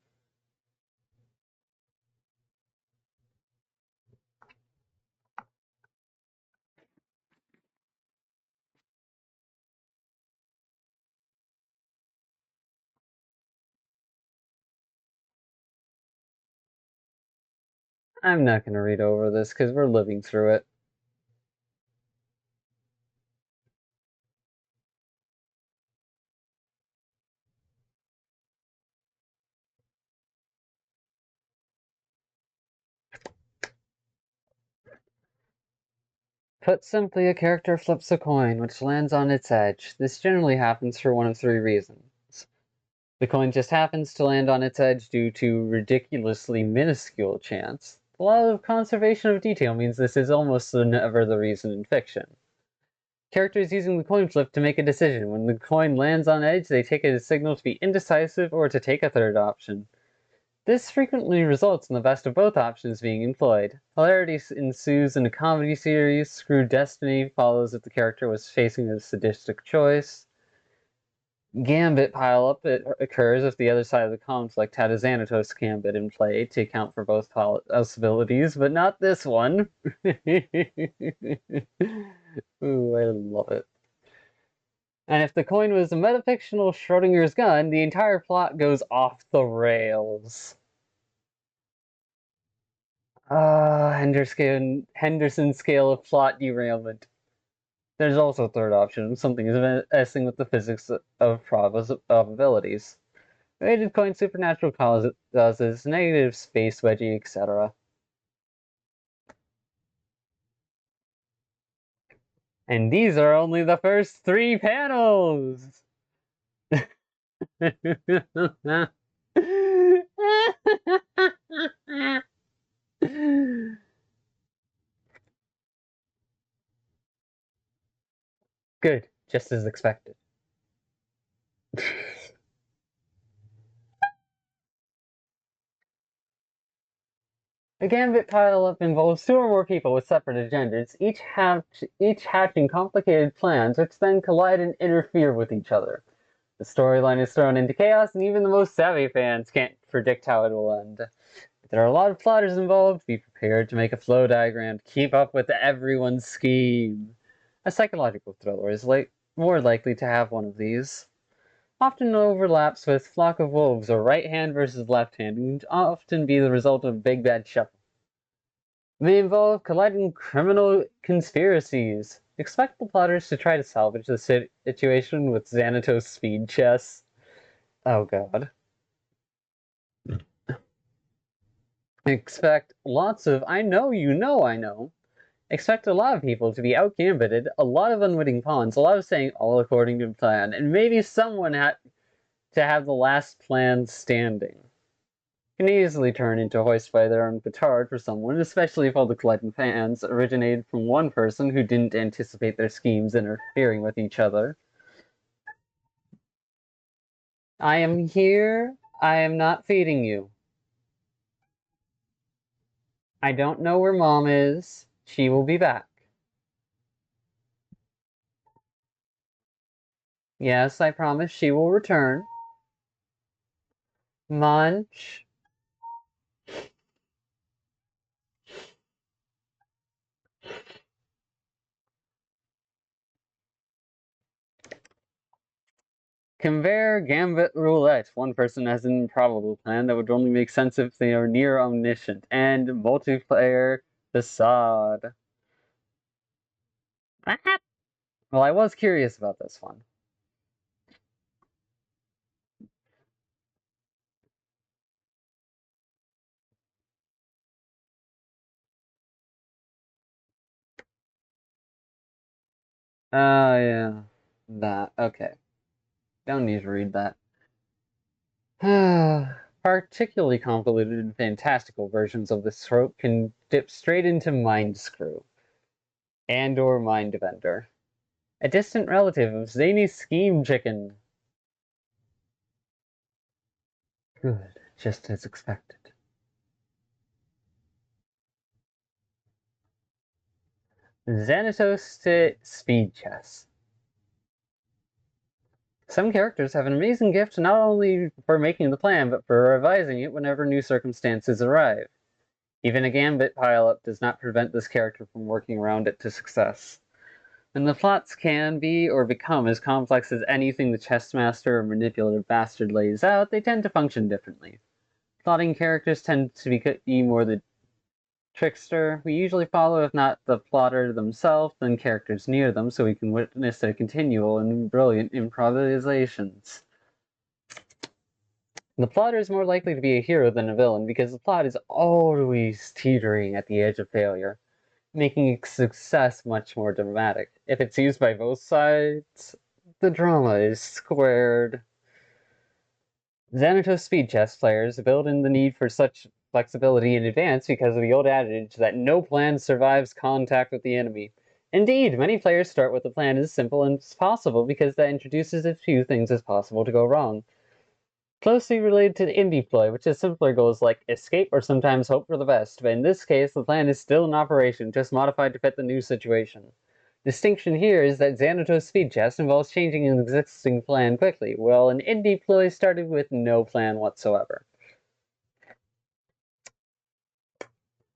I'm not going to read over this because we're living through it. Put simply, a character flips a coin, which lands on its edge. This generally happens for one of three reasons. The coin just happens to land on its edge due to ridiculously minuscule chance. A lot of conservation of detail means this is almost never the reason in fiction. Characters using the coin flip to make a decision. When the coin lands on edge, they take it as a signal to be indecisive or to take a third option. This frequently results in the best of both options being employed. Hilarity ensues in a comedy series. Screw Destiny follows if the character was facing a sadistic choice. Gambit pileup occurs if the other side of the conflict had a Xanatos gambit in play to account for both possibilities, but not this one. Ooh, I love it. And if the coin was a metafictional Schrodinger's gun, the entire plot goes off the rails. Henderson scale of plot derailment. There's also a third option. Something is messing with the physics of probabilities. Weighted coin supernatural causes, negative space wedgie, etc. And these are only the first three panels! Good, just as expected. A gambit pile-up involves two or more people with separate agendas, each hatching complicated plans which then collide and interfere with each other. The storyline is thrown into chaos, and even the most savvy fans can't predict how it will end. If there are a lot of plotters involved, be prepared to make a flow diagram to keep up with everyone's scheme. A psychological thriller is more likely to have one of these. Often overlaps with Flock of Wolves or right hand versus left hand, and often be the result of Big Bad Shuffle. They involve colliding criminal conspiracies. Expect the plotters to try to salvage the situation with Xanatos speed chess. Oh god. Expect lots of I know, you know, I know. Expect a lot of people to be out-gambited, a lot of unwitting pawns, a lot of saying all according to plan, and maybe someone had to have the last plan standing. Can easily turn into a hoist by their own petard for someone, especially if all the colliding fans originated from one person who didn't anticipate their schemes interfering with each other. I am here. I am not feeding you. I don't know where Mom is. She will be back. Yes, I promise she will return. Munch. Conveyor Gambit Roulette. One person has an improbable plan that would only make sense if they are near omniscient. And multiplayer facade. Well, I was curious about this one. Oh, yeah. That. Okay. Don't need to read that. Particularly convoluted and fantastical versions of this trope can dip straight into Mind Screw and or Mind Bender, a distant relative of zany Scheme Chicken. Good, just as expected. Xanatos to Speed Chess. Some characters have an amazing gift not only for making the plan, but for revising it whenever new circumstances arrive. Even a gambit pileup does not prevent this character from working around it to success. And the plots can be or become as complex as anything the chess master or manipulative bastard lays out, they tend to function differently. Plotting characters tend to be more the trickster. We usually follow, if not the plotter themselves, then characters near them, so we can witness their continual and brilliant improvisations. The plotter is more likely to be a hero than a villain because the plot is always teetering at the edge of failure, making success much more dramatic. If it's used by both sides, the drama is squared. Xanatos speed chess players build in the need for such flexibility in advance because of the old adage that no plan survives contact with the enemy. Indeed, many players start with a plan as simple as possible because that introduces as few things as possible to go wrong. Closely related to the indie play, which has simpler goals like escape or sometimes hope for the best, but in this case the plan is still in operation, just modified to fit the new situation. Distinction here is that Xanatos speed chess involves changing an existing plan quickly, while an indie play started with no plan whatsoever.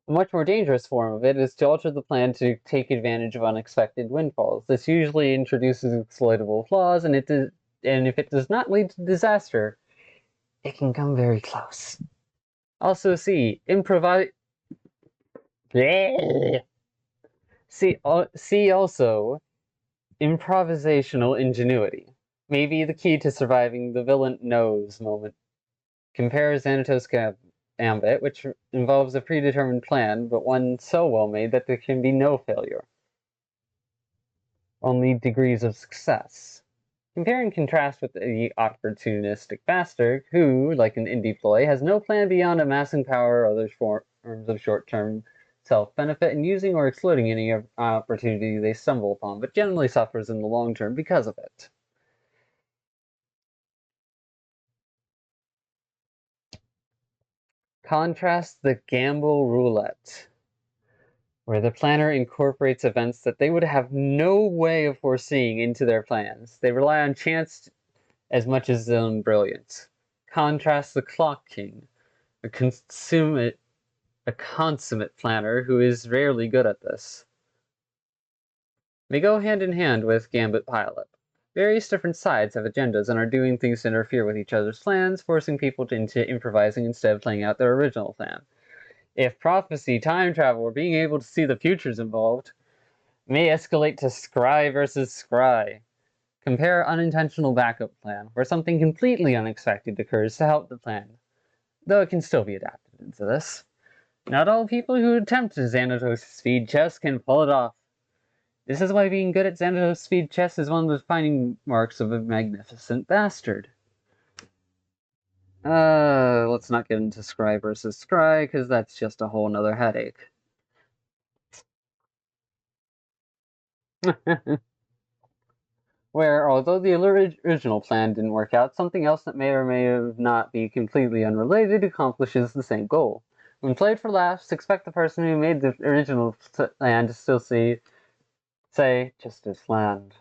A much more dangerous form of it is to alter the plan to take advantage of unexpected windfalls. This usually introduces exploitable flaws, and if it does not lead to disaster, it can come very close. Also see see also improvisational ingenuity. Maybe the key to surviving the villain knows moment. Compare Xanatos Gambit, which involves a predetermined plan, but one so well made that there can be no failure, only degrees of success. Compare and contrast with the opportunistic bastard, who, like an indie ploy, has no plan beyond amassing power or other forms of short-term self-benefit and using or exploiting any opportunity they stumble upon, but generally suffers in the long term because of it. Contrast the gamble roulette, where the planner incorporates events that they would have no way of foreseeing into their plans. They rely on chance as much as on brilliance. Contrast the clock king, a consummate planner who is rarely good at this. They go hand in hand with Gambit Pilot. Various different sides have agendas and are doing things to interfere with each other's plans, forcing people into improvising instead of playing out their original plan. If prophecy, time travel, or being able to see the future's involved, may escalate to scry versus scry. Compare unintentional backup plan, where something completely unexpected occurs to help the plan, though it can still be adapted into this. Not all people who attempt Xanatos speed chess can pull it off. This is why being good at Xanatos speed chess is one of the defining marks of a magnificent bastard. Let's not get into scry versus scry, because that's just a whole nother headache. Where, although the original plan didn't work out, something else that may or may not be completely unrelated accomplishes the same goal. When played for laughs, expect the person who made the original plan to still say, just as planned.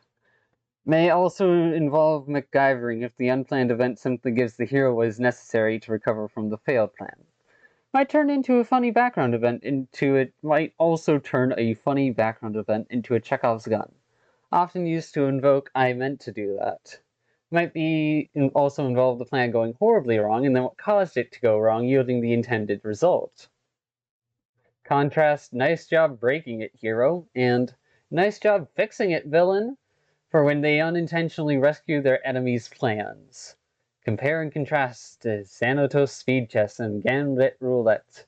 May also involve MacGyvering if the unplanned event simply gives the hero what is necessary to recover from the failed plan. Might turn into a funny background event might also turn a funny background event into a Chekhov's gun, often used to invoke "I meant to do that." Might be also involve the plan going horribly wrong and then what caused it to go wrong yielding the intended result. Contrast "nice job breaking it, hero" and "nice job fixing it, villain" for when they unintentionally rescue their enemy's plans. Compare and contrast to Xanatos speed chess and Gambit roulette.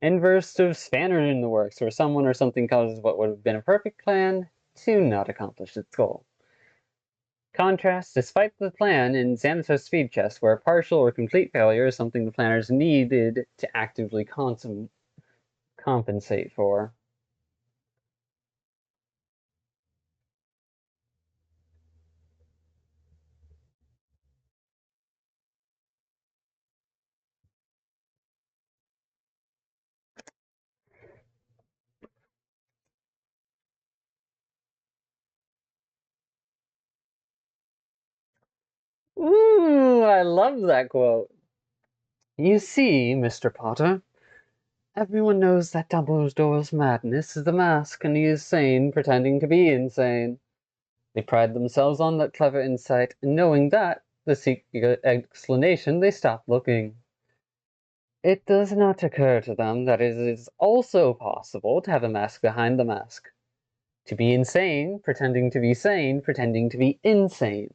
Inverse of spanner in the works, where someone or something causes what would have been a perfect plan to not accomplish its goal. Contrast, despite the plan in Xanatos Speed Chess, where partial or complete failure is something the planners needed to actively compensate for. Ooh, I love that quote. You see, Mr. Potter, everyone knows that Dumbledore's madness is the mask, and he is sane, pretending to be insane. They pride themselves on that clever insight, and knowing that, the secret explanation, they stop looking. It does not occur to them that it is also possible to have a mask behind the mask. To be insane, pretending to be sane, pretending to be insane.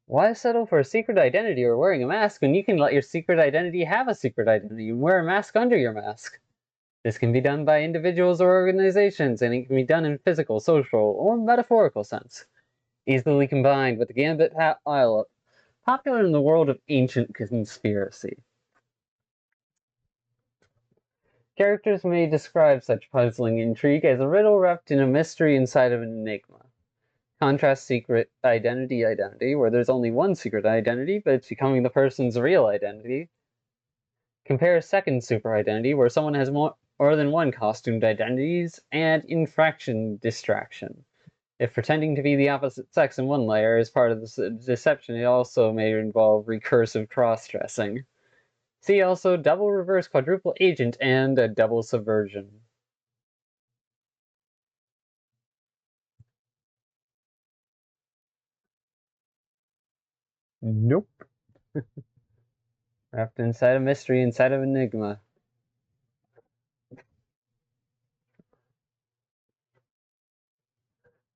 Why settle for a secret identity or wearing a mask when you can let your secret identity have a secret identity and wear a mask under your mask? This can be done by individuals or organizations, and it can be done in physical, social, or metaphorical sense. Easily combined with the gambit pilot, popular in the world of ancient conspiracy. Characters may describe such puzzling intrigue as a riddle wrapped in a mystery inside of an enigma. Contrast secret identity, where there's only one secret identity, but it's becoming the person's real identity. Compare second super identity, where someone has more than one costumed identities, and infraction distraction. If pretending to be the opposite sex in one layer is part of the deception, it also may involve recursive cross-dressing. See also double reverse quadruple agent and a double subversion. Nope. Wrapped inside a mystery, inside of enigma.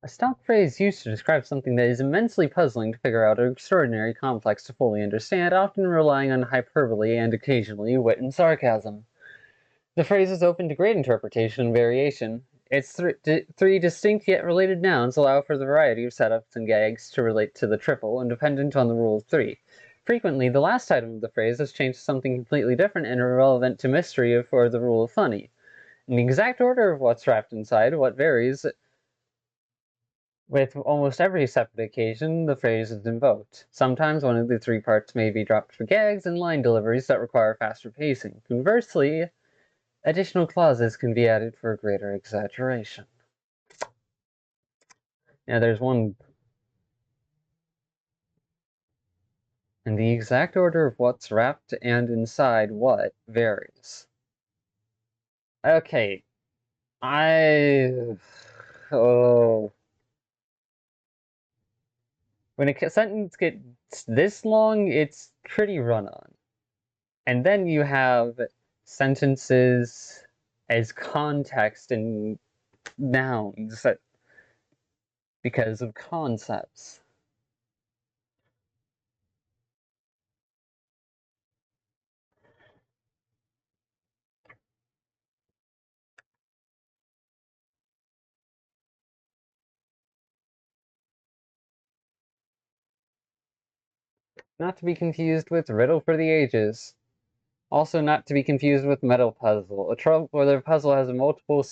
A stock phrase used to describe something that is immensely puzzling to figure out or extraordinarily complex to fully understand, often relying on hyperbole and occasionally wit and sarcasm. The phrase is open to great interpretation and variation. Its three distinct yet related nouns allow for the variety of setups and gags to relate to the triple, independent on the rule of three. Frequently, the last item of the phrase is changed to something completely different and irrelevant to mystery for the rule of funny. In the exact order of what's wrapped inside what varies. With almost every separate occasion, the phrase is invoked. Sometimes one of the three parts may be dropped for gags and line deliveries that require faster pacing. Conversely, additional clauses can be added for greater exaggeration. Now there's one. And the exact order of what's wrapped and inside what varies. Okay, oh. When a sentence gets this long, it's pretty run-on. And then you have sentences as context and nouns because of concepts. Not to be confused with Riddle for the Ages. Also not to be confused with Metal Puzzle, a trope where the puzzle has multiple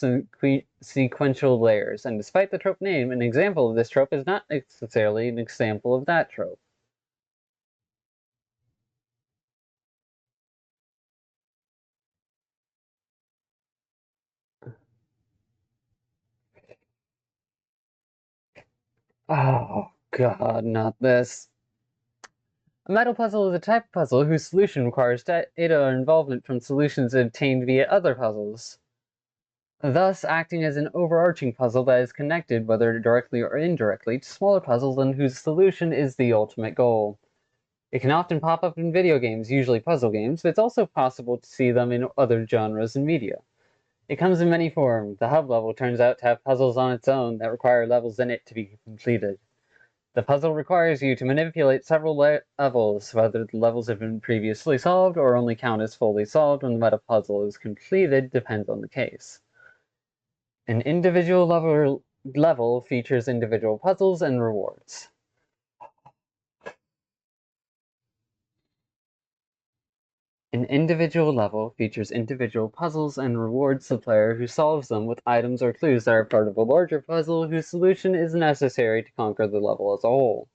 sequential layers, and despite the trope name, an example of this trope is not necessarily an example of that trope. Oh god, not this. A metal puzzle is a type of puzzle whose solution requires data or involvement from solutions obtained via other puzzles, thus acting as an overarching puzzle that is connected, whether directly or indirectly, to smaller puzzles and whose solution is the ultimate goal. It can often pop up in video games, usually puzzle games, but it's also possible to see them in other genres and media. It comes in many forms. The hub level turns out to have puzzles on its own that require levels in it to be completed. The puzzle requires you to manipulate several levels, whether the levels have been previously solved or only count as fully solved when the meta puzzle is completed depends on the case. An individual level features individual puzzles and rewards. An individual level features individual puzzles and rewards the player who solves them with items or clues that are part of a larger puzzle whose solution is necessary to conquer the level as a whole.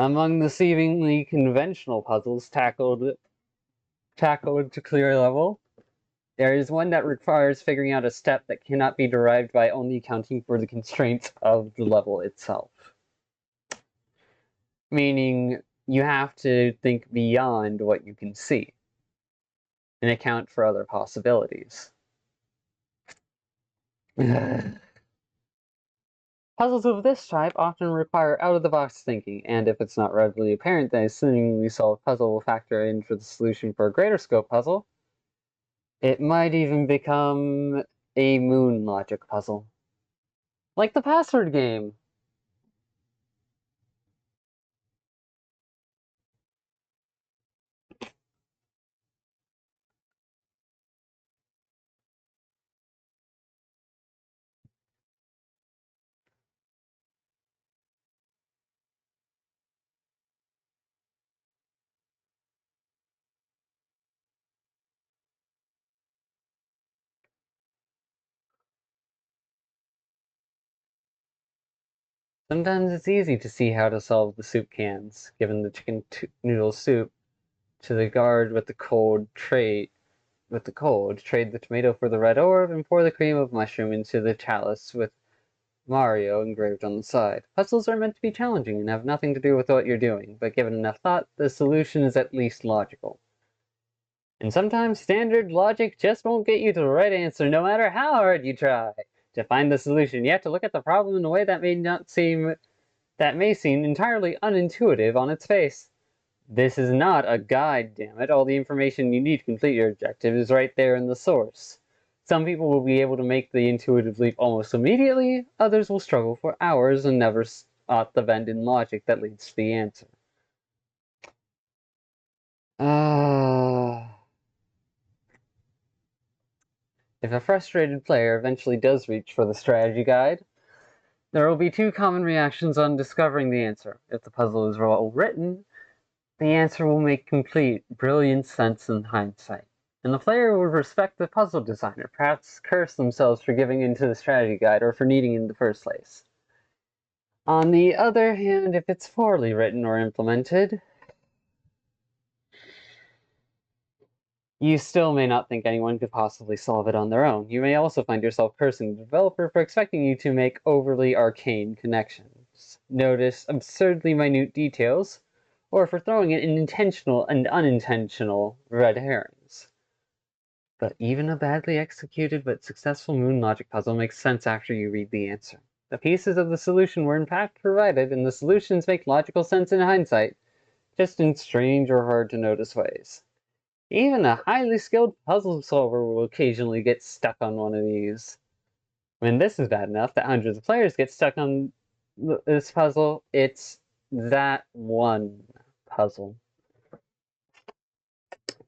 Among the seemingly conventional puzzles tackled to clear a level, there is one that requires figuring out a step that cannot be derived by only accounting for the constraints of the level itself. Meaning, you have to think beyond what you can see and account for other possibilities. Puzzles of this type often require out-of-the-box thinking, and if it's not readily apparent that a seemingly solved puzzle will factor in for the solution for a greater scope puzzle, it might even become a moon logic puzzle. Like the password game. Sometimes it's easy to see how to solve the soup cans, given the chicken noodle soup to the guard with the trade the tomato for the red orb, and pour the cream of mushroom into the chalice with Mario engraved on the side. Puzzles are meant to be challenging and have nothing to do with what you're doing, but given enough thought, the solution is at least logical. And sometimes standard logic just won't get you to the right answer no matter how hard you try. To find the solution, you have to look at the problem in a way that may seem entirely unintuitive on its face. This is not a guide, damn it. All the information you need to complete your objective is right there in the source. Some people will be able to make the intuitive leap almost immediately, others will struggle for hours and never spot the bend in logic that leads to the answer. If a frustrated player eventually does reach for the strategy guide, there will be two common reactions on discovering the answer. If the puzzle is well written, the answer will make complete, brilliant sense in hindsight, and the player will respect the puzzle designer, perhaps curse themselves for giving in to the strategy guide or for needing it in the first place. On the other hand, if it's poorly written or implemented, you still may not think anyone could possibly solve it on their own. You may also find yourself cursing the developer for expecting you to make overly arcane connections, notice absurdly minute details, or for throwing in intentional and unintentional red herrings. But even a badly executed but successful moon logic puzzle makes sense after you read the answer. The pieces of the solution were in fact provided, and the solutions make logical sense in hindsight, just in strange or hard to notice ways. Even a highly skilled puzzle solver will occasionally get stuck on one of these. When this is bad enough that hundreds of players get stuck on this puzzle, it's that one puzzle.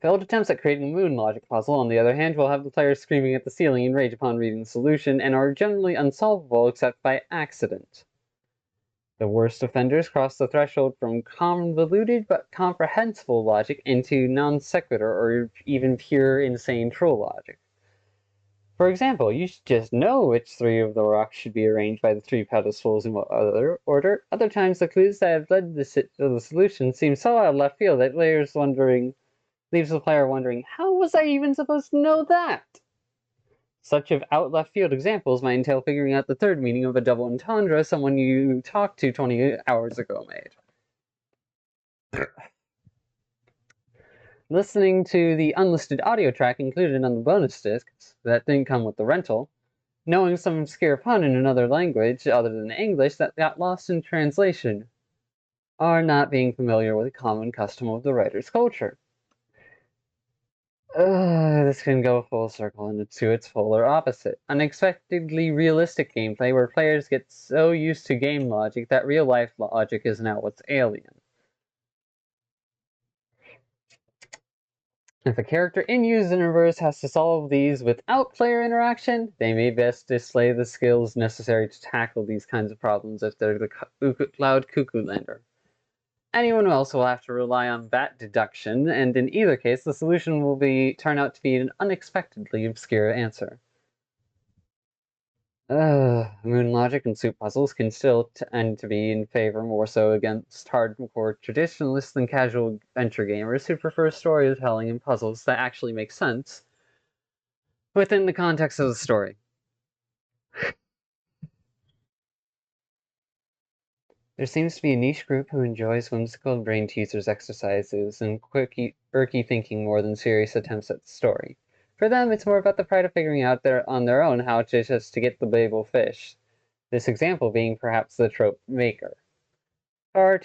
Failed attempts at creating a moon logic puzzle, on the other hand, will have the players screaming at the ceiling in rage upon reading the solution, and are generally unsolvable except by accident. The worst offenders cross the threshold from convoluted but comprehensible logic into non sequitur or even pure insane troll logic. For example, you should just know which three of the rocks should be arranged by the three pedestals in what other order. Other times, the clues that have led to the solution seem so out of left field that leaves the player wondering, how was I even supposed to know that? Such of out left field examples might entail figuring out the third meaning of a double entendre someone you talked to 20 hours ago made. Listening to the unlisted audio track included on the bonus discs that didn't come with the rental, knowing some obscure pun in another language other than English that got lost in translation, or not being familiar with a common custom of the writer's culture. This can go full circle into its polar opposite. Unexpectedly realistic gameplay where players get so used to game logic that real life logic is now what's alien. If a character in user universe has to solve these without player interaction, they may best display the skills necessary to tackle these kinds of problems if they're the Cloud Cuckoo Lander. Anyone else will have to rely on that deduction, and in either case, the solution will turn out to be an unexpectedly obscure answer. Moon logic and soup puzzles can still tend to be in favor more so against hardcore traditionalists than casual adventure gamers who prefer storytelling and puzzles that actually make sense within the context of the story. There seems to be a niche group who enjoys whimsical brain teasers exercises and quirky thinking more than serious attempts at the story. For them, it's more about the pride of figuring out on their own how to get the babel fish. This example being perhaps the trope maker. Are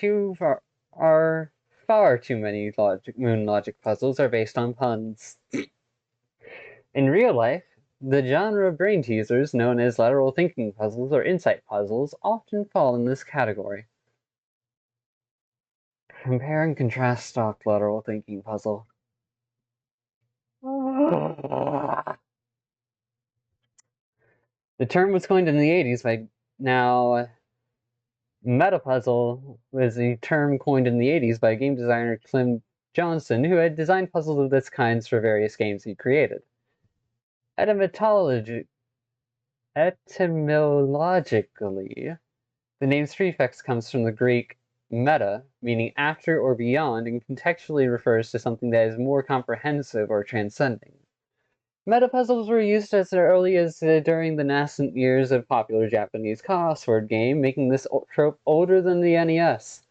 far too many moon logic puzzles are based on puns. In real life, the genre of brain teasers known as lateral thinking puzzles or insight puzzles often fall in this category. Compare and contrast stock lateral thinking puzzle. The term was coined in the 80s by now Metapuzzle was a term coined in the 80s by game designer Clem Johnson, who had designed puzzles of this kind for various games he created. Etymologically, the name's prefix comes from the Greek meta, meaning after or beyond, and contextually refers to something that is more comprehensive or transcending. Meta puzzles were used as early as during the nascent years of popular Japanese crossword game, making this trope older than the NES.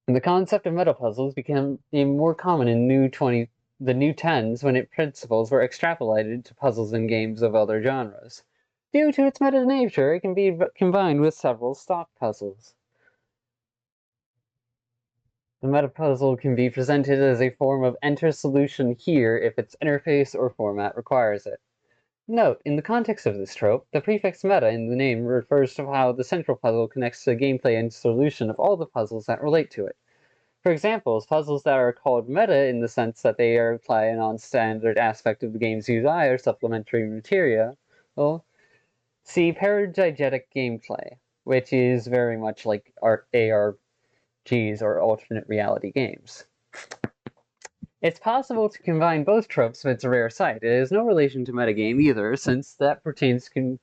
And the concept of meta puzzles became more common in the new tens when its principles were extrapolated to puzzles and games of other genres. Due to its meta nature, it can be combined with several stock puzzles. The meta puzzle can be presented as a form of enter solution here if its interface or format requires it. Note, in the context of this trope, the prefix meta in the name refers to how the central puzzle connects to the gameplay and solution of all the puzzles that relate to it. For example, puzzles that are called meta in the sense that they are apply a non-standard aspect of the game's UI or supplementary material, well, see paradiegetic gameplay, which is very much like ARGs or alternate reality games. It's possible to combine both tropes, but it's a rare sight. It has no relation to metagame either, since that pertains to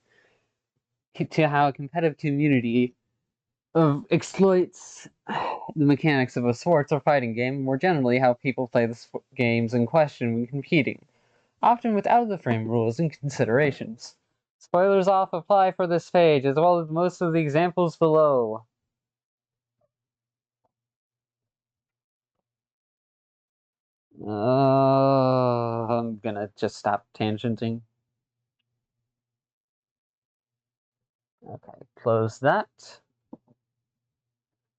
how a competitive community exploits the mechanics of a sports or fighting game, more generally how people play the games in question when competing, often with out-of-the-frame rules and considerations. Spoilers off apply for this page, as well as most of the examples below. I'm gonna just stop tangenting. Okay, close that.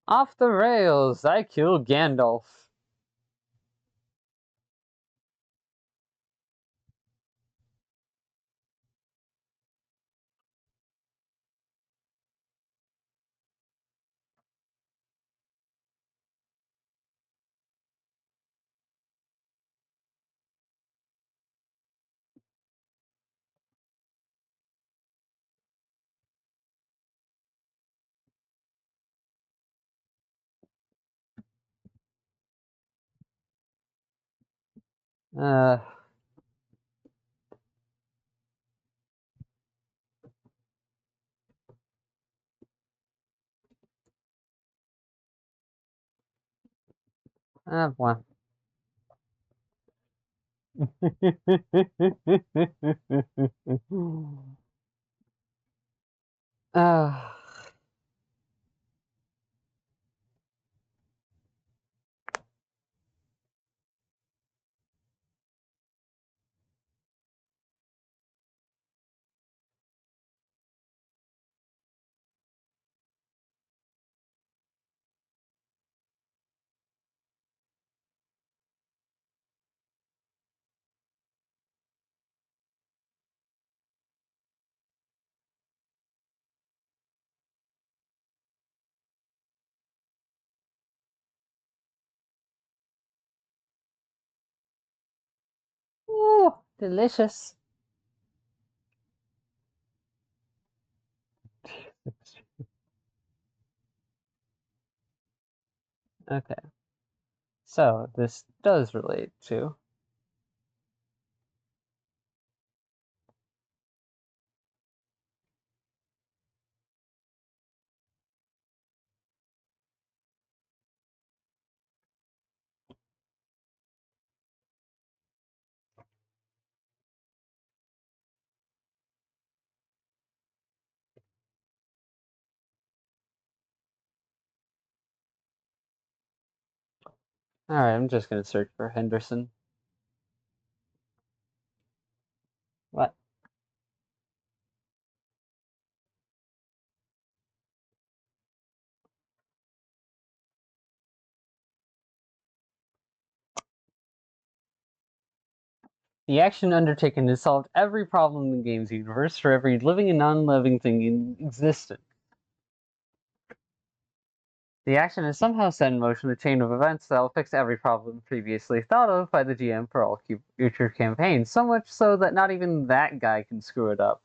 Off the rails, I kill Gandalf. Uh, well. uh, Delicious. Okay, so this does relate to. Alright, I'm just gonna search for Henderson. What? The action undertaken has solved every problem in the game's universe for every living and non-living thing in existence. The action has somehow set in motion a chain of events that will fix every problem previously thought of by the GM for all future campaigns, so much so that not even that guy can screw it up.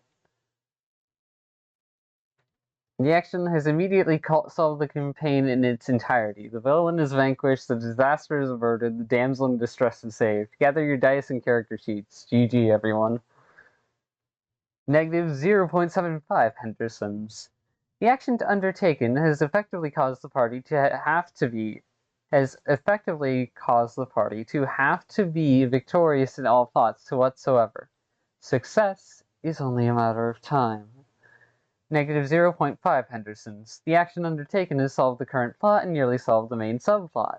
The action has immediately solved the campaign in its entirety. The villain is vanquished, the disaster is averted, the damsel in distress is saved. Gather your dice and character sheets. GG, everyone. Negative 0.75 Hendersons. The action undertaken has effectively caused the party to have to be victorious in all plots whatsoever. Success is only a matter of time. Negative 0.5 Hendersons. The action undertaken has solved the current plot and nearly solved the main subplot.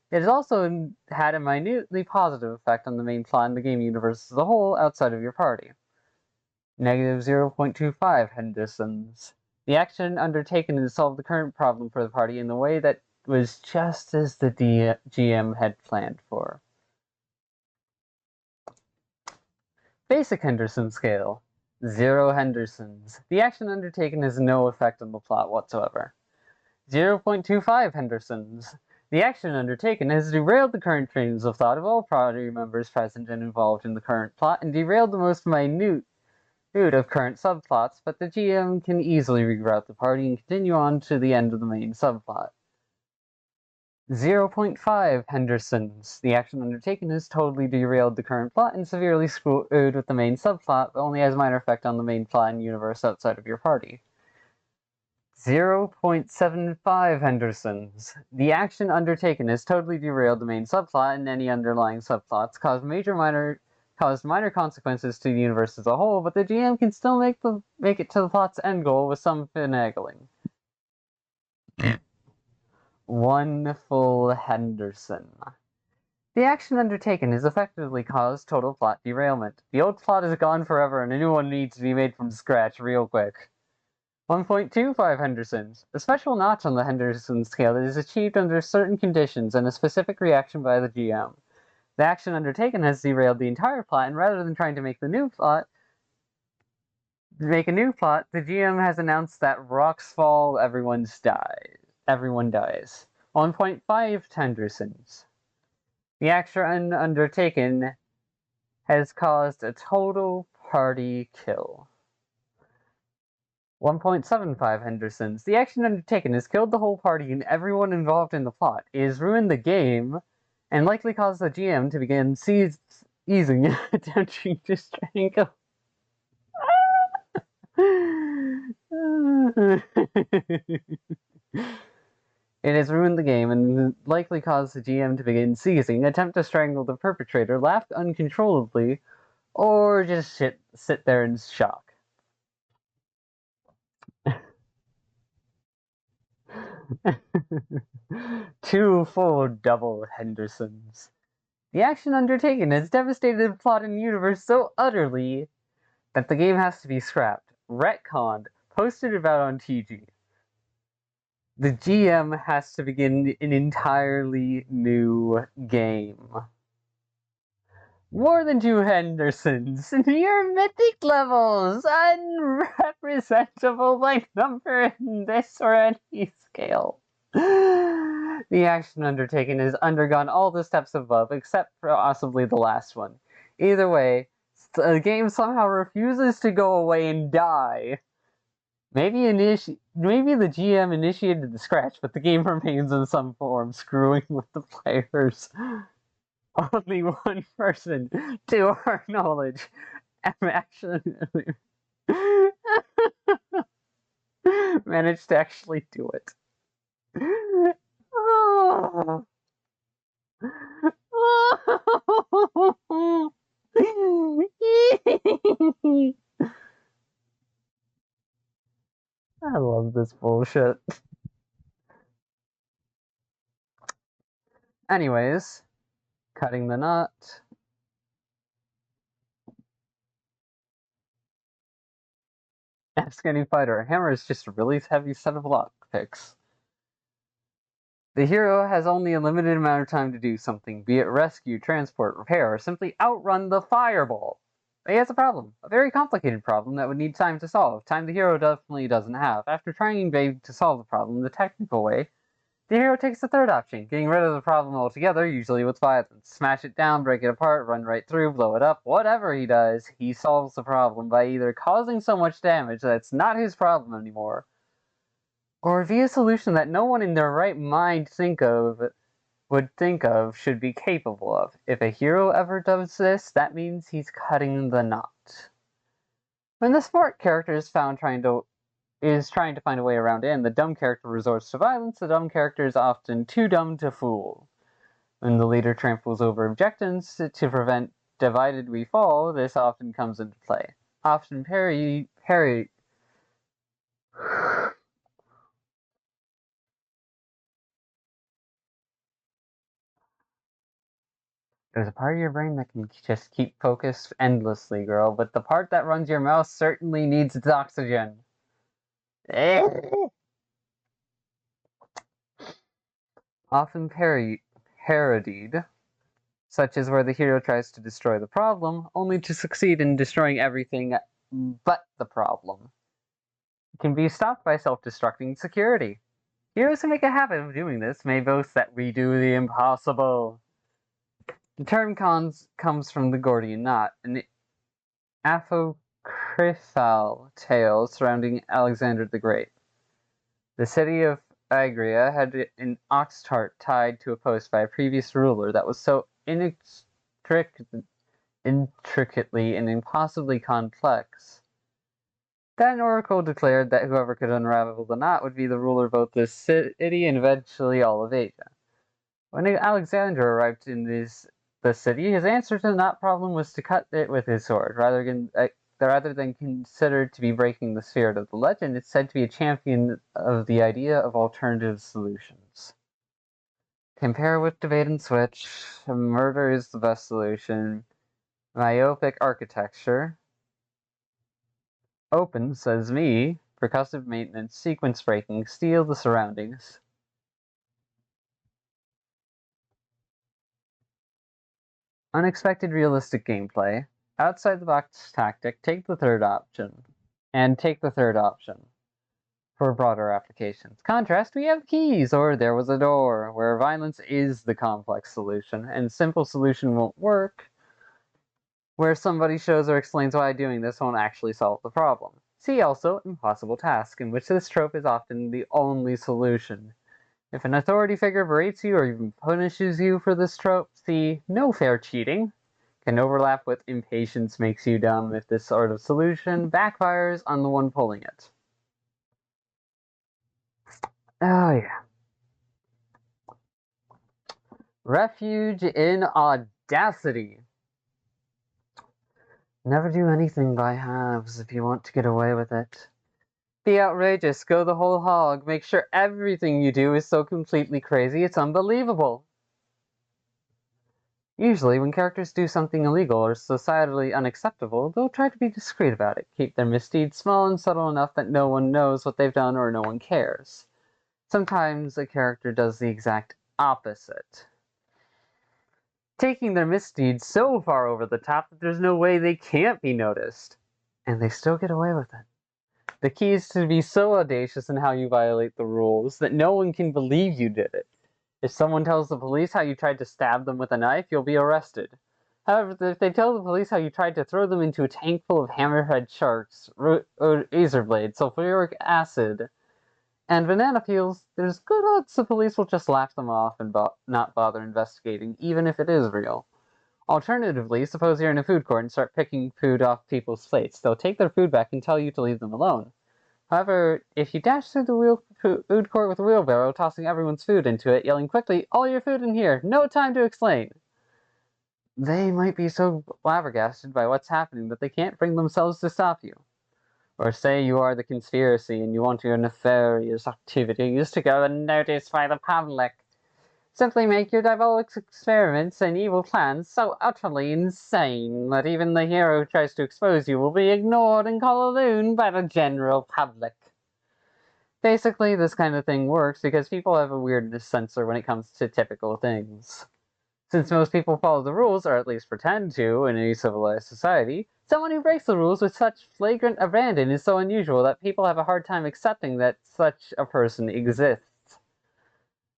It has also had a minutely positive effect on the main plot and the game universe as a whole outside of your party. Negative 0.25 Hendersons. The action undertaken has solved the current problem for the party in the way that was just as the GM had planned for. Basic Henderson scale. 0 Hendersons. The action undertaken has no effect on the plot whatsoever. 0.25 Hendersons. The action undertaken has derailed the current trains of thought of all party members present and involved in the current plot and derailed the most minute of current subplots, but the GM can easily reroute the party and continue on to the end of the main subplot. 0.5 Hendersons. The action undertaken has totally derailed the current plot and severely screwed with the main subplot, but only has minor effect on the main plot and universe outside of your party. 0.75 Hendersons. The action undertaken has totally derailed the main subplot and any underlying subplots, caused minor consequences to the universe as a whole, but the GM can still make it to the plot's end goal with some finagling. 1 full Henderson. The action undertaken has effectively caused total plot derailment. The old plot is gone forever and a new one needs to be made from scratch real quick. 1.25 Hendersons. A special notch on the Henderson scale that is achieved under certain conditions and a specific reaction by the GM. The action undertaken has derailed the entire plot, and rather than trying to make a new plot, the GM has announced that rocks fall, everyone dies. 1.5 Hendersons. The action undertaken has caused a total party kill. 1.75 Hendersons. The action undertaken has killed the whole party and everyone involved in the plot. It has ruined the game and likely caused the GM to begin easing, attempting to strangle. It has ruined the game and likely caused the GM to begin seizing, attempt to strangle the perpetrator, laugh uncontrollably, or just sit there in shock. 2 full double Hendersons. The action undertaken has devastated the plot and universe so utterly that the game has to be scrapped, retconned, posted about on TG. The GM has to begin an entirely new game. More than 2 Hendersons. Near mythic levels, unrepresentable by number in this or any scale. The action undertaken has undergone all the steps above, except for possibly the last one. Either way, the game somehow refuses to go away and die. Maybe the GM initiated the scratch, but the game remains in some form, screwing with the players. Only one person, to our knowledge, actually managed to actually do it. Oh. I love this bullshit. Anyways, cutting the knot. Ask any fighter. A hammer is just a really heavy set of lockpicks. The hero has only a limited amount of time to do something, be it rescue, transport, repair, or simply outrun the fireball. But he has a problem. A very complicated problem that would need time to solve. Time the hero definitely doesn't have. After trying vague to solve the problem the technical way, the hero takes the third option, getting rid of the problem altogether, usually with violence. Smash it down, break it apart, run right through, blow it up, whatever he does, he solves the problem by either causing so much damage that it's not his problem anymore, or via a solution that no one in their right mind would think of should be capable of. If a hero ever does this, that means he's cutting the knot. When the smart character is trying to find a way around it, and the dumb character resorts to violence, the dumb character is often too dumb to fool. When the leader tramples over objections to prevent divided we fall, this often comes into play. Often parry. There's a part of your brain that can just keep focused endlessly, girl, but the part that runs your mouth certainly needs its oxygen. Often parodied, such as where the hero tries to destroy the problem, only to succeed in destroying everything but the problem. It can be stopped by self-destructing security. Heroes who make a habit of doing this may boast that we do the impossible. The term comes from the Gordian knot, an apocryphal tale surrounding Alexander the Great. The city of Agria had an ox cart tied to a post by a previous ruler that was so intricately and impossibly complex that an oracle declared that whoever could unravel the knot would be the ruler of both this city and eventually all of Asia. When Alexander arrived in the city, his answer to the knot problem was to cut it with his sword. Rather than considered to be breaking the spirit of the legend, it's said to be a champion of the idea of alternative solutions. Compare with debate and switch. Murder is the best solution. Myopic architecture. Open, says me. Percussive maintenance, sequence breaking, steal the surroundings. Unexpected realistic gameplay. Outside the box tactic, take the third option. For broader applications. Contrast, we have keys, or there was a door, where violence is the complex solution, and simple solution won't work, where somebody shows or explains why doing this won't actually solve the problem. See also impossible task, in which this trope is often the only solution. If an authority figure berates you or even punishes you for this trope, see no fair cheating. Can overlap with impatience makes you dumb if this sort of solution backfires on the one pulling it. Oh yeah. Refuge in audacity. Never do anything by halves if you want to get away with it. Be outrageous, go the whole hog, make sure everything you do is so completely crazy it's unbelievable. Usually, when characters do something illegal or societally unacceptable, they'll try to be discreet about it, keep their misdeeds small and subtle enough that no one knows what they've done or no one cares. Sometimes a character does the exact opposite, taking their misdeeds so far over the top that there's no way they can't be noticed, and they still get away with it. The key is to be so audacious in how you violate the rules that no one can believe you did it. If someone tells the police how you tried to stab them with a knife, you'll be arrested. However, if they tell the police how you tried to throw them into a tank full of hammerhead sharks, razor blades, sulfuric acid, and banana peels, there's good odds the police will just laugh them off and not bother investigating, even if it is real. Alternatively, suppose you're in a food court and start picking food off people's plates. They'll take their food back and tell you to leave them alone. However, if you dash through the food court with a wheelbarrow, tossing everyone's food into it, yelling quickly, "All your food in here! No time to explain!" they might be so flabbergasted by what's happening that they can't bring themselves to stop you. Or say you are the conspiracy and you want your nefarious activities to go unnoticed by the public. Simply make your diabolic experiments and evil plans so utterly insane that even the hero who tries to expose you will be ignored and called a loon by the general public. Basically, this kind of thing works because people have a weirdness sensor when it comes to typical things. Since most people follow the rules, or at least pretend to, in any civilized society, someone who breaks the rules with such flagrant abandon is so unusual that people have a hard time accepting that such a person exists.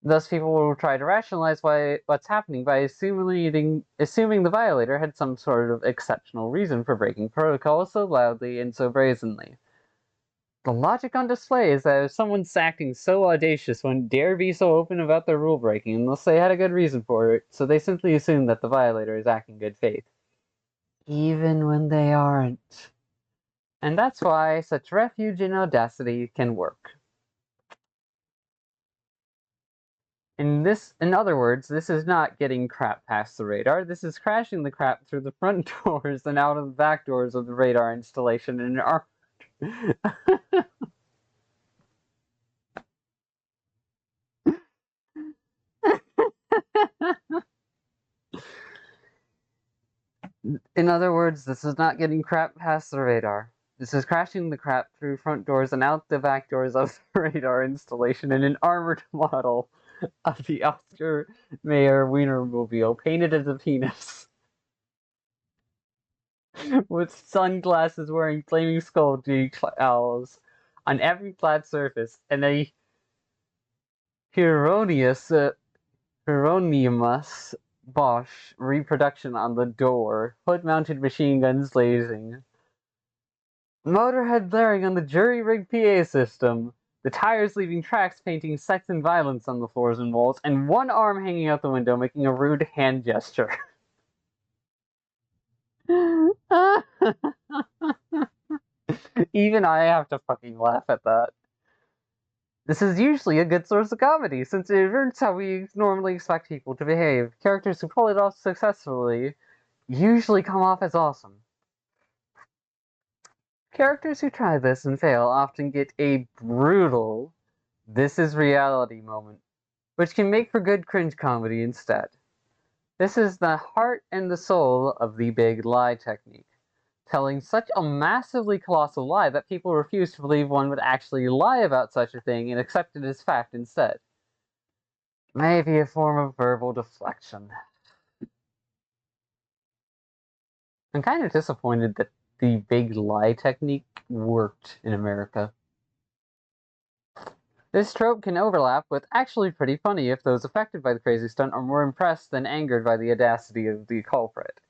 Thus, people will try to rationalize what's happening by assuming the violator had some sort of exceptional reason for breaking protocol so loudly and so brazenly. The logic on display is that if someone's acting so audacious wouldn't dare be so open about their rule breaking unless they had a good reason for it, so they simply assume that the violator is acting in good faith. Even when they aren't. And that's why such refuge in audacity can work. In other words, this is not getting crap past the radar, this is crashing the crap through the front doors and out of the back doors of the radar installation in our... In other words, this is not getting crap past the radar. This is crashing the crap through front doors and out the back doors of the radar installation in an armored model of the Oscar Mayer Wienermobile, painted as a penis. With sunglasses wearing flaming skull decals on every flat surface, and a Hieronymus Bosch reproduction on the door, hood-mounted machine guns blazing, motorhead blaring on the jury-rigged PA system, the tires leaving tracks painting sex and violence on the floors and walls, and one arm hanging out the window making a rude hand gesture. Even I have to fucking laugh at that. This is usually a good source of comedy, since it inverts how we normally expect people to behave. Characters who pull it off successfully usually come off as awesome. Characters who try this and fail often get a brutal "this is reality" moment, which can make for good cringe comedy instead. This is the heart and the soul of the big lie technique. Telling such a massively colossal lie that people refuse to believe one would actually lie about such a thing and accept it as fact instead. Maybe a form of verbal deflection. I'm kind of disappointed that the big lie technique worked in America. This trope can overlap with actually pretty funny if those affected by the crazy stunt are more impressed than angered by the audacity of the culprit.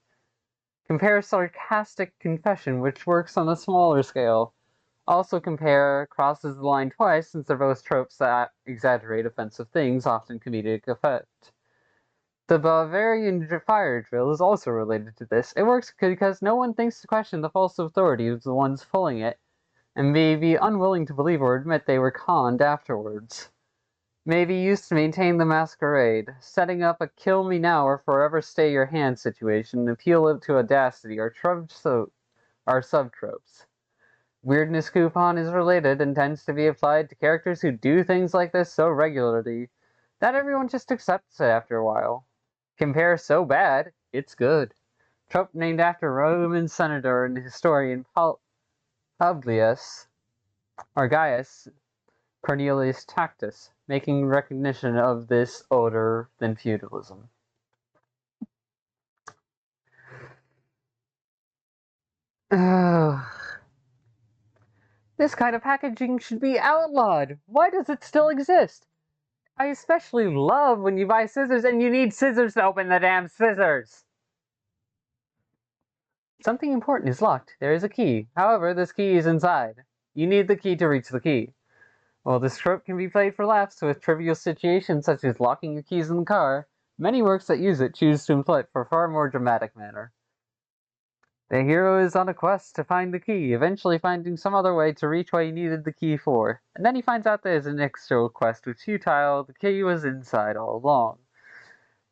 Compare sarcastic confession, which works on a smaller scale. Also compare crosses the line twice, since they're both tropes that exaggerate offensive things, often comedic effect. The Bavarian fire drill is also related to this. It works because no one thinks to question the false authority of the ones pulling it, and may be unwilling to believe or admit they were conned afterwards. May be used to maintain the masquerade, setting up a kill me now or forever stay your hand situation, appeal to audacity, or sub-tropes. Weirdness coupon is related and tends to be applied to characters who do things like this so regularly that everyone just accepts it after a while. Compare so bad, it's good. Trope named after Roman senator and historian Publius, or Gaius Cornelius Tacitus, making recognition of this older than feudalism. This kind of packaging should be outlawed. Why does it still exist? I especially love when you buy scissors and you need scissors to open the damn scissors. Something important is locked. There is a key. However, this key is inside. You need the key to reach the key. While this trope can be played for laughs with trivial situations such as locking your keys in the car, many works that use it choose to employ it for a far more dramatic manner. The hero is on a quest to find the key, eventually finding some other way to reach what he needed the key for. And then he finds out there's an extra quest which futile, the key was inside all along.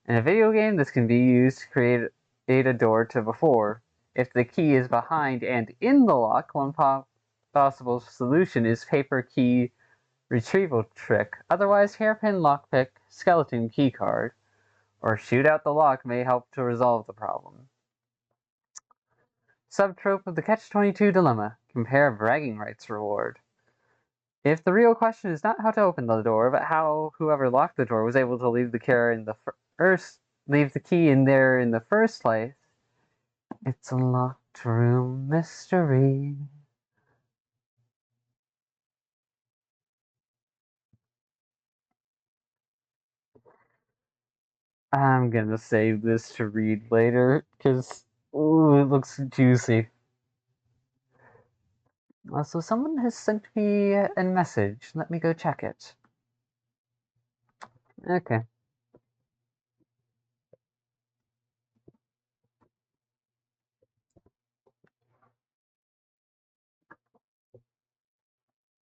In a video game, this can be used to create a door to before. If the key is behind and in the lock, one possible solution is paper key retrieval trick, otherwise hairpin lockpick, skeleton keycard, or shoot out the lock may help to resolve the problem. Subtrope of the Catch-22 dilemma. Compare bragging rights reward. If the real question is not how to open the door, but how whoever locked the door was able to leave the key in there in the first place, it's a locked room mystery. I'm gonna save this to read later, because it looks juicy. So someone has sent me a message. Let me go check it. Okay.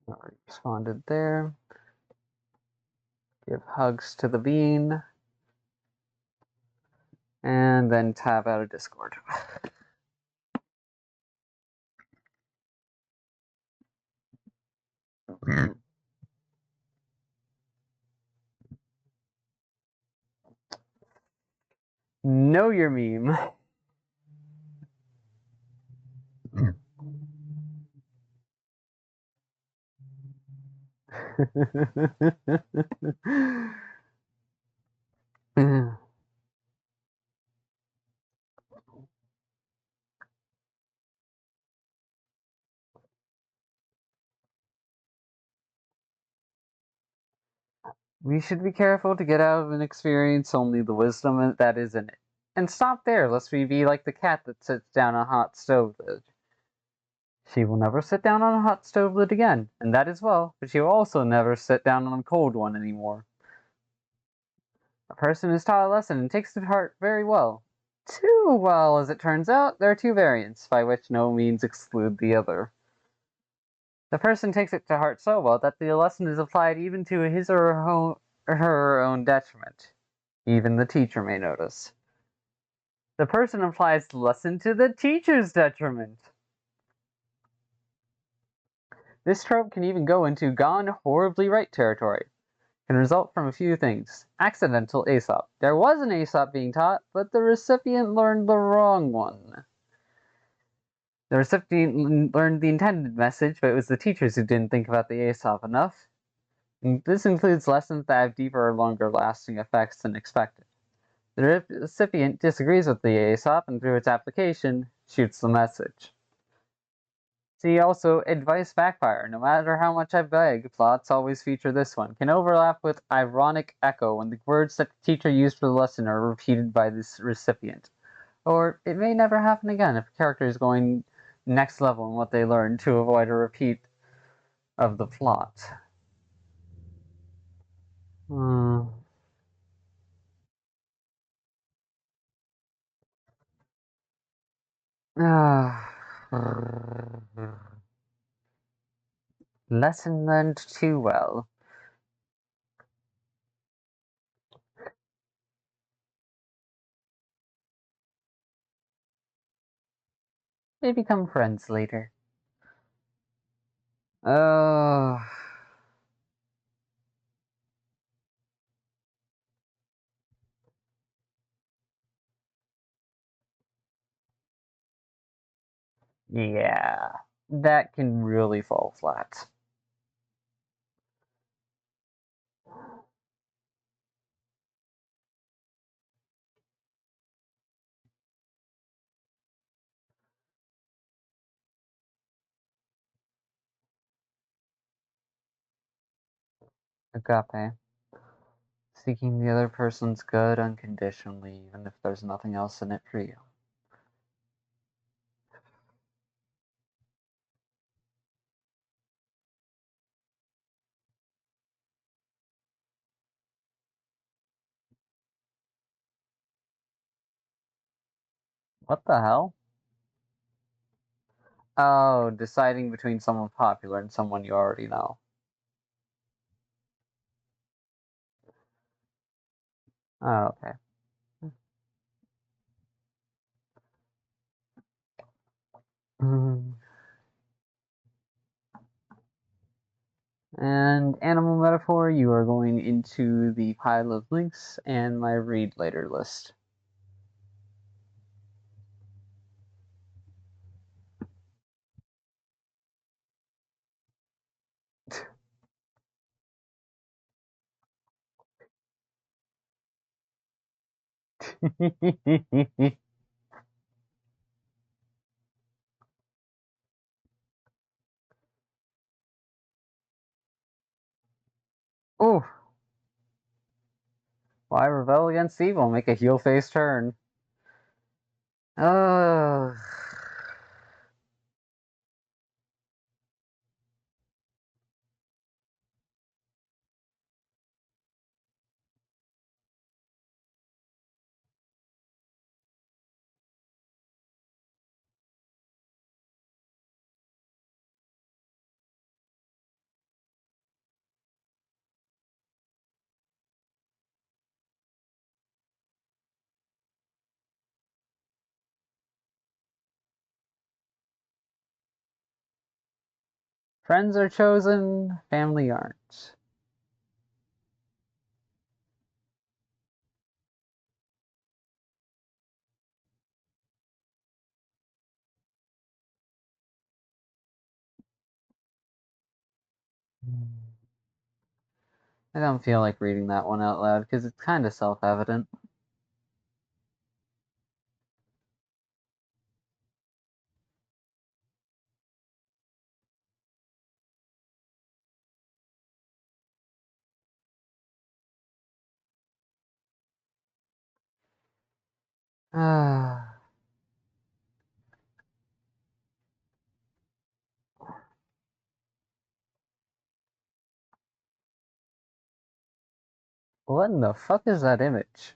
Already responded there. Give hugs to the bean. And then tab out of Discord. Know your meme. We should be careful to get out of an experience only the wisdom that is in it. And stop there, lest we be like the cat that sits down on a hot stove lid. She will never sit down on a hot stove lid again, and that is well, but she will also never sit down on a cold one anymore. A person is taught a lesson and takes it to heart very well. Too well, as it turns out, there are two variants, by which no means exclude the other. The person takes it to heart so well that the lesson is applied even to his or her own detriment. Even the teacher may notice. The person applies the lesson to the teacher's detriment. This trope can even go into gone horribly right territory. Can result from a few things. Accidental Aesop. There was an Aesop being taught, but the recipient learned the wrong one. The recipient learned the intended message, but it was the teachers who didn't think about the Aesop enough. And this includes lessons that have deeper or longer lasting effects than expected. The recipient disagrees with the Aesop and through its application, shoots the message. See also, advice backfire. No matter how much I beg, plots always feature this one. Can overlap with ironic echo when the words that the teacher used for the lesson are repeated by this recipient. Or it may never happen again if a character is going next level in what they learn to avoid a repeat of the plot. Lesson learned too well. They become friends later. Oh. Yeah. That can really fall flat. Agape. Seeking the other person's good unconditionally, even if there's nothing else in it for you. What the hell? Oh, deciding between someone popular and someone you already know. Oh, okay. Mm. And animal metaphor, you are going into the pile of links and my read later list. Oh, why rebel against evil? Make a heel face turn. Ugh. Friends are chosen, family aren't. I don't feel like reading that one out loud because it's kind of self-evident. Ah, what in the fuck is that image?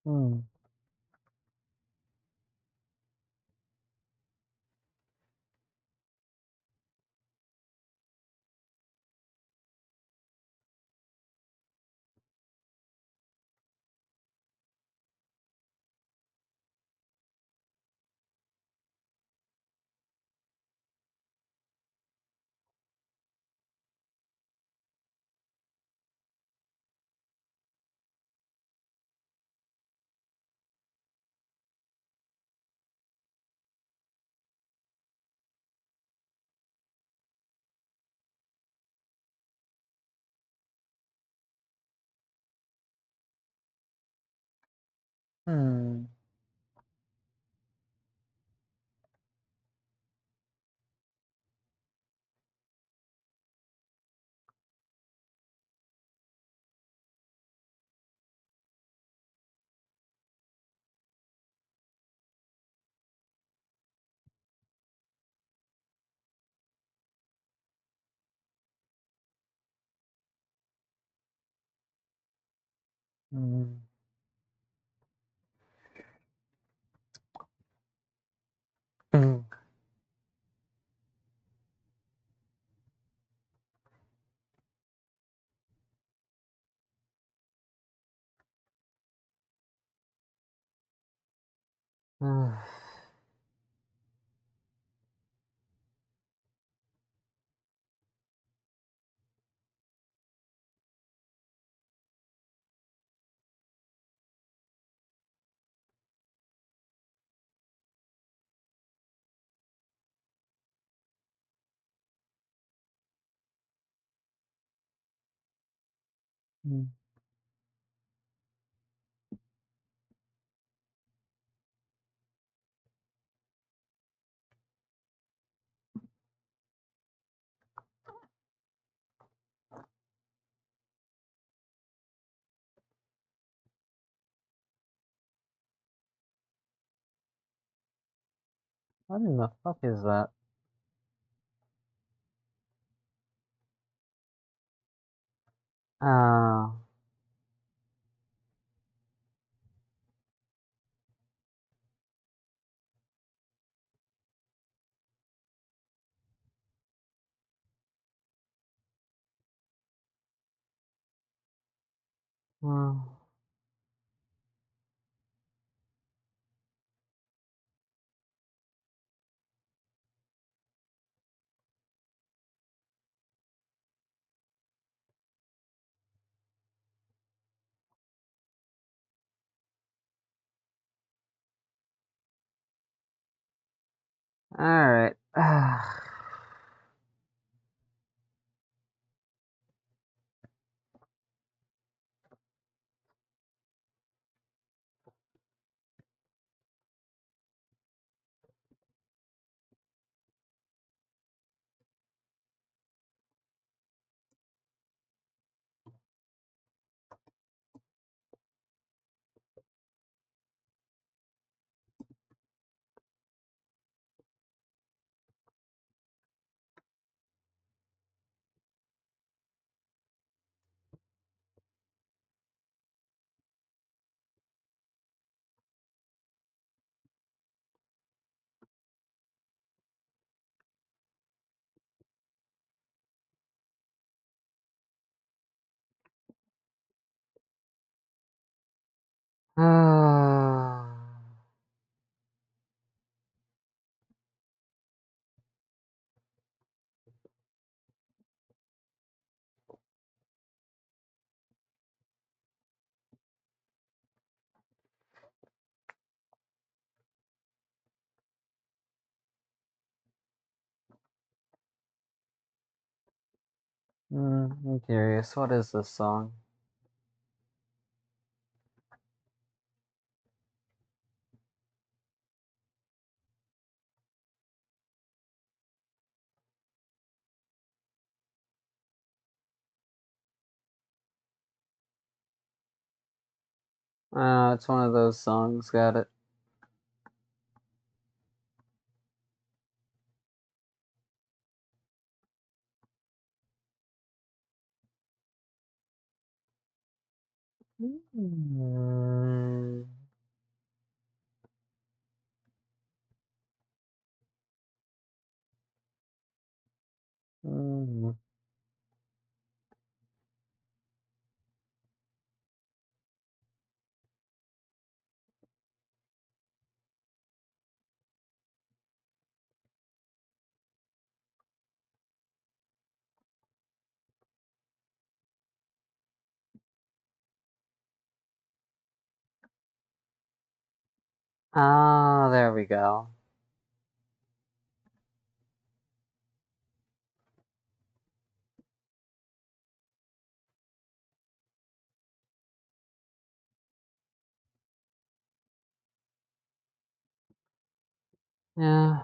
Hmm. Hmm. Hmm. Hmm. Hmm. Mm. What in the fuck is that? Oh. Well. Alright. I'm curious. What is this song? Oh, it's one of those songs. Got it. Mm. Mm. Ah, there we go. Yeah.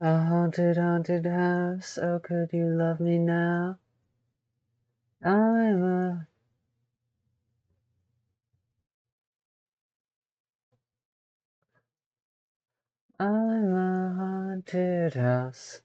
A haunted, haunted house. Oh, could you love me now? I'm a. I'm a haunted house.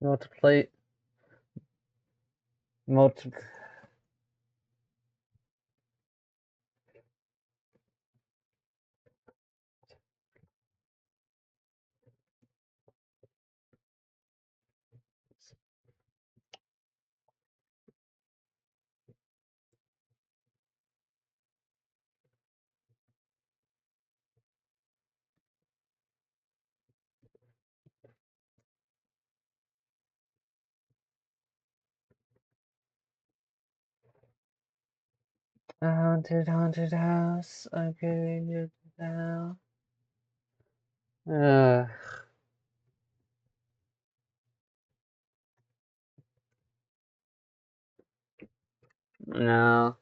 Multiply. Multi. A haunted house. I'm getting it now. Uh, no.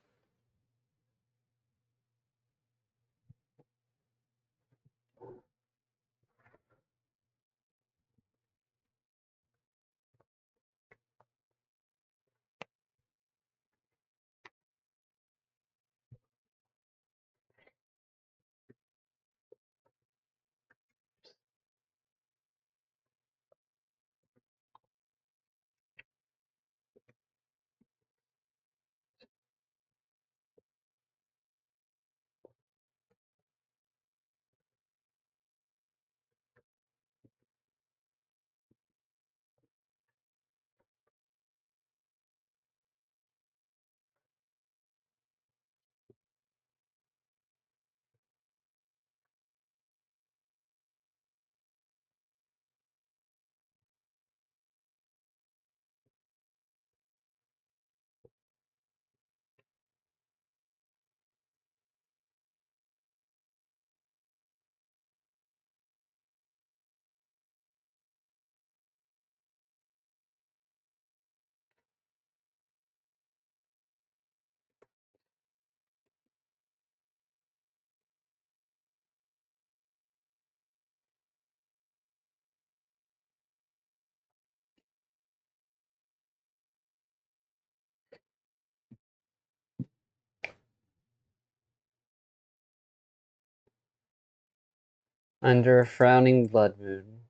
Under a frowning blood moon.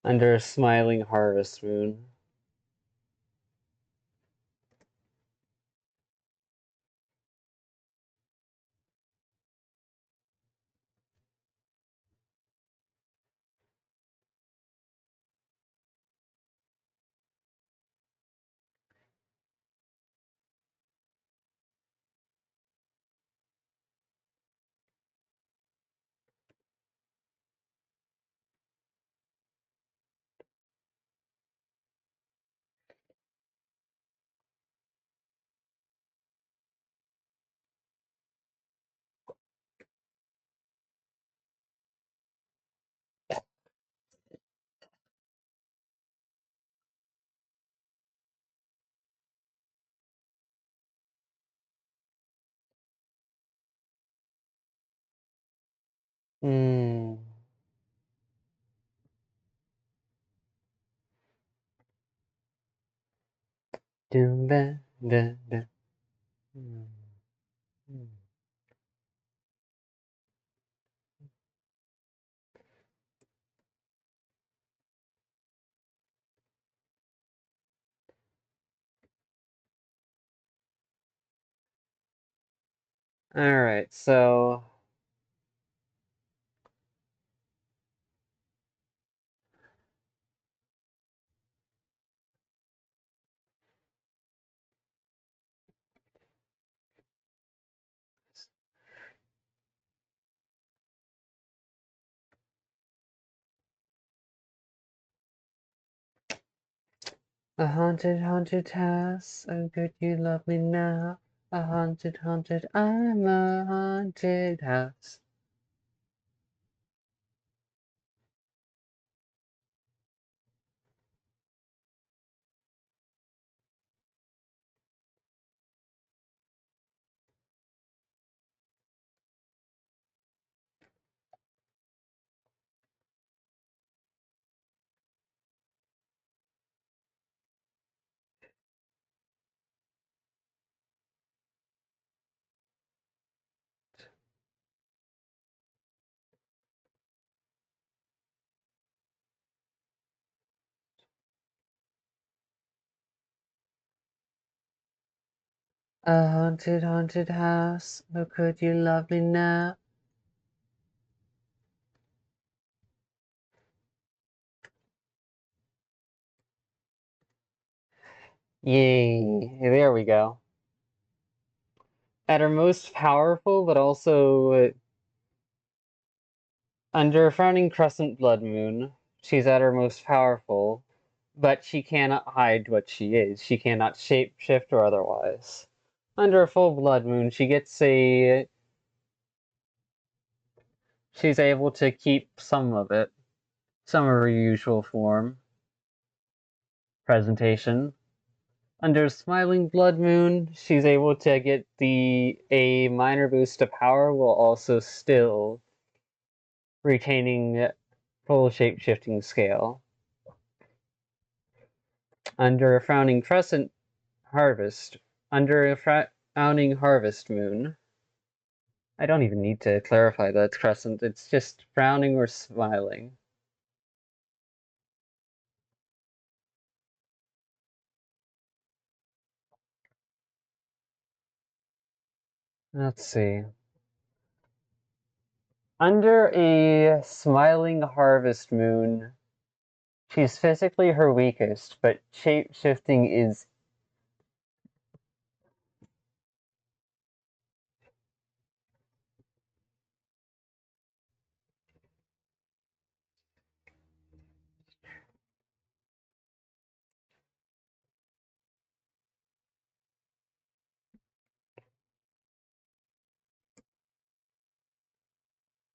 Under a smiling harvest moon. Hmm. Doom ba da da. Hmm. Alright, so a haunted house. Oh, good you love me now. A haunted, I'm a haunted house. A haunted, haunted house. Oh, could you love me now? Yay. There we go. At her most powerful, but also under a frowning crescent blood moon, she's at her most powerful, but she cannot hide what she is. She cannot shape shift or otherwise. Under a full blood moon, she's able to keep some of it, some of her usual form, presentation. Under smiling blood moon, she's able to get the a minor boost of power while also still retaining full shape shifting scale. Under a frowning crescent harvest, under a frowning harvest moon. I don't even need to clarify that it's crescent, it's just frowning or smiling. Let's see. Under a smiling harvest moon, she's physically her weakest, but shape shifting is.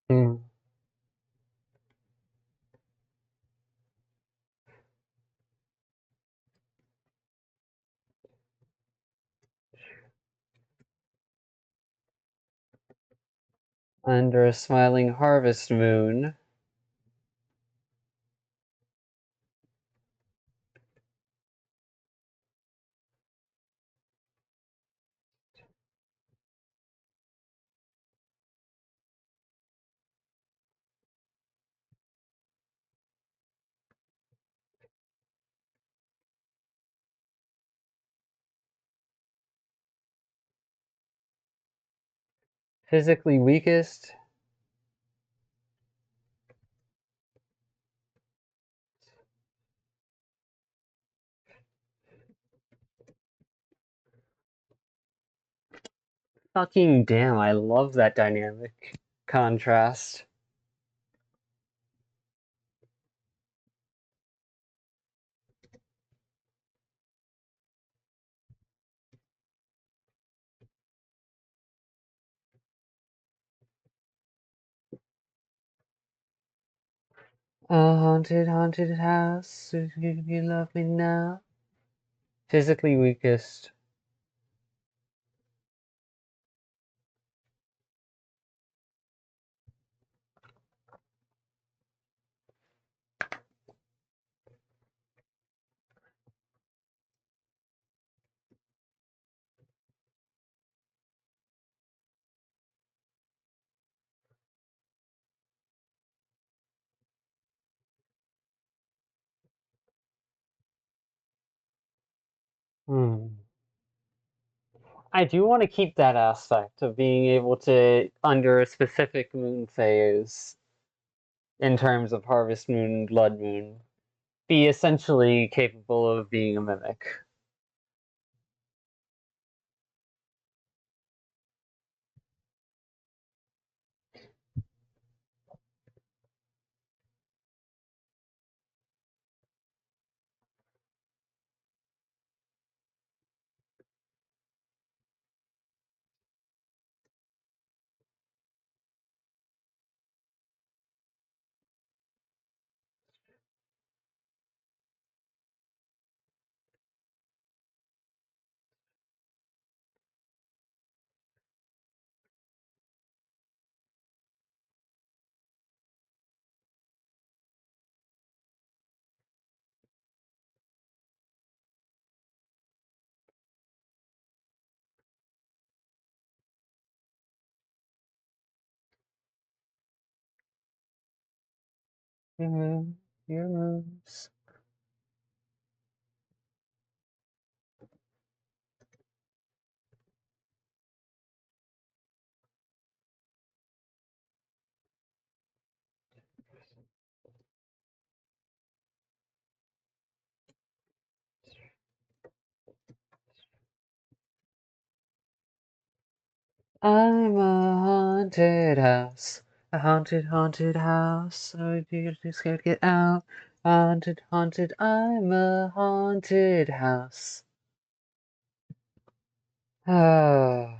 Hmm. Under a smiling harvest moon, physically weakest. Fucking damn, I love that dynamic contrast. A haunted, haunted house. You love me now. Physically weakest. Hmm. I do want to keep that aspect of being able to, under a specific moon phase, in terms of harvest moon, blood moon, be essentially capable of being a mimic. Your moves, your moves. I'm a haunted house. A haunted, haunted house. So you're too scared to get out. Haunted, haunted, I'm a haunted house. Oh,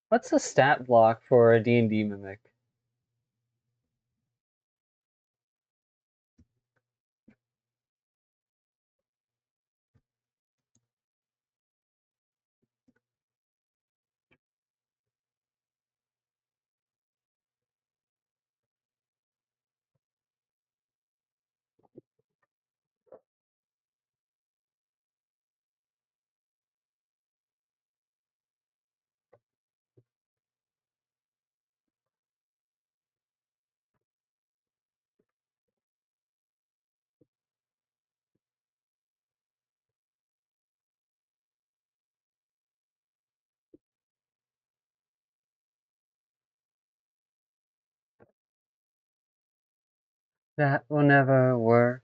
what's the stat block for a D&D mimic? That will never work.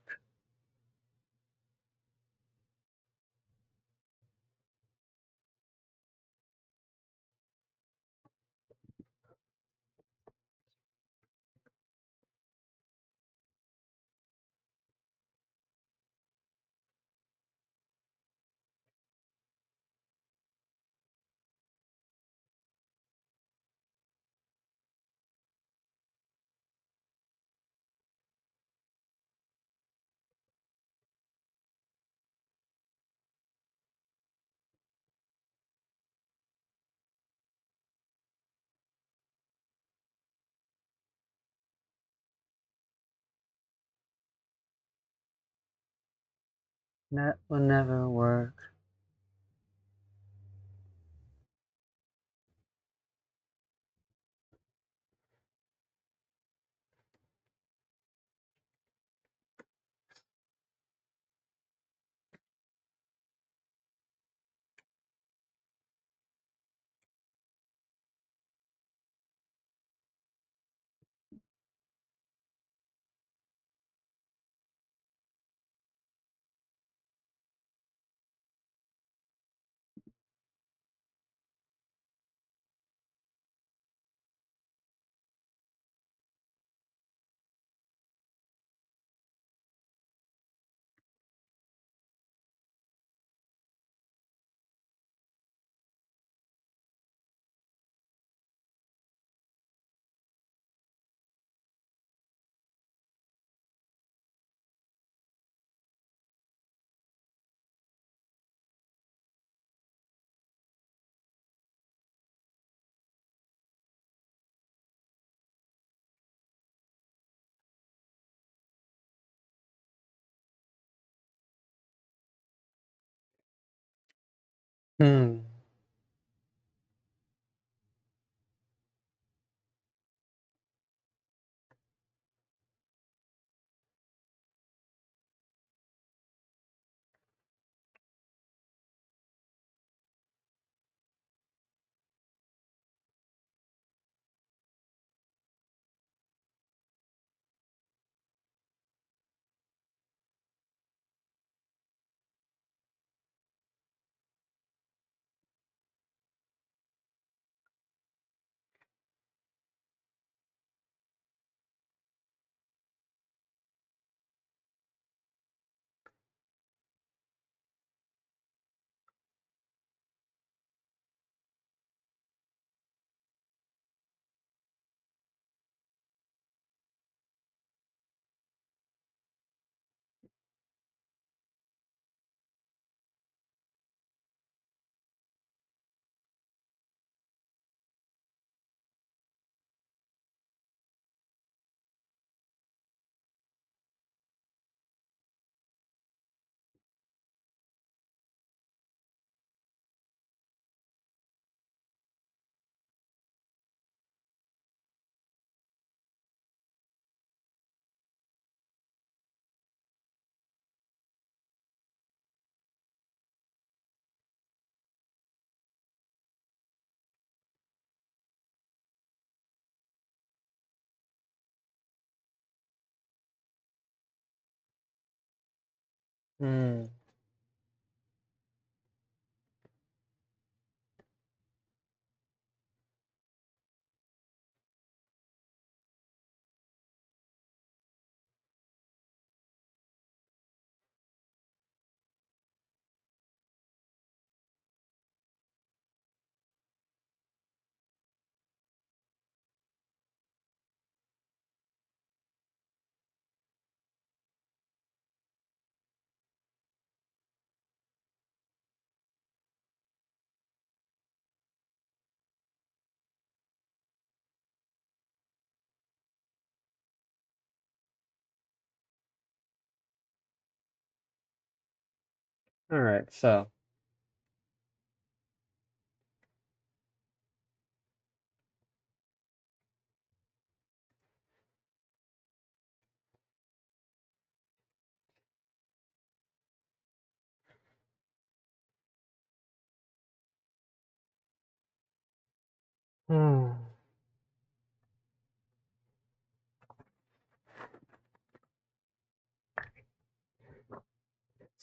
That will never work. Hmm. Hmm. All right, so.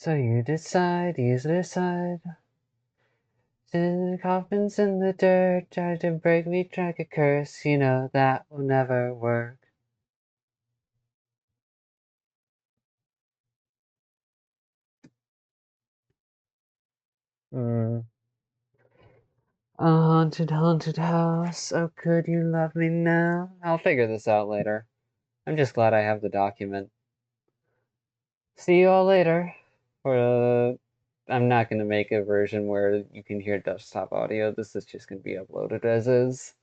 So you decide to coffins in the dirt, try to break me, try to curse, you know that will never work. Hmm. A haunted, haunted house. Oh, could you love me now? I'll figure this out later. I'm just glad I have the document. See you all later. For I'm not gonna make a version where you can hear desktop audio. This is just gonna be uploaded as is.